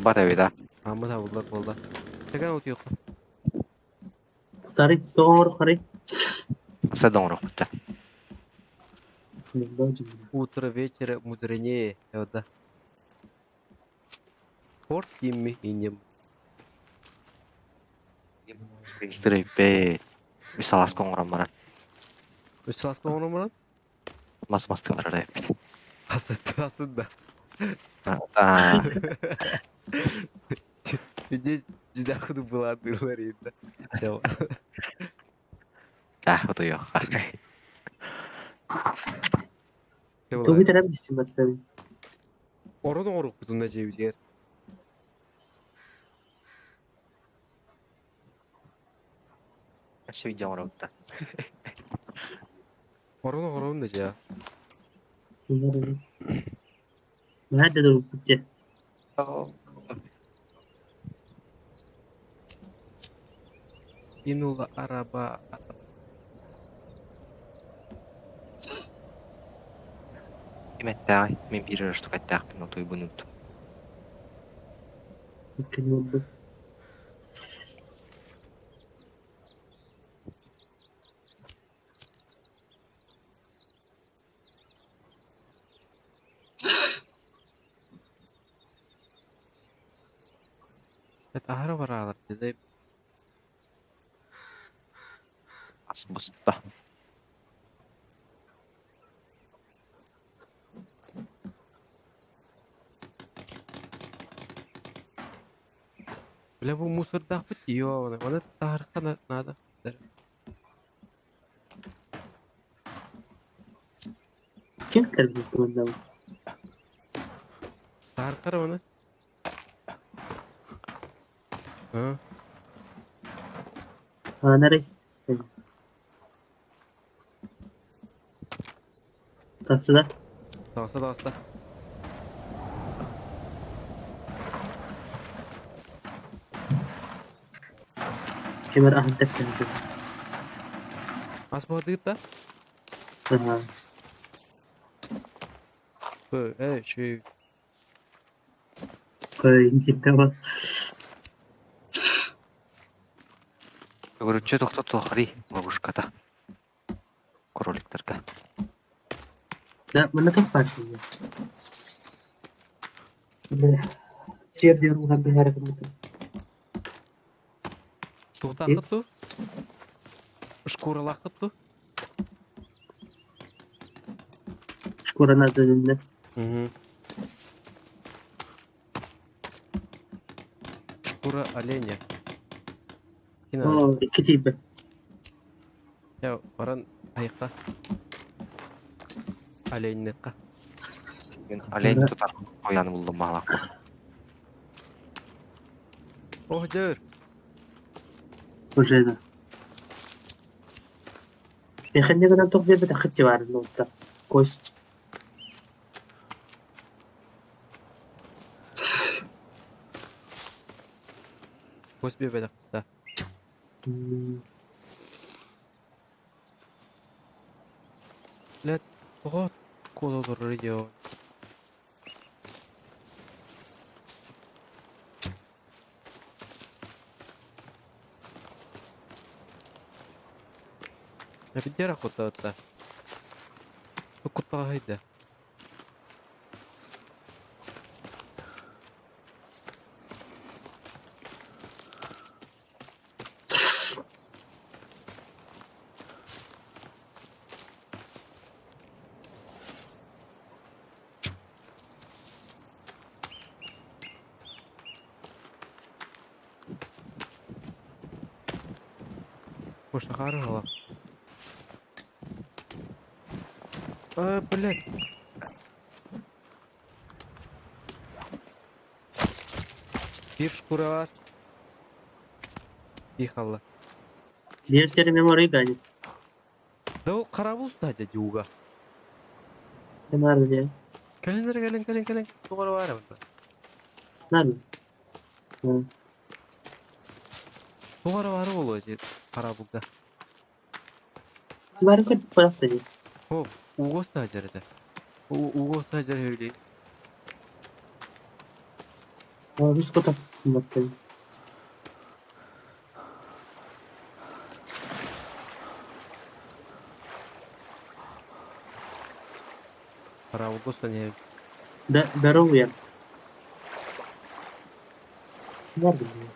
Бар әуеда. Amut avullar bolda. Tekan ot yok. Tarih doğru karı. Аса доңрық бұтты. Утро, вечер, мудренее. Да. Спорт кимми инем. Стырып бе. Үсалас қоңырам барар. Üstü onu mu lan? Мас-масты барар әп. Aslında. Здесь cidahını bulandırırlar yine. Tamam. Bu da yox. Bitti Tuh bular. bir tane bilsin bak tabii. Orada oruk butunda cebicer. Şey jamorokta. Orada orun da ya. Bunlar nerede durup bitti? Inula araba. Kimettää, min piirröstä kai minun tuli bunut. Mümkün oldu. Et ahra varalar dedi. Asmusta. Bile bu musırdak bitiyor. Ona tarihten nada. Kim terbiye kuruldu? Tarihler onu. Ha. Ha nereye? Tatsıda. Dağısta. Kemer ahın tersi. Az bu adı da. Ha. Şey. Koy cidden var. Görüntü doktor tohri babuşkata. Koroliklerge. Ne bana çok farklı. Ne? Cep diyorum ben bir hareket mısın? Tuğda E? akıtı. Şkuralı akıtı. Şkuran adında. Hı. Шкура оленя. Yine Oo, iki tipi. ya varan ayıkta. Olenlikka. Men alen tutar koyanı buldum bağlaklı. Oh jör. Bu şeyde. خليني كده نطق بيه بتاخدتي بعد النقطة كويس. Kos bir bedakta. Let oh kolo duruyor. Ya bir diğer akıtı hatta. Bu kutla haydi. Boş takarı hala. Блядь. Bir şkura var. İhalla. Diğer terim memori gani. Da o karabuz da hacı juga. Nerede diye? Gelin. Duvara var ya bunda. Nerede? Ha. Duvara var oluyor hacı karabuzda. Baru kan bırak dedi. Oh, Ugos da hacı da. Ugos da hacı öyle. Ha, biz kota bakın. Karabuz da ne? Da baru ya. Nerede diye?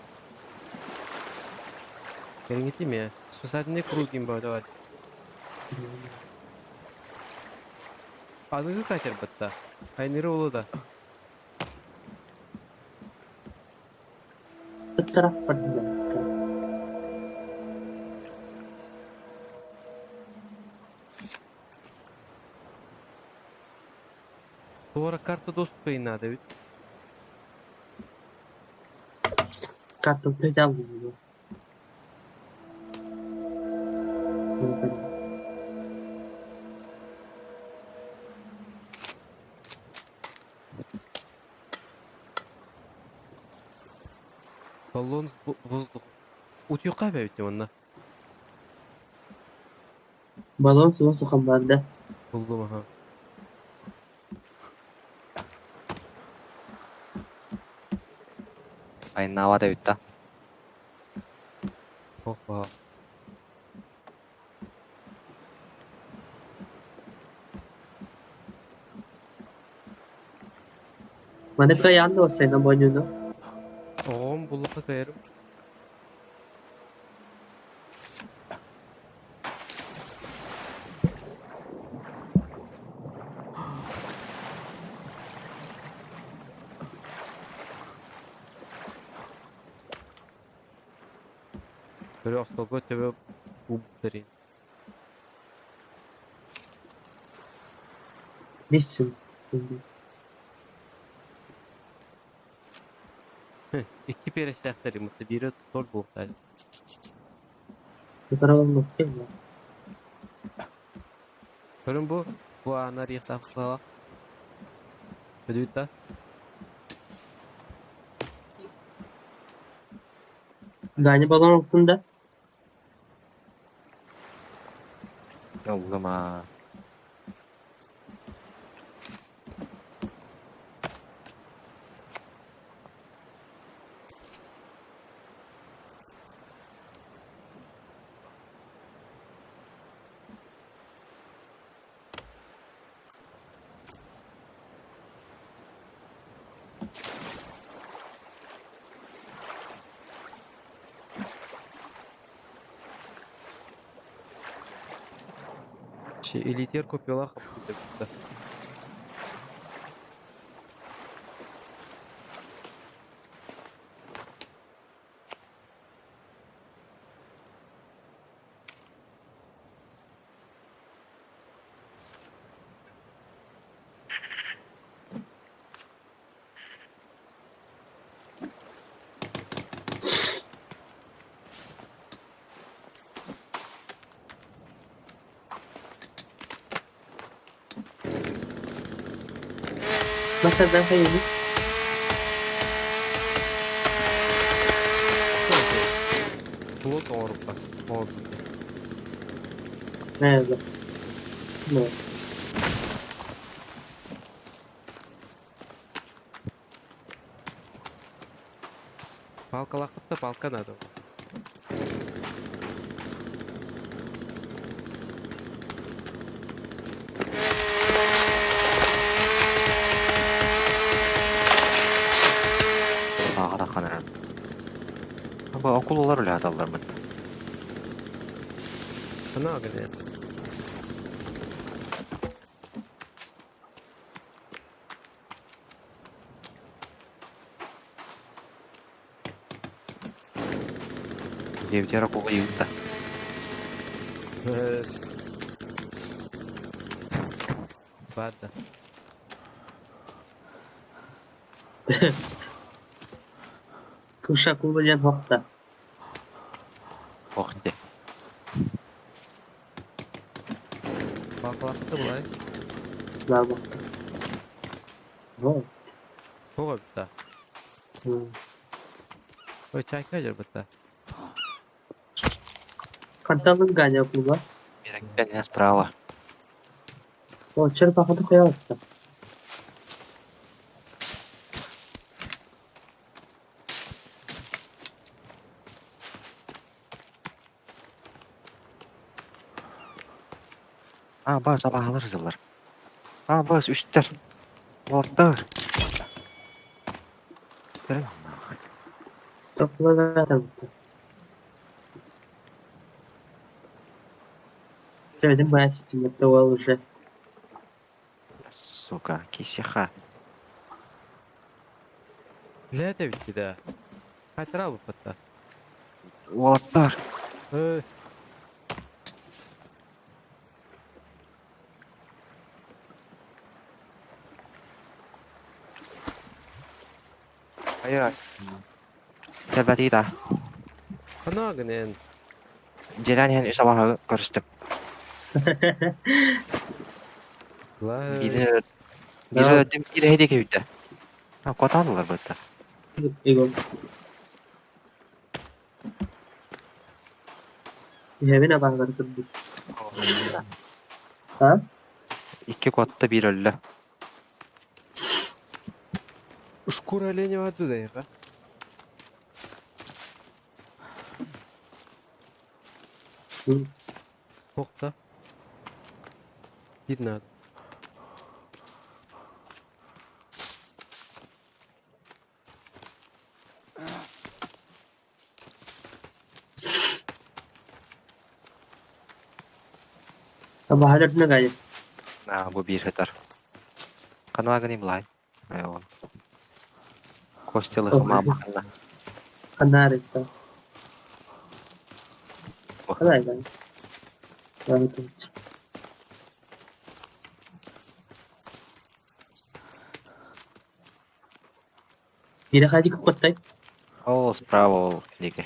Gelin gideyim ya. Спасательный круг им böyle var. Adı kaçar batta. Aynı oğlu da. Bir taraf pada. Doğru kartta dostluk yayınladı evet. Kartım tek aldım bunu. Balon воздух. Утюга evet onunla. Balon sıvı sokamlarda. Buldum aha. Ayın da bitti. Hoppa. Bana bir yandı o senin boynunu. Oğlum bulluğa kayarım. Böyle aslında tebe bu derin. Nesin? İki pere silahları mutlu. Biri sol bulutaydı. Yukarı olmak değil mi? Görün bu. Bu anar yıktakla. Ödüyüt da. Gani balon altında. Yollum ha. Şey elityer kopyalar kapı burada. Mesela ben hayırlı. Bulut Avrupa. Avrupa. Nerede? Ne? Balkalakıp da Balkan adamı. Ağa da kanırım. Bu akıllılar öyle hatalar mı? Sana agın ya. Devcera kolu yığında. Yes. Badda. Tuşa kullanacağın hafta. Vakti. Balkalakıp da bulay. Ver bak. Ne? Çok öptü. Oy çayka acır bıtta. Карталын Ганя клуба. Мероприятие справа. О, черпаханы коя атты. Ha bas sabahlar yazılır. Ha bas üstler. Ortalar. Görün mü? Topla atar bu. Dedim bayağı sistemde var уже. Сука, кисиха. Le de bitti de. Kaytıra bu bıtta. Ortalar. Hey. Hayır hayır. Gel bati da. Kana ginen. Ceren yani sabahı görüştüm. Vay. Biri öldüm, biri hediye köyde. Ha, kotandılar burada. Igor. Evine bakar kırdı. Ha? İki kotta bir öldü. Шкура оленя оттуда, я. Hı. Токта. Видно. Ama hala ne gayet. Ha, bu bir kadar. Kanıma gani bulay. Ayo. Kostalı hıma bakana. Kanar etti. Kanar etti. Evet. Yine hadi kukkatay. Oh, spravo. Dike.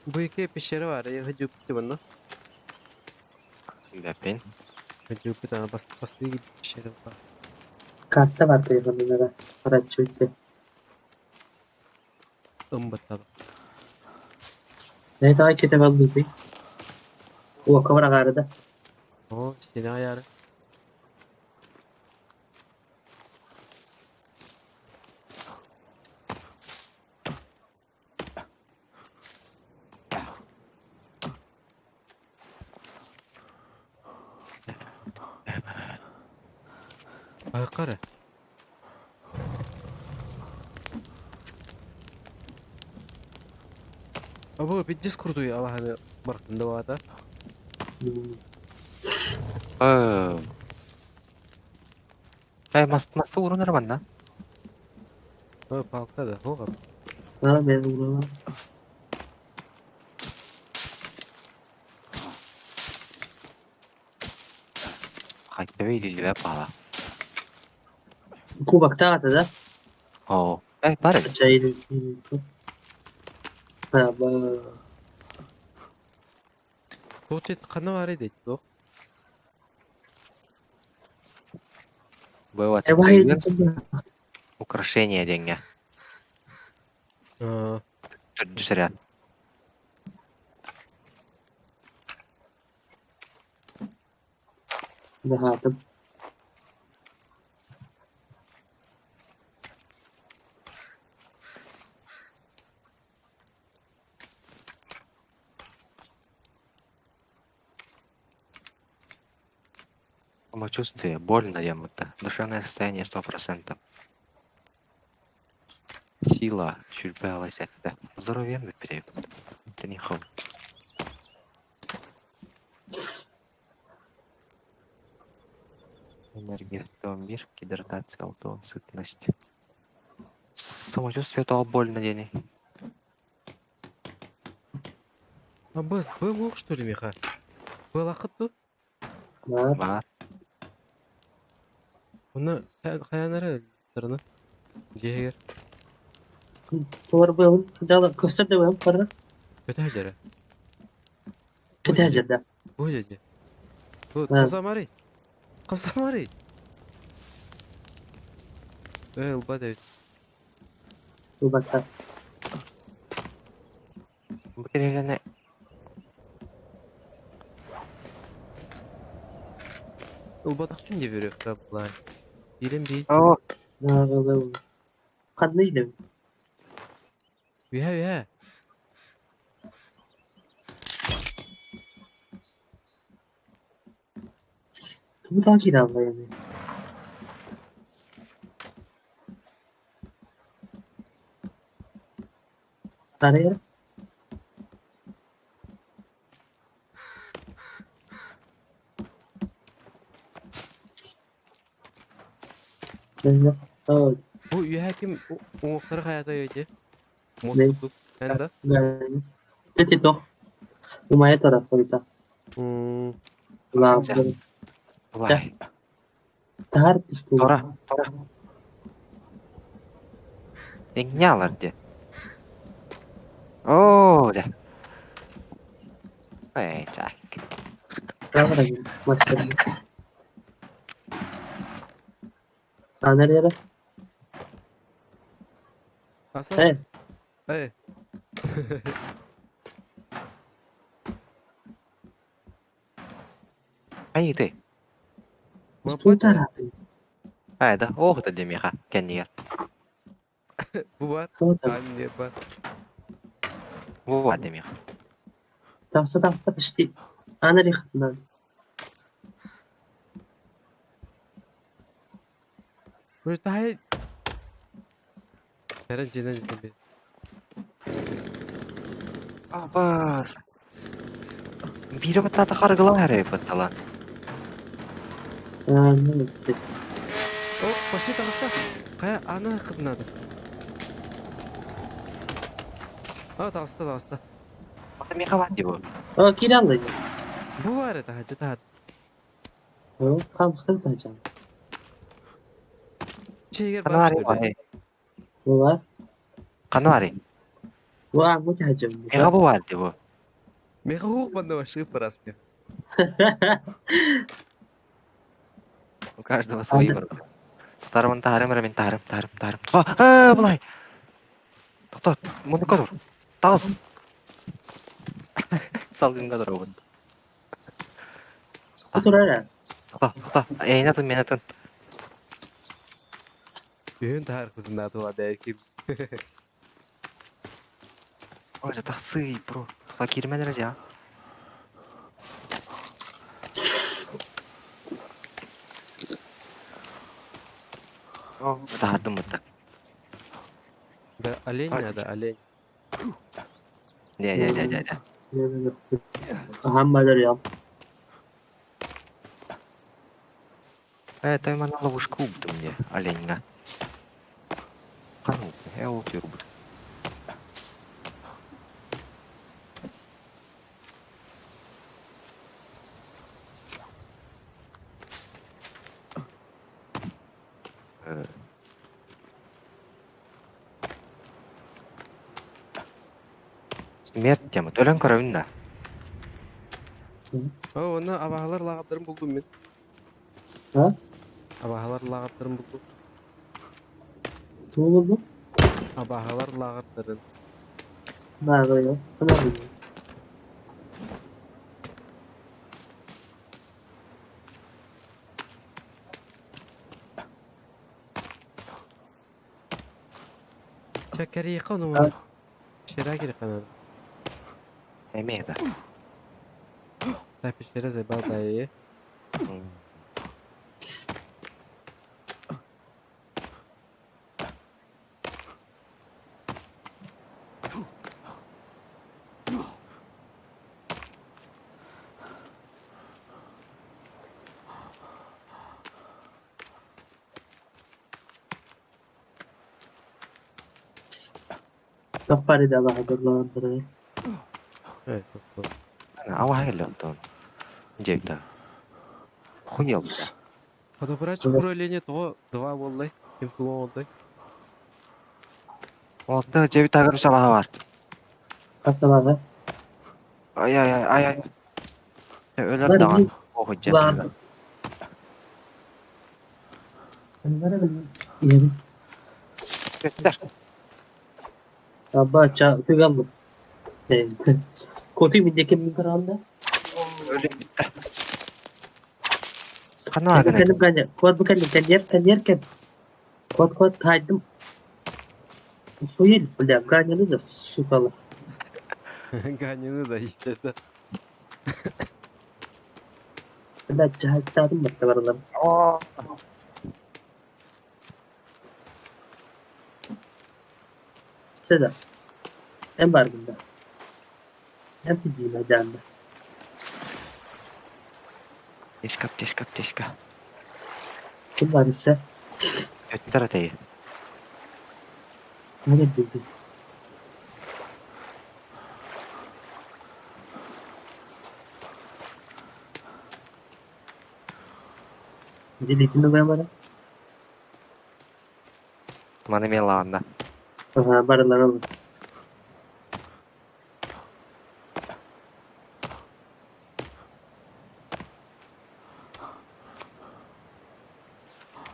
Bu iki pişeri var ya. Hacı bitti bana. Bepin. Hacı bitti ama bas değil pişeri var. Kartta var telefonda da. Para çöktü. Imbatalı. Ne daha kete baldı. O kamera garada. O seni ayarı. Aykara. Abo bir Discord'u ya Allah hani barkında var da. Masa urun arabandan. Ha palka da. Ho abi. Ha ben bunu. Haydi ve ilili ve bağla. Kubakta atada. Oh. Bari. Çayı. Ha bu. Toçet kanı var idi o. Bu вот Вай. украшение деньги. Aa, Dördüncü rяд. Rahatım. Самочувствие больно ему-то. Душевное состояние 100%. Сила чурпалась это. Здоровьем бы перейдет. Это не хом. Энергия 101, гидратация алтон, сытность. Самочувствие то больно денег. ha bu mu что ли Миха? Bu laqıtı. Var. Var. Onu kayanlara tırını. Cehir. Tuvar bu yavun. Kıdalar. Köster de yavun. Para. Kötü hacere. Kötü hacırda. Bu hacere. Bu Ha. Kızamari. Kızamari. Bade. Kubakta. Bu kere ne? Ulbadak kim diye veriyor kapılar. Bilim bir. Oh. Ne yapalım? Kadlıydı. Ühe. Bu da ki davla yani. Araya. Ben oh, Bu ühe kim? Umukları hayata yiyece. Ne? Mutluluk. Ben de. yani. Teti toh. Umaya tarafı bir ta. Hmm. Ulan. Olay. Tahar pistol. Tora. Ne alır diye. Oo de. Çak. Kamera gibi. Maçlarında. Ha nereye? Asas. He. Hey. Hayır de. Pistol Mappa da. tarafı. Hayda. Oh da demiyor ha. Kendi yer. Bu var. Pistol tarafı. Anne var. Bu var demiyor. Tavsa işte. Ha nereye gittin lan? Böyle daha iyi. Eren cidden bir. Abbas. Biri batata kargılan her ay batalan. Ha ne gitti? Oh, başı tavasta. Kaya ana kıtnadı. Ha tavasta. Bana mi kapat di bu? Ha kiri aldı. Bu var daha cidden. Ha tam sıkıntı tutacağım. Şeyger Kanı var başlıyor. ya. Bu var. Kanı var ya. Bu an bu tutacağım. Mega bu var di bu. Meka huk banda başı parasmıyor. Bu karşıda bası oyun var. Tutarım taharım. Tuta. Bulay. Tuta. Bunu kadar. Tağız. Salgın kadar o. Bu tur öyle. Tuta. Eynatın menatın. Yön tahar kızında tuva belki. Oja taksıy bro. Tuta girmeler ya. Oh, tahardım mıttı. Da alen Hadi. ya da alen. De. Hambalar ya. Evet, tabii ben lовушку buldum diye. Alenga. Kanı. Otuyor bu. Смерть тема. Ölen karabın da. Oh, ona abahalar lağatlarım buldum ben. Ha? Abahalar lağatlarım buldum. Ne oldu? Abahalar lağatların. Ne böyle? Tamam mı? Çekeri yıkan onu. Şera giri kanan. Emeğe de. Tabi şera zebal dayı. Kapari da bahadırlar. Evet, doktor. Ama hayırlı oldu. Cevda. Хуел. Подобрать управление того два vallahi. Kim kullan oldu? Oldu cebi takır sabahı var. Kasabada. Ay. Öler Var dağın. bir Oku var. cebi. Onlara ben yerim. Göster. Abba ça kıgamlı. Koti mi dekem mi karanda? Öyle bitti. Kanı var gene. Kendim kanya. Kod bu kendim yerken. Kod kaydım. Soyul bile kanyanı da sukalı. Ganyanı da işte de. Ben cahil tadım baktı varalar. Sıra. En bargında. En pidiyim acanda. Teşka. Kim var ise Göster ateyi. ne bildi. Jadi licin tuh mana? Mana men lağında. Aha, barılar olur.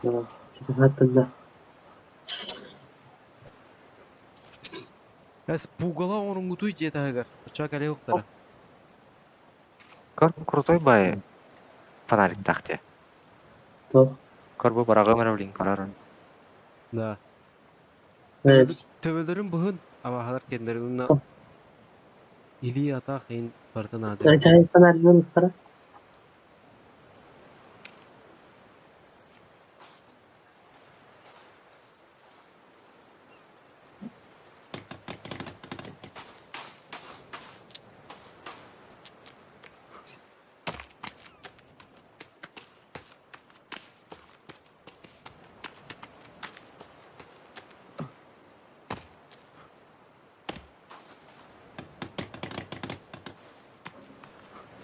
Tamam. Şimdi hattında. Эс пугала onun gutu jeta agar. Uçak ale yoktara. Kör krutoy bay. Panarik tahtı. Tuh. Kör bu barağı mera bilin karar. Da. Evet. Töbelerin buhun ama halar kendileri unna Tuh. ili ata kayın bardan adı. Sen cahil sana arıyor para.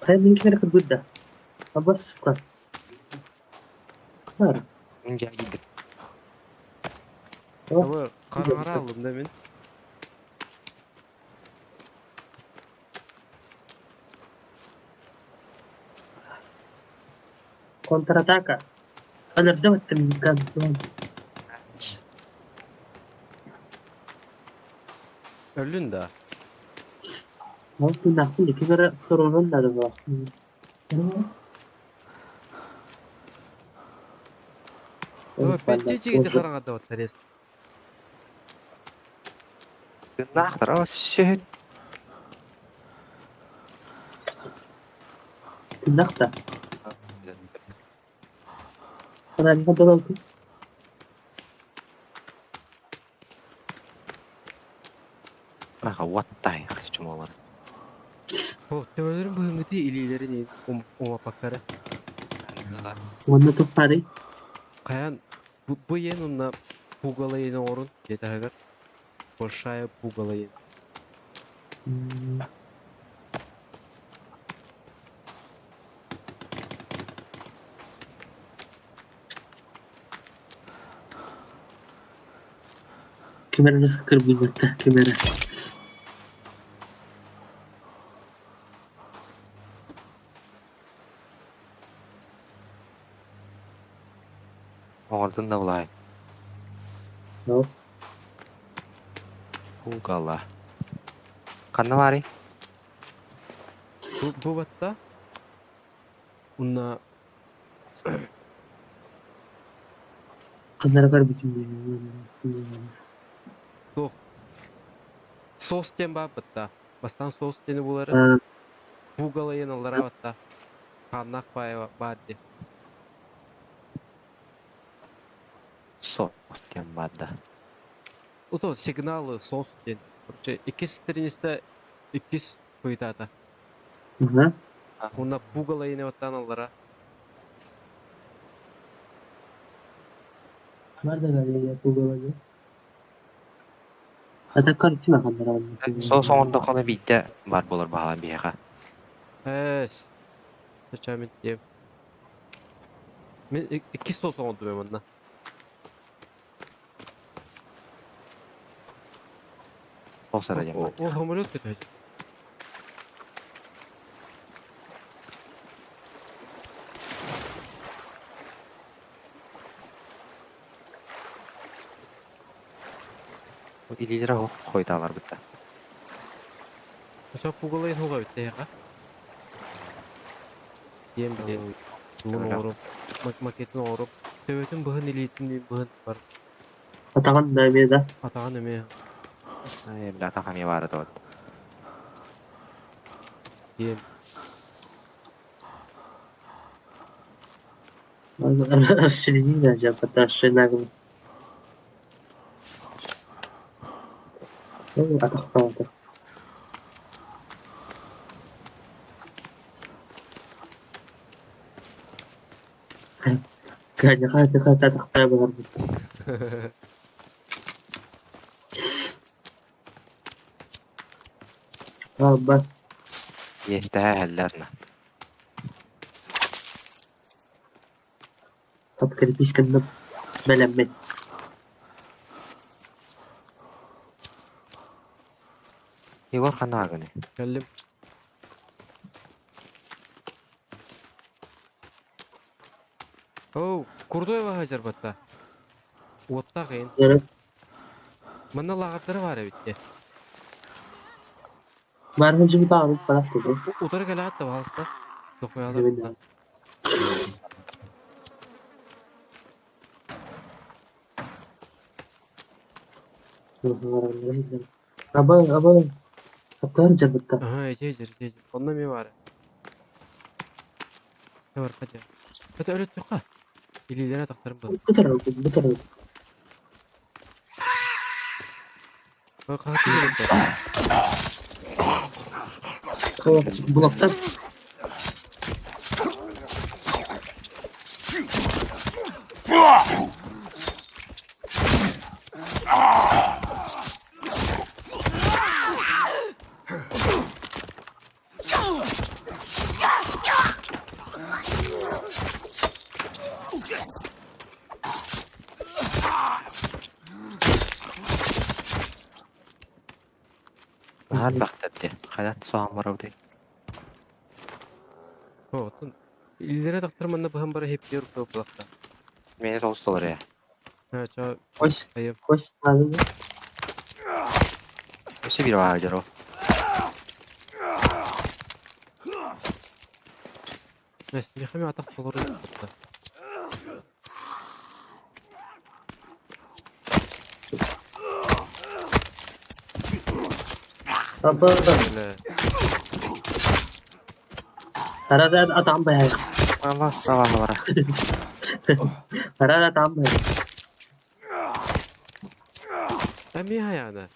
Saya mungkin ada kebuda. Apa suka? Kar. Min gel gidip. Terus Ama karara aldım demin. kontrataka. Ada dapat tembikan tuan. Öldün da. Mau pindah pun di kira turunan ada bawah. Ama becce gidi karan adı var teres. Ne aktar o şehir. Pindah tak? Karena ini kan tuh. Bırak what tay kaçım olur. O töbelerin buhun gutu ilileri değil. Oma pakara. Warna tuh hari. Kayan bu yen unna pugala yeni orun jeta agar. Boşaya pugala yen. Kamera nasıl kırmızı mata kamera. Ordun da bulay. Yok. Pugala. Kanna var Bu batta unna Kamera kar biçim. soğuk. Sos den bab batta. Bastan sos deni buları. Ha, Pugala yen alara batta. Kannak baya bardi. So. Diyen badda. O da signalı sos den. Короче, ikisi triniste ikis koytata. aha. Unna pugala yeni battan alara. Nerede galiba ya bu böyle? Hatta kar içime kamera var. So sonunda konu bitti. Var bulur bahala bir yaka. Es. Seçamin diyeyim. Men iki sos oldu ben ondan. O saracağım ben. O hamur kötü. Bu ililere koydalar bitti. Mesela pugala yen hoga bitti ya. Diyem bile. Bunu Öyle. orup. Maketini orup. Töbetin bıhın iliyetin diyeyim bıhın var. Atakan da bir de. Atağın emeği. Ay bila takami var da. Diyem. Arşivini de acaba hatta şey ne gibi. Atak falan atak. Kayaknya kata atak kayak banget. Ah, bas. Yestahellerine. Tabii ki pişkindim. Belenme. Igor kanagını. Geldim. Oo, kurdu var hajar batta. Otta kayın. Yani Bana lağatları var ya bitti. merhancı bir tane bırak dedi. Udarı gala hatta valsta. Dokuyalar Yemin bundan. ederim. Aba. Hatta harca bitti. Aha, ece. Ondan mi var? Ne var kaca? Hadi öyle yok ha. İlilere taktarım bu. Bu tarafı. Bak kaçıcı bitti. Bloktan. Mahal baktı. Hayat sağım var orada. Otun. İlilere taktarım anda bu hem bara hep yer bu bulakta. Meni tostular ya. Ha, çağ Koş. ayım. Koş. Hadi. Öse bir var hajar o. Mesleği hem atak olur ya. Aba. Öyle. Herhalde adam bayağı. Allah sabah var. Herhalde adam bayağı. Ben bir hayana.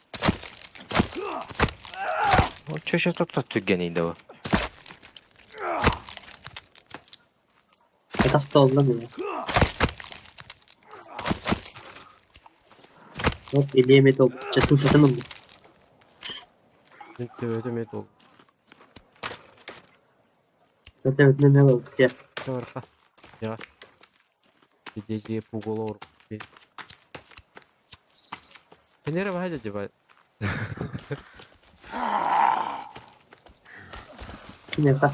O çöşe tut tüggeniydi o. Yatak da oldu mu ya? Hop 50 metre oldu. Çatın satın oldu. Ben tövbe met oldu. Evet ne oldu ya. Ne var ka? Ya. Geceye pugol olur. Nere var acaba? Kim yapar?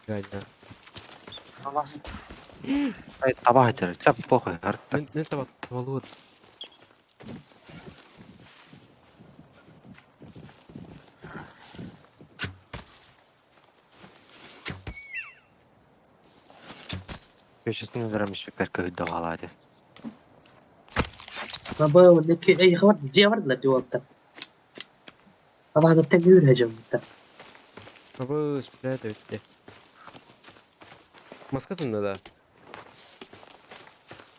Yani. Allah. Ay tabah hajar. Çap boku. Artık. Ne tabak balığı. Köşesini vermiş bir perka hüdde haladı. Aba ne ki ay var diye vardılar cevapta. Aba da tek yürü hacım. Ama sprey de bitti. Maskasında da.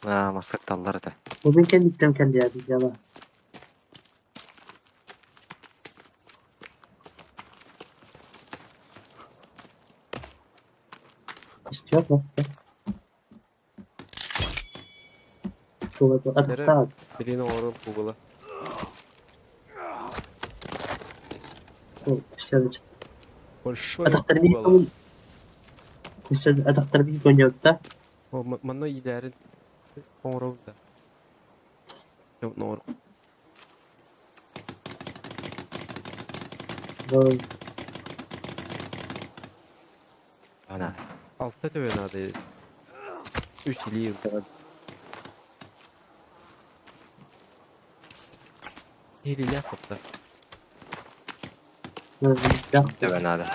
Ha masak dalları da. Bu ben kendi ya ya. İstiyor mu? Bu atakta. Birine oğrul pugula. Bu işte. Большой Atakları bir пугало. kabul. İşte atakları bir gönderdi. O mana ilerin oğrulda. Yok ne oğrul. Ana. Altta töven adı. 3 ili yıl. Hili yapıp da. Ya De ben hadi.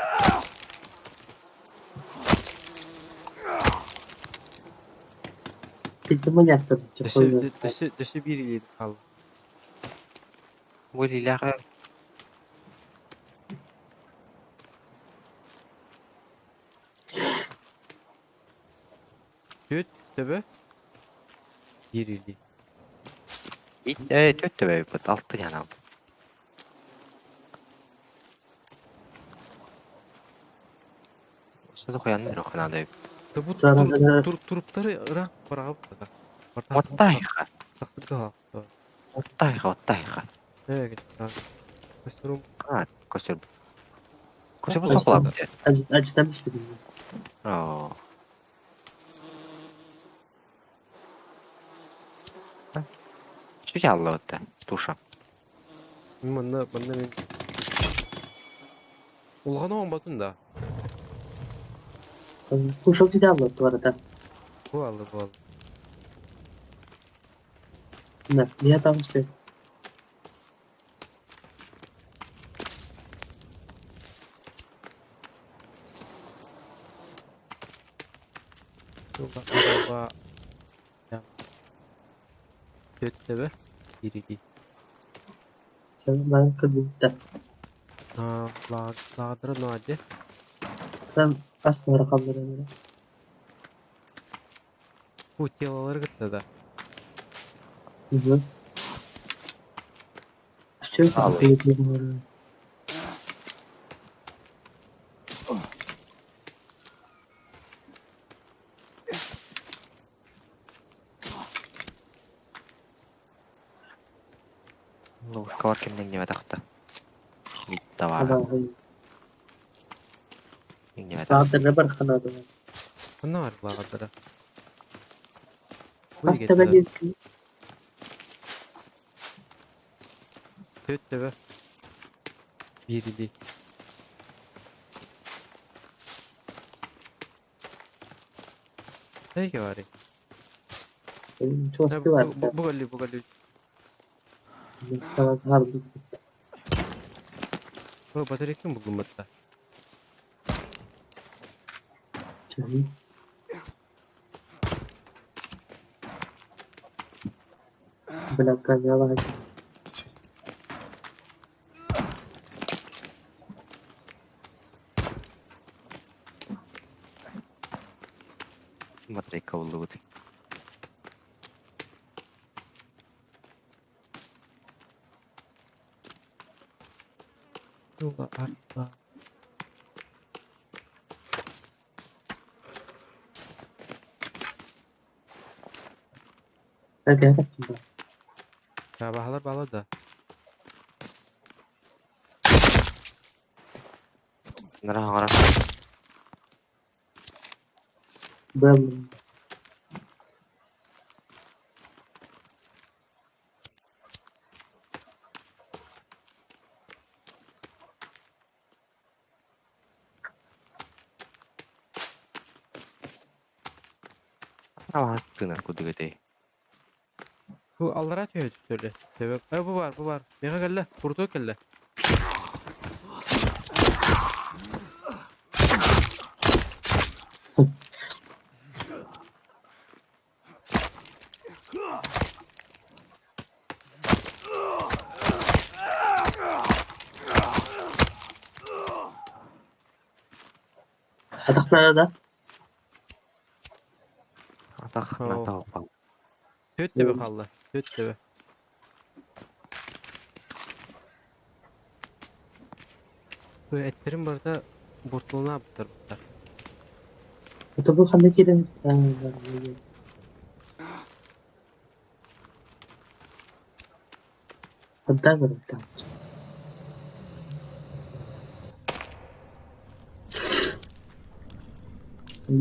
bildim yaktı. Dışı bir ili kaldı. Bu lilah Tüt töbe. Bir ili. tötte be bu altı yana. Sonra koyanlar o kanada. Da bu Sonra- turupları ırak bırakıp da. Vattay. Taksır kaldı. Vattay. Evet gitti. Kusturum. Ha, kostur. Kostur bu sokular bize. Acıdan bir şey bilmiyorum. Oo. Şu allıbıttı. Tuşam. Bunda men ulgana olmadın da. Tuşa bir daha bu arada. Bu aldı bu aldı. Ne? Niye tam işte? Şurada araba. Ya. Kötü be. Biri değil. Canım ben kırdım da. Ha, lağdıra ne hadi? Sen asma rakamları öyle. Bu tiyaları gıttı da. Hı hı. Şey Al. kapı yapıyorum. Luşka var kimden gibi taktı. Bitti var. Allah'ım. Gibi taktı. Saatte ne barkanadı. Ne var lağdıra? Bu Hasta getir. ben Kötü be. Biri değil. Ne ki var ya? çok hasta var. Bu galli bu galli. Sana harbi. Bu batarya kim buldun hatta? Canım. Bırakkan yalan. Matrika oldu bu. Yola arpa. Hadi hadi şimdi. Sabahlar bağla da. Nara hangara. Ben Ama hastığına kudu gede. Bu allara atıyor öyle. Sebep. Bu var bu var. Mega gelle. Kurdu kelle. ataklara da. Atak Oo. nata hoppa. Kötü be kallı. Kötü be. Bu etlerin burada burtluğuna yaptır burada. Otobüs handaki de. Hatta bıraktım.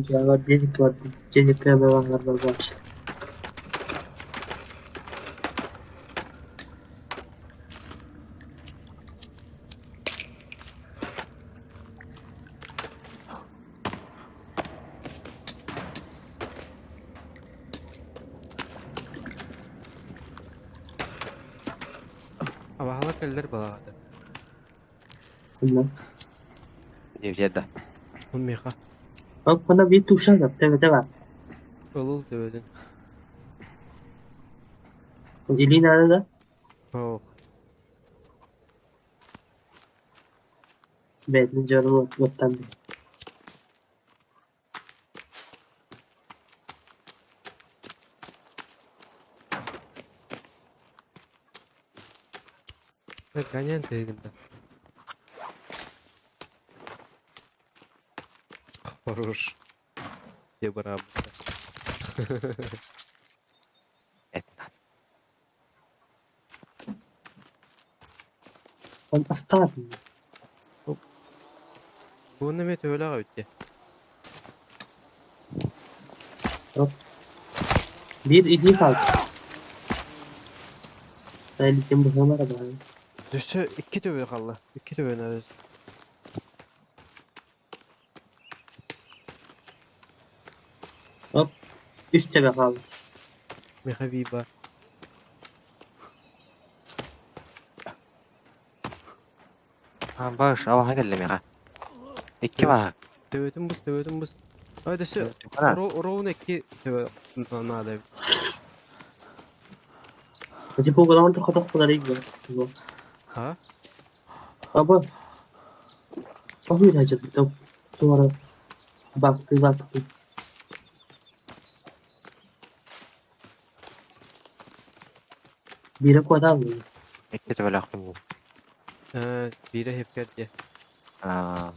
Cevap dedik var. CDP bevanlar var başlı. Abahalar keller bağladı. Bunlar. Yerde. Bu mega. Bak bana bir tuşa yap. Evet evet. Olul dövedin. Eli nerede? Oo. Benim canımı ottan bir. Ne ganyan teğdinden. Horror. Diye beraber. Etna. Ben astarım. Bu ne met öyle ağıttı. Bir ili kaldı. Tehlikem bu kamera bari. Düşse 2 töbe kaldı. 2 töbe neresi? Hop. Üstte be kaldı. Ne habiba. Ha, bağış, alaha geldim ya. İki Evet. var. Töbedim bus. Hadi şu Ana, roun 2 töbe nada. Acaba o kadar da katak kadar iyi gidiyor. Bu. Ha? Ama o bir acaba da sonra baktı. Bire kadar mı? iki de böyle aklım. Biri hep geldi. Ha,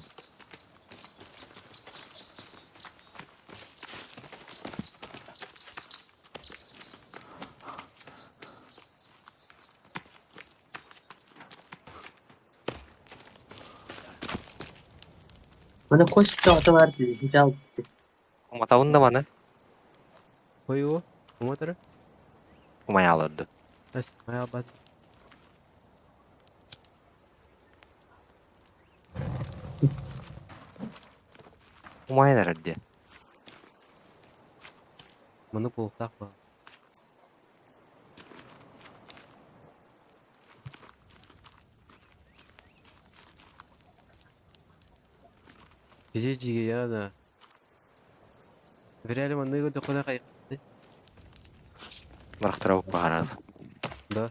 Bana koş da atalar dedi. Hiç aldı. kuma taun da bana. Koyu o. Umatara. Kumaya alırdı. As maya bad. Kumaya nerede? Bunu bulsak mı? Bizi ya da. Verelim anne de kadar kayıp. Bıraktırıp bakarız. Да.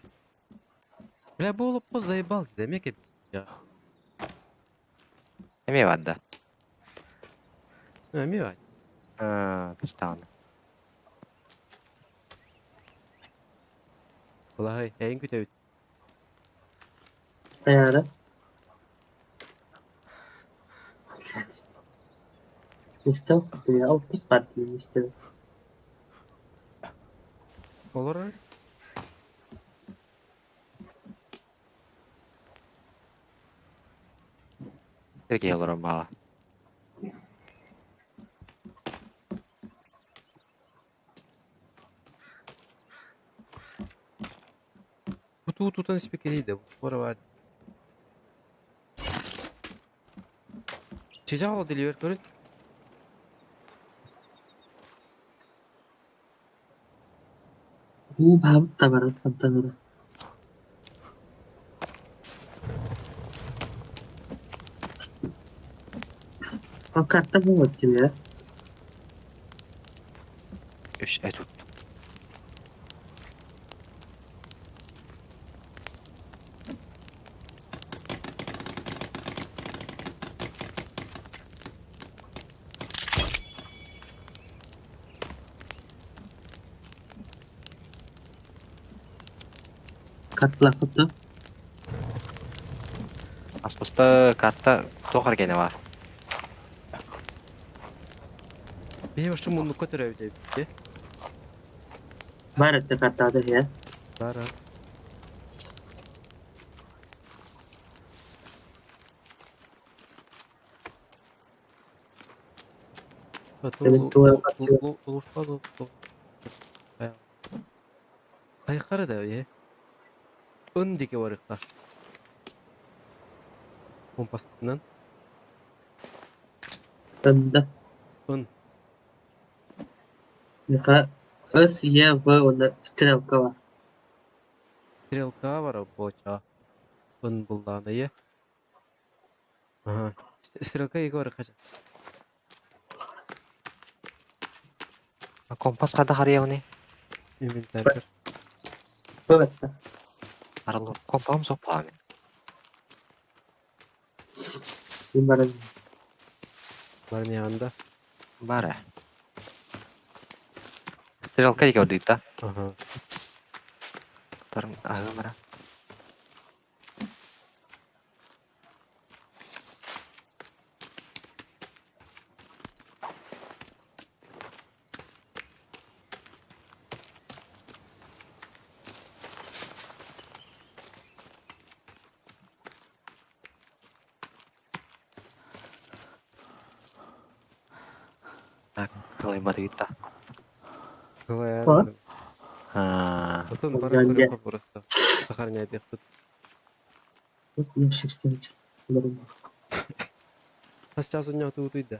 Бля, было заебал, demek ki ya. Emi vardı. Ne mi var? Ha, işte onu. Vallahi en kötü. Ayarı. İşte ya o pis partiyim işte. Olur. Türkiye olurum bana. Bu tutan spikeriydi. Bu ara var. Çiçek al diliyor görün. Bu bağımı da var. Fantanları. O kartta bu bakayım ya. Üç etut. Kartla kutu. Aspusta kartta tohar gene var. Bir başım bunu kötü evde bitti. Var etti kartta da ya. Var ha. Evet, doğru bakıyor. Oluşmaz. Kayıkları da ya. Öndeki varıkta. Kompasından. Önde. Ön. Yaka. Öz ya ve onda strelka var. Sтрелка var o boça. Ön buldağında ya. Aha. Sтрелка iki varık kaçak. Kompas kada hari ya ini. Inventardır. Evet. Aralı kompam sopa ni. Bunların Varın yanında. Bare. Sтрелка juga udah kita. Aha. Tar agak marah. Nah, kelebar kita. Kıvayar. Var. Ha, Atın Bence. para kırıp burası. Сахарня дехтут. Yok yaş istemiş. Bunların Kaç час önce oturduydu?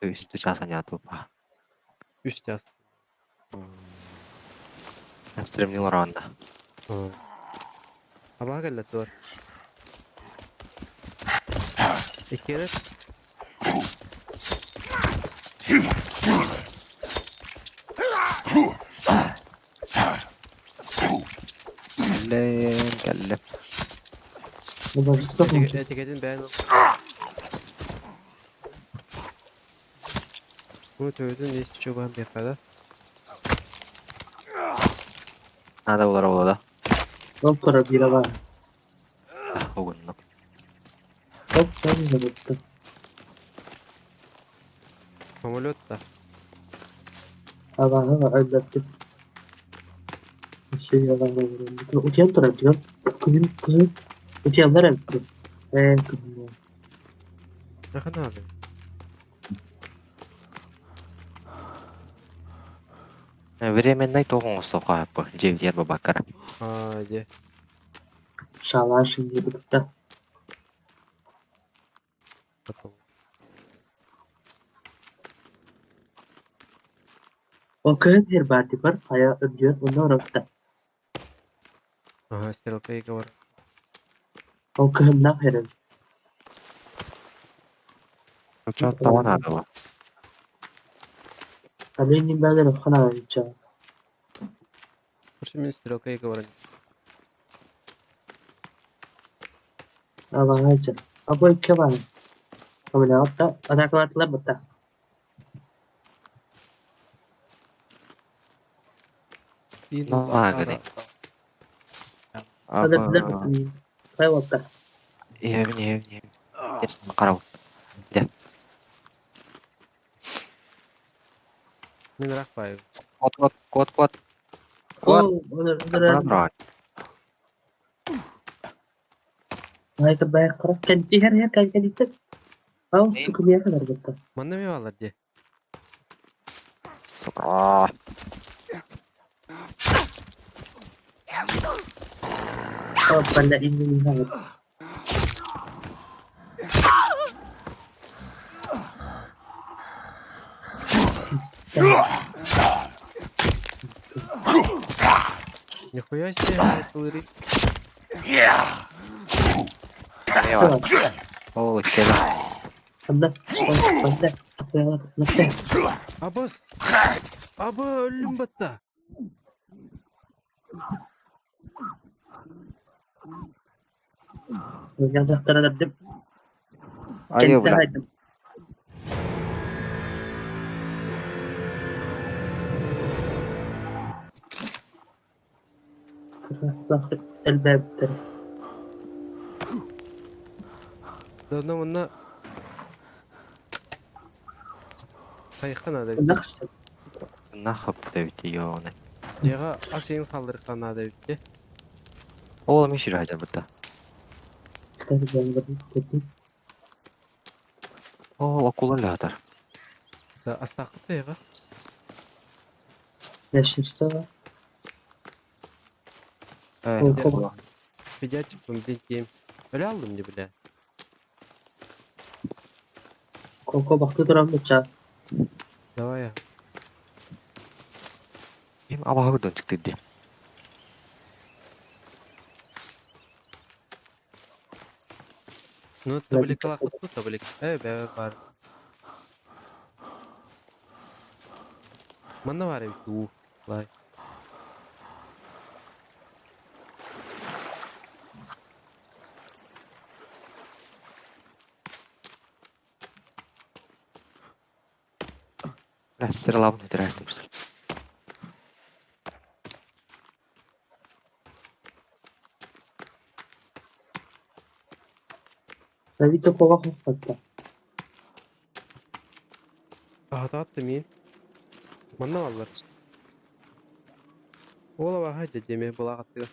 Üstü çasan yatı pa. 3 час. Streaming oranda. Sabah geldi var. İki kere Geldim. Bu da risk yapmış. etiketin beğen ol. Bunu tövdün de hiç çoban bir kadar. Nada olar olada. Yok para bira var. Bugün. Yok ben de baktım. Samolot da. Hava öldürdüm. Bir şey yalan olurum. Bütün uçan taraf diyor. Kıyın. Uçanlar öldü. Kıyın. Ne kadar abi? Временный тоғыңыз соқап, жевдер бабакар. Hadi. Şalar şimdi tutukta. Bakalım. O kıyın her bardi var. Kaya öldüyor. Onu orada. Aha stelkayı var. O kıyın ne yapıyor? Çok tavan adı var. Aleyhinin böyle kana öldürecek. Şimdi stelkayı var. Hava hacı. Abo iki var. Ama ne yaptı? Adak vartılar bıtta. İyi Ne var gene? Hadi bilir bıttı. Kaya bıttı. Evin. Geç karav. Min rak bayı. Kod. Oo, olur. Hayır bayağı kırak. Kendi her kan itu. Kau sıkılmaya kadar bıttı. Manda mı varlar diye. Sıra. Kau pada ini banget. Нихуя себе, кулери. Ne var? Oo, kedi. Anda. Apa yang ngetek? Abbas. Aba ölüm batta. Yang dah terhadap Ayı bırak. haydım. Rastlah elbette. Dönne bununla. Kayıkkan adı. Nakş. Ne yaptı bitiyor ne? Jaga asin kaldırkan adı bitti. Oğlum işi rahat burada. Kita jangan berhenti. Oo, okula latar. Astaklı ya. Yaşırsa Evet. Okula. Bir çıktım bildiğim. Öyle aldım diye bile. koko baktı duran bıçak. Davaya. Benim abahı çıktı diye. Ну, tablik kalaklıklı tablik. Evet be var. Mana var ya bu. Lay. Rastır lavun nedir rastır. Tapi itu koko baktı. Hata attı min. Mana varlar. Ola var hacı deme bula attı.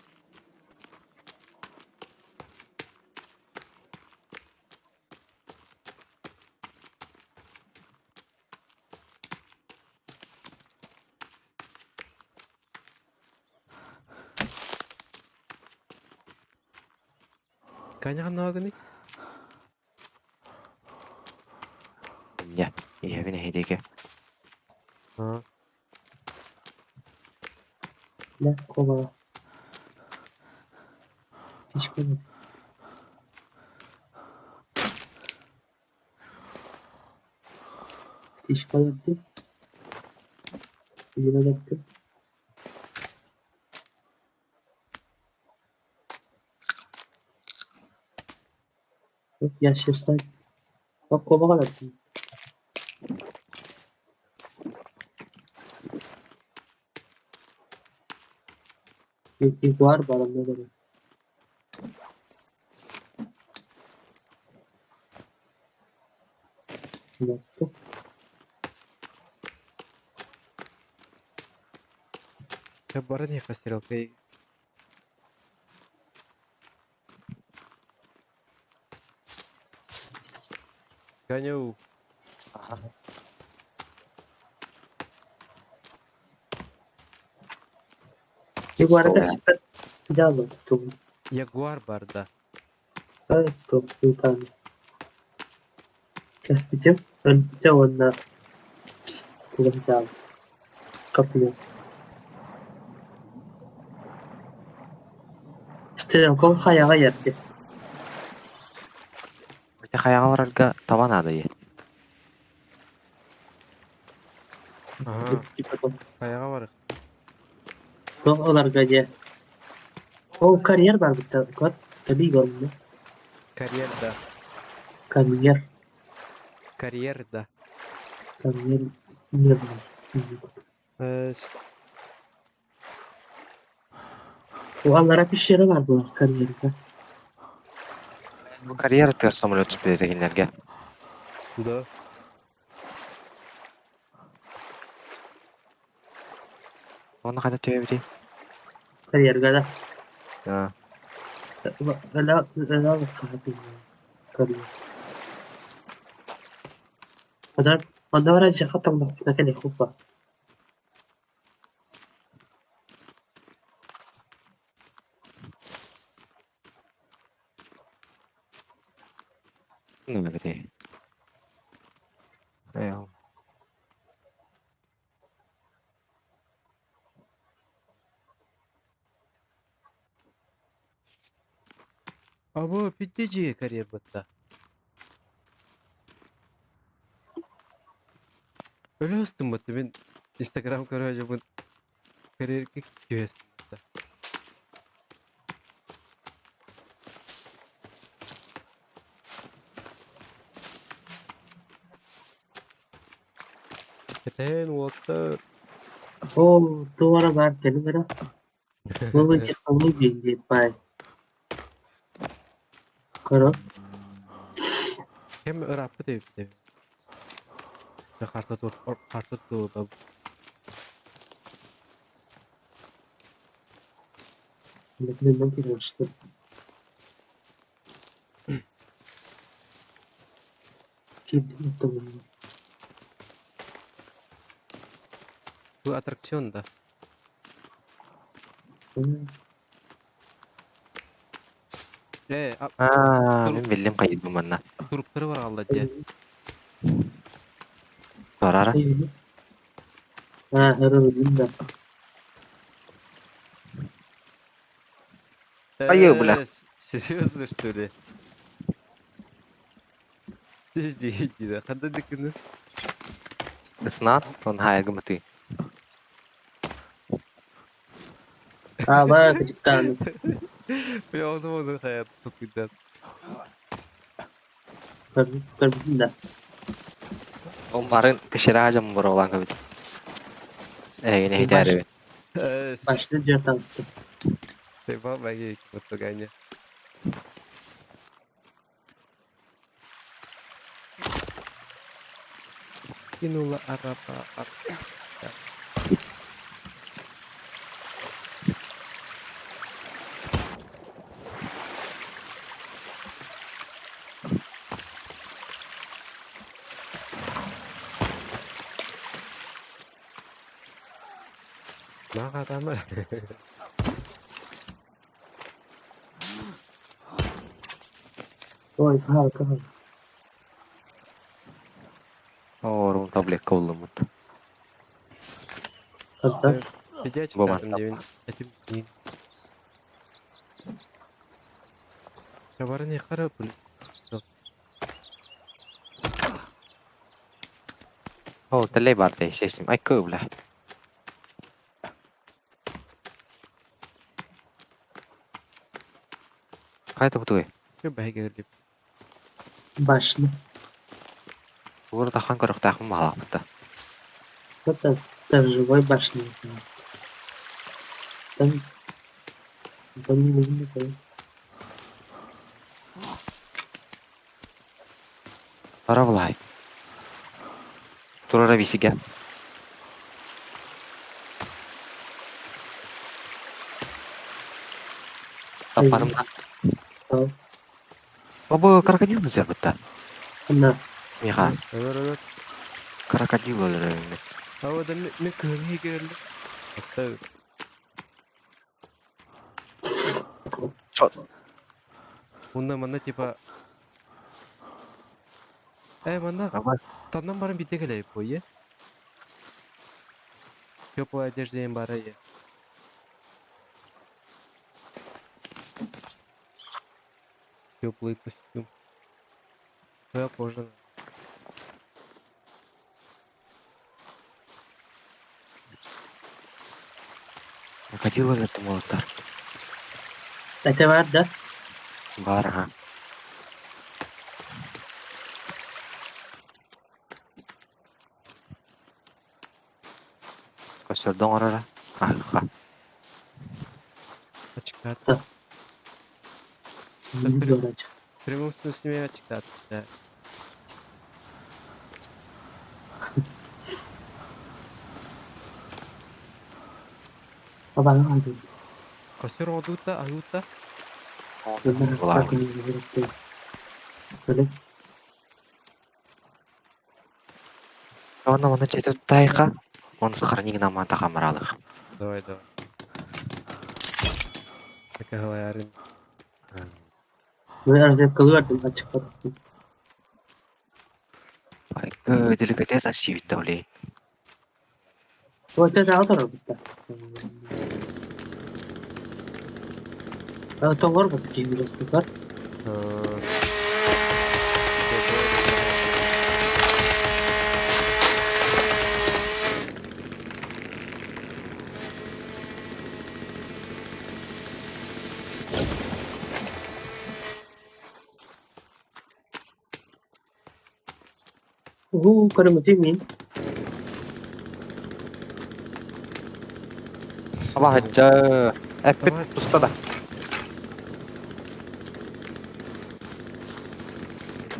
Kanya kan nawa gani? Ya, iya bine hedeke. Ha. Ne kova. Hiç böyle. Hiç böyle değil. Yine yaptım. Bak yaşırsan. Bak kova kadar. Var bana ne böyle. Yaptım. Ya bara niye kastirol kay? Kanya u. Aha. Bu arada Soğuk. süper. Bir daha bak. Tamam. Jaguar barda. Evet. Tamam. Bir tane. Keseceğim. Önce onunla kullanacağım. Kapıyı. İşte kol hayağa yerdi. Berarti kayanlarga taban ada ya. Aha. Gitu kok. Kayaga var. Olar gaje. O kariyer var bir tane. Kar. Tabii görmüyor. Kariyerda. Kariyer. Kariyerda. Kariyer. Bilmiyorum. O onlara bir şey var bu kariyerde. Bu kariyer tır samolyot süpüreteginlerge. Da. Onu kada tüyebileyim. Kariyer gada. Ya. Ela kahve. Kariyer. Ada var aja khatang bak nakal kupa. Ne böyle? Ayo. Abo bitteci kariyer batta. Öyle hostum battı ben Instagram karıcı bu kariyer ki hostum batta. Keten water. O duvara var kelim era. Bu bir onu bildi pay. Karo. Hem rapı devdi. Karta dur. Karta dur da. Leknen ki işte. Kim tamam. Bu atraksiyon da. Ha, Tur ben bildim kayıt bu manna. turupları var Allah diye. Sorara. Ha, herhalde de. Ayo bula. Серьезно, что ли? Здесь да. Когда дикны? Isnat, on hayal gımıtı. Ha bak küçükten. Я onu hayat çok güzel. Karbon da. Onların pişire hacım bura olan kabul. Yine hitari. Başlıca tanıştı. Tema bagi fotoğrafnya. Inula arapa. Nakatama. Ой, harika. Orun tablet kollumut. Hatta Video Bu çıkardım mantap. demin. Etim yiyin. Şabarın yakarı bulu. Oh, tele barte sesim. Ay köble. Kayta kutuy. Şu bahane gelip. başlı. Burada hangi rıhtaq mı halaqmıda? Hatta stajyervoy başlı. Ben ne koyayım? Ara bulay. Turara bisiga. Tapanımdan. Tamam. Baba krokodil nızar bıtta. Bunlar. Miha. Evet. Krokodil olur önünde. Havada ne kırmızı geldi. Hatta Çot. bunda mana tiba. Mana Ama tanam barang bitti gelip bu ya. Köpü одежда bara ya. Теплый костюм. Твоя кожа. krokodil olur tumultar. Ete var da. Var ha. Kösördün orara. Halka. Açık at. Yeni bir araç. В прямом смысле açık at. Да. Baba ne oldu? Костер Агута. Bunlar Bulay. bakın gerekti. Böyle Ona mana cetut tayqa. Onu sıqırning namanta kameralıq. Давай. Такая говоря. böyle arz verdim açık bıraktım. Ay, köydülük ötesi aşıyıt dövleyin. O öte daha da burada. Tam var mı peki burası var? Karımı değil miyim? Ama hacca. Epit Ama- usta da.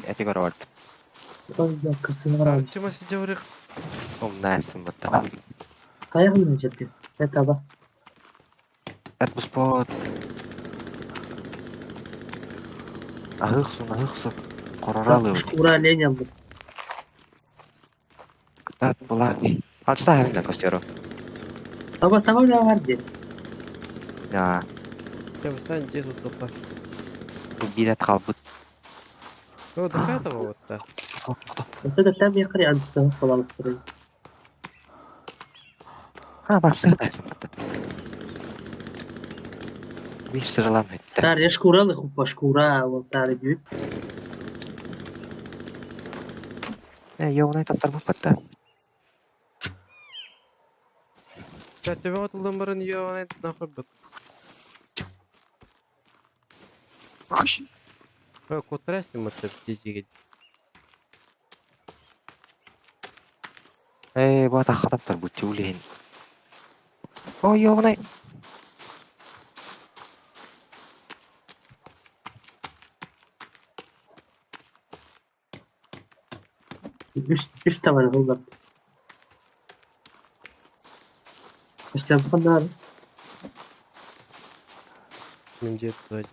Eti göre vardı. Ay yakası var abi. Артема сидел. Näsin bıtta. Kayak mı cepti? Ne taba? Et bu spot. Ahıqsun. Qoraralı. Şkura ne yandı? Et bulay. Açta hevinde kostero. Taba ne vardı? Ya, Я встань, где тут топа? bu bilet kalbut. Ну, до пятого вот так. Mesela tam yakar ya adısını falan sırayı. Ha, basığı dersin bıtta. Bir sıralam etti. Tar ya şkura lı kupa şkura o tar gibi. Yoğunay tatlar bu bıtta. Я тебя вот ламбаран ее нахуй быт. Кутрасти мы тут дизиги. Bu ata xataptar bu tüleyin. O yoğunay. Üst tavanı hullat. İşte bu kadar. Менде тут.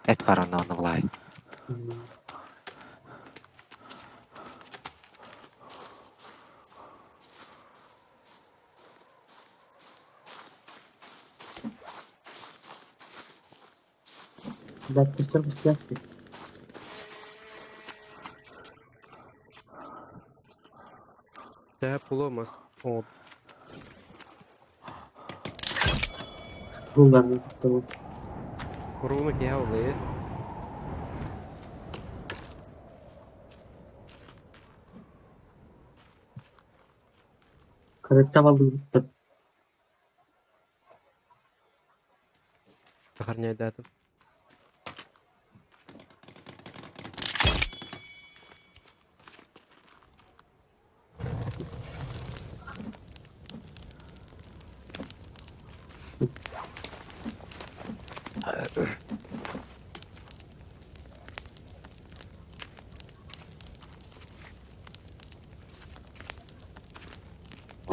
Et var onu bulay. Bak kıstı yaptı. Täp bulamaz. O Bunlar tamam. Ruunu ki havlayı. Kanette vallahi gittim. Sakar ne ederdim?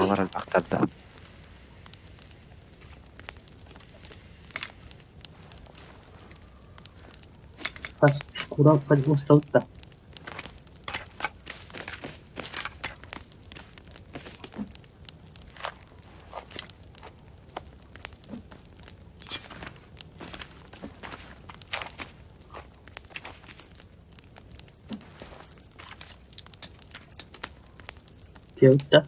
Olar albaqtarda. Pas kural hadi ustalık da. Diyorduk da.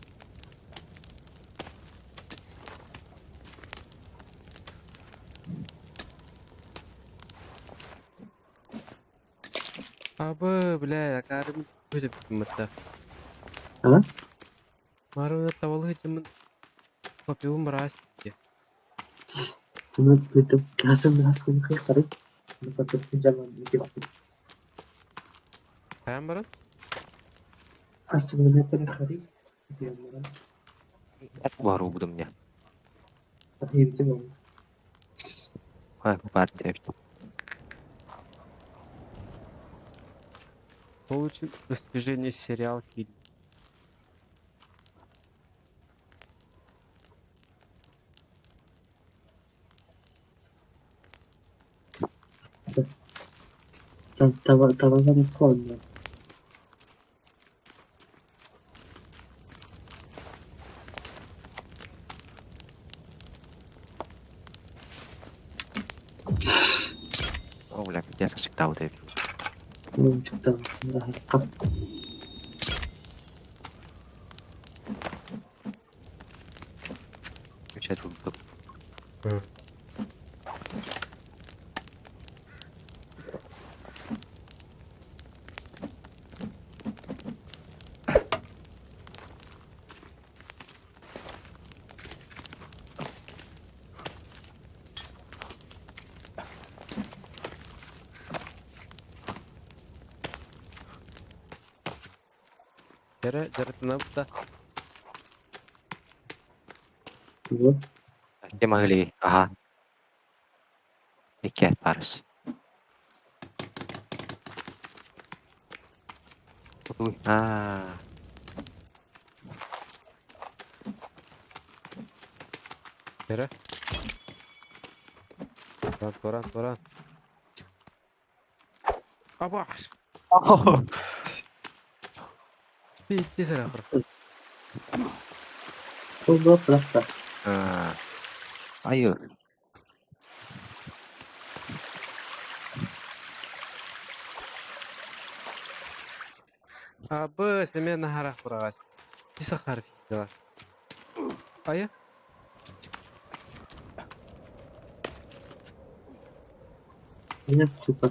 Abi bile karım böyle bir mıtta. Ama Maruna tavalı hıcımın kopyum bıraş ki. bunu duydum. Nasıl kırık. Bunu patlatıp zaman gitti. Kayan barın? Aslında ne kadar kırık. Diyorum. Var o budum ya. Hadi yedim onu. Ha, var tebrik. Получим достижение сериал Киль. Tavadan koyma. O bilen yasa çıktı o tebrik. Bunun çıktı. Rahat kap. Üçe tuttu. Hı. Jara da Bu. Dia mahli. Aha. İki et barış. Uy. Ha. Jara. Toran. Abaş. Oh. Bitti sıra kırık. Bu bırak da. Ha. Hayır. Abi sen nahara kuragas. Bisa harfi var. Aya. Yine süper.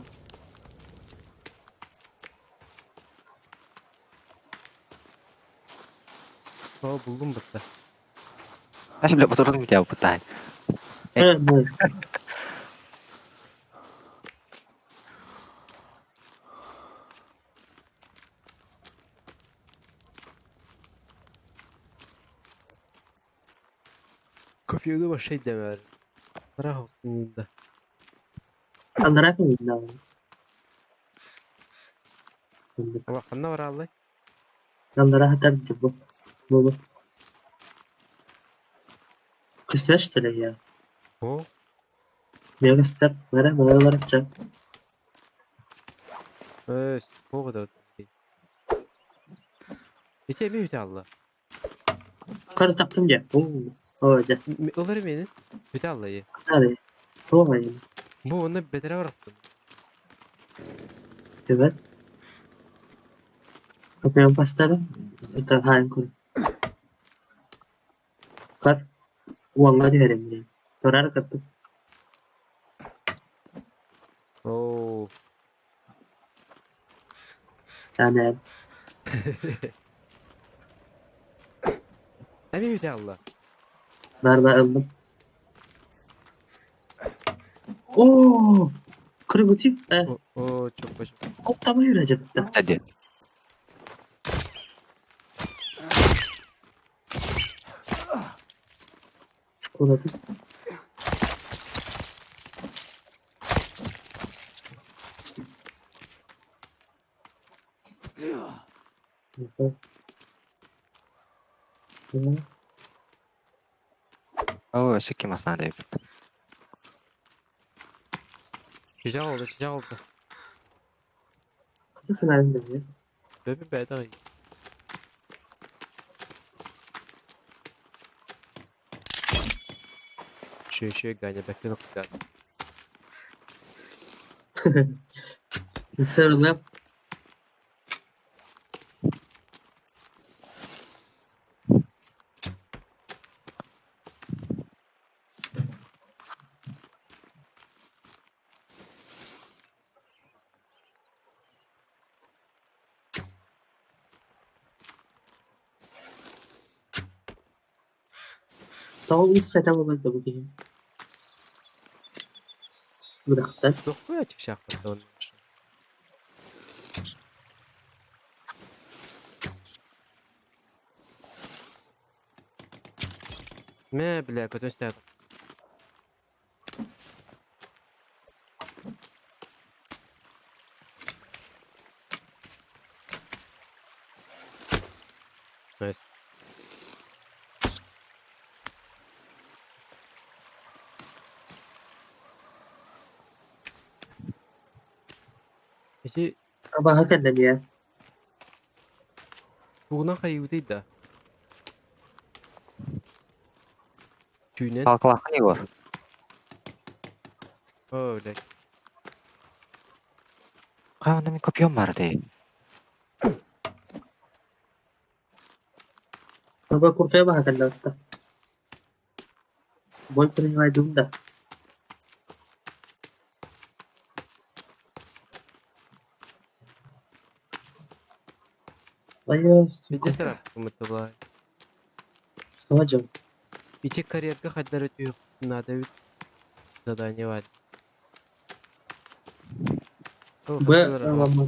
O buldum bitti. Ay bile motorun mu jauh petang. Evet, evet. Kopyada baş şey demer. Sıra olsun da. Anlarak mı yine abi? Ama kanna var Allah. Anlara hatar bu. Bu. Kısa işte ya. O. Mega Star. Mera olarak çak. O kadar. Ece mi hüte Allah? Karı taktım ya. Oo. Hoca. Iları benim. Hüte Allah'ı. Hadi. Kovayım. Bu onda betere bıraktım. Evet. Kapıya bastarım. Etrafı kur. Kar. Uangnya diharim dia. Torar kapı. Oo. Sana. Hani yüce Allah. Darba aldım. Oo. Kırmızı. O çok başım. Oktama yürüyecek. Hadi. Çikolata. Oo, şıkkı masana da yapıp. Sıcak oldu, sıcak oldu. Nasıl halinde ya? Böyle bir bedava. Şu gayne bekle nokta. Sarılıp tavuk nispeten olmadı bu game. Bıraktı. Yok mu açık şahbette onun için? Me bile kötü istedim. Nice. Peki Ama hakikaten ya. bugünden kayıldıydı da. Tüynen Kalkalakın Igor. öyle. Kayanda min kopyam vardı. Ama kurtuya bak hakikaten hatta. Boy kırın var da. Ayo, Bence serap mutlu. Savacım. İçek kariyerga kadar ötüyor. Nada bir zadanya var. O Bu kapılar var. ama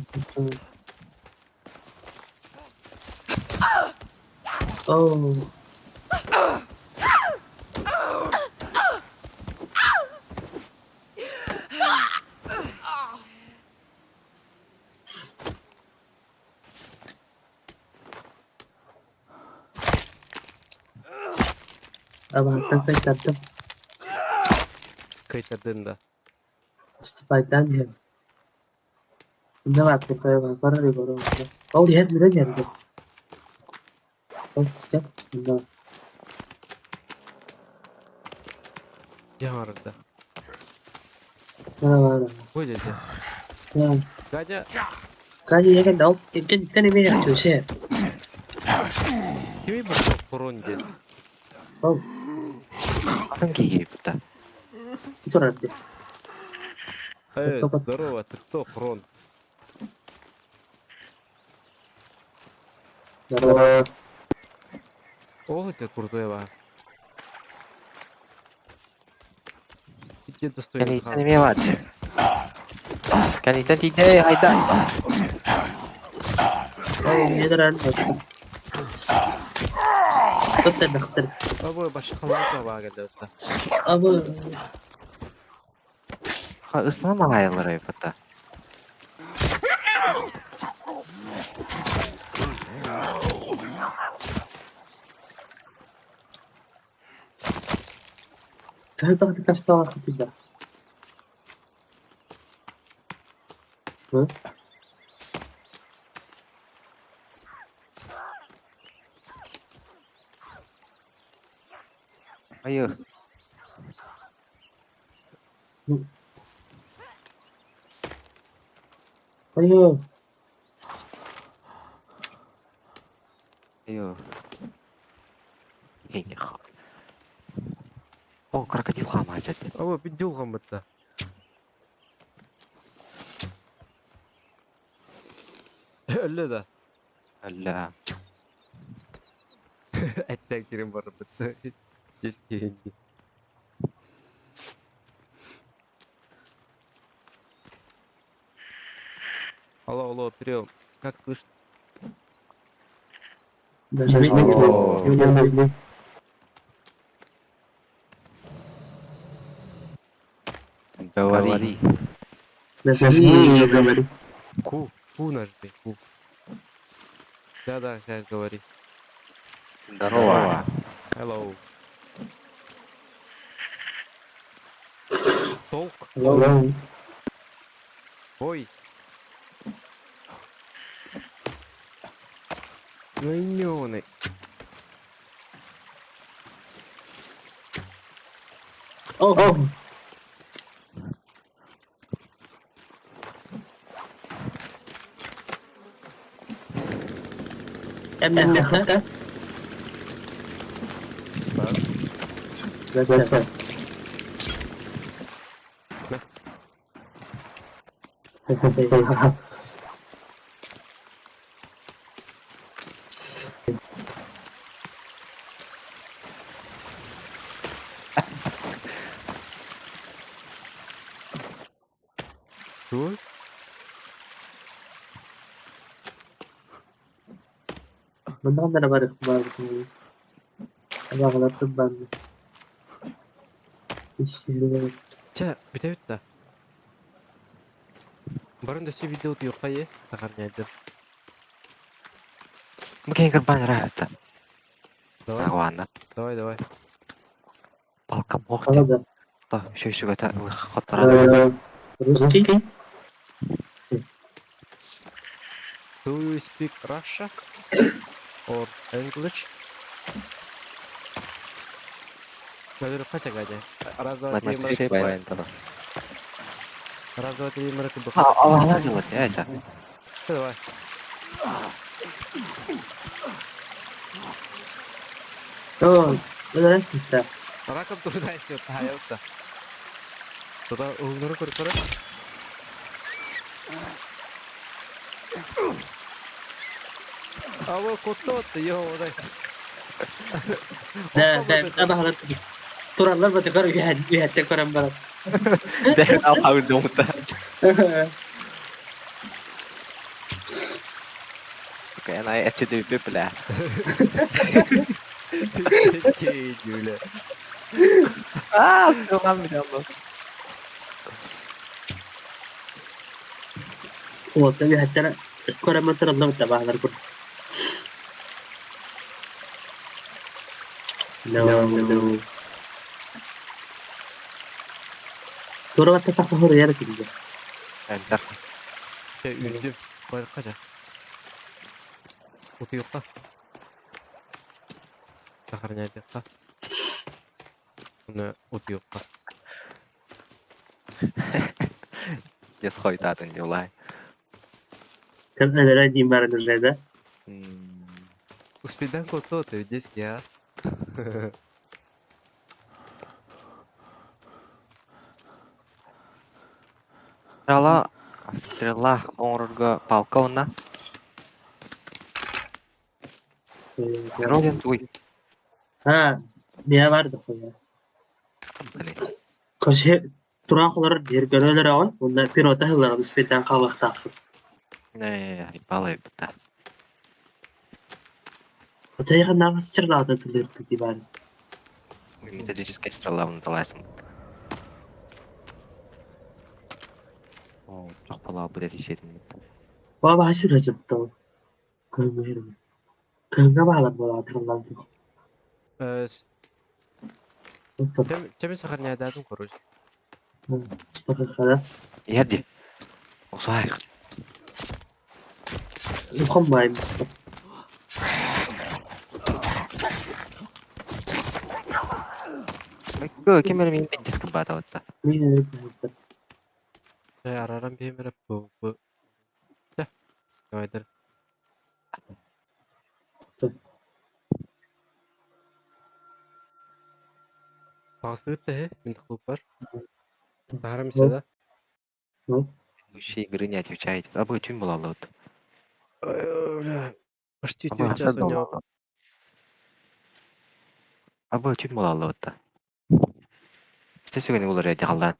Oh. Ama hakikaten kaçtım. Kayıtladığında. İstifaydan diye. Ne var kurtuya bak. Para bir boru. Oh diğer bir geldi. Oh gel. Bunda. Yamarında. Ne var? Bu dedi. Ya. Gaca Kali ya kan đâu? Cái này mới là chủ xe. kimi bu koron dedi. Oh, Kadın giyip de. itu nanti. Evet, Kapat. здорово, ты кто, Крон? Здорово. О, ты крутой, ва. Где достойный Yani хан? tanımaya vardı. Yani değil hayda. Oh, ini ada ran. Betul, betul. Abi başkaları da var geldi. Ama Ha ısınama hayalları yapıp da. saya tak dikasih tahu aku tidak. Huh? Hayır. ايوه ايوه هيك خ او كراكديل قام جد هو بدي الغمض ده. اللي ده لا التاكل مرة بس. جسدي. Алло, алло, прием. Как слышно? Алло. говори. говори. Ку нажми, ку. Да, сейчас говори. Здорово. Hello. Толк, Hello. voice. Гайнёный. Oh. Em đang học đó. Dạ. Что? Mình không thể được vào vào là tân bằng. Ча, бітәбет та. Барында все видео юққа е, тағарнайды. Mungkin kerbang rata. Давай, Nagwana. давай. Balkam hoqti. Hadi. Та şu gata xotara. Русский? Do you speak Russia or English? Надо қача гадя. Раз, два, три, Напиши мрак. bayantara. Раз, два, три, мрак. Allahlar жылы ya ca. Давай. Ой, это растет-то. Раком турдайсың, тайылды. Туда ұлдыры көрі. Ава котты отты, одай. أنا هلا ترى الله بتقرأ يهد تقرأ مرة. Der al donta. Kaya na HDP pala. Gülü. Sığınamıyorum lan. هو تبي حتى تقرأ ما ترى الله تبع هذا الكل. No. ترى ما تفهم ريالة كده. Enter. Üzdüm. Kaça. Otu yok da. Тағарнайды қа. Бұны оты yok da. Yes koydadın yolay. كم أنا راجي مرة نجدا. Успедан котто ты здесь я. Стрела оңырға полковна. Родин твой. ها نيا مرة خويا. كرشه تراخلر يرجعون لرون ولا بيروته لرون سبيتان خالق تاخد. Ne, balay bita. وتايخ الناس تشرلات تدير تجيبان. Металлическая стрела унталасың. О, жоқ бала бұл есетім. بابا عشر رجب تو. كم مهرم. كم قبل بلا تخلص. Чәмен сақарнайды адым корож. خلاص. Ерде. Осайық. الخماين. Кем әлі мен беттер кібата отта. مين اللي Арарам беміріп бұл. Aydır. Dur. Bağısıгıt da he. Mintik loop var. Baharım Ну, isede. ну, Bu şey gırın yatıyor çay. Aba tüm bulalı. Öyle. Başta Aba yetiyor hasad sonya. bulalı. Aba tüm bulalı. İşte söyleni olur ya jahaldan.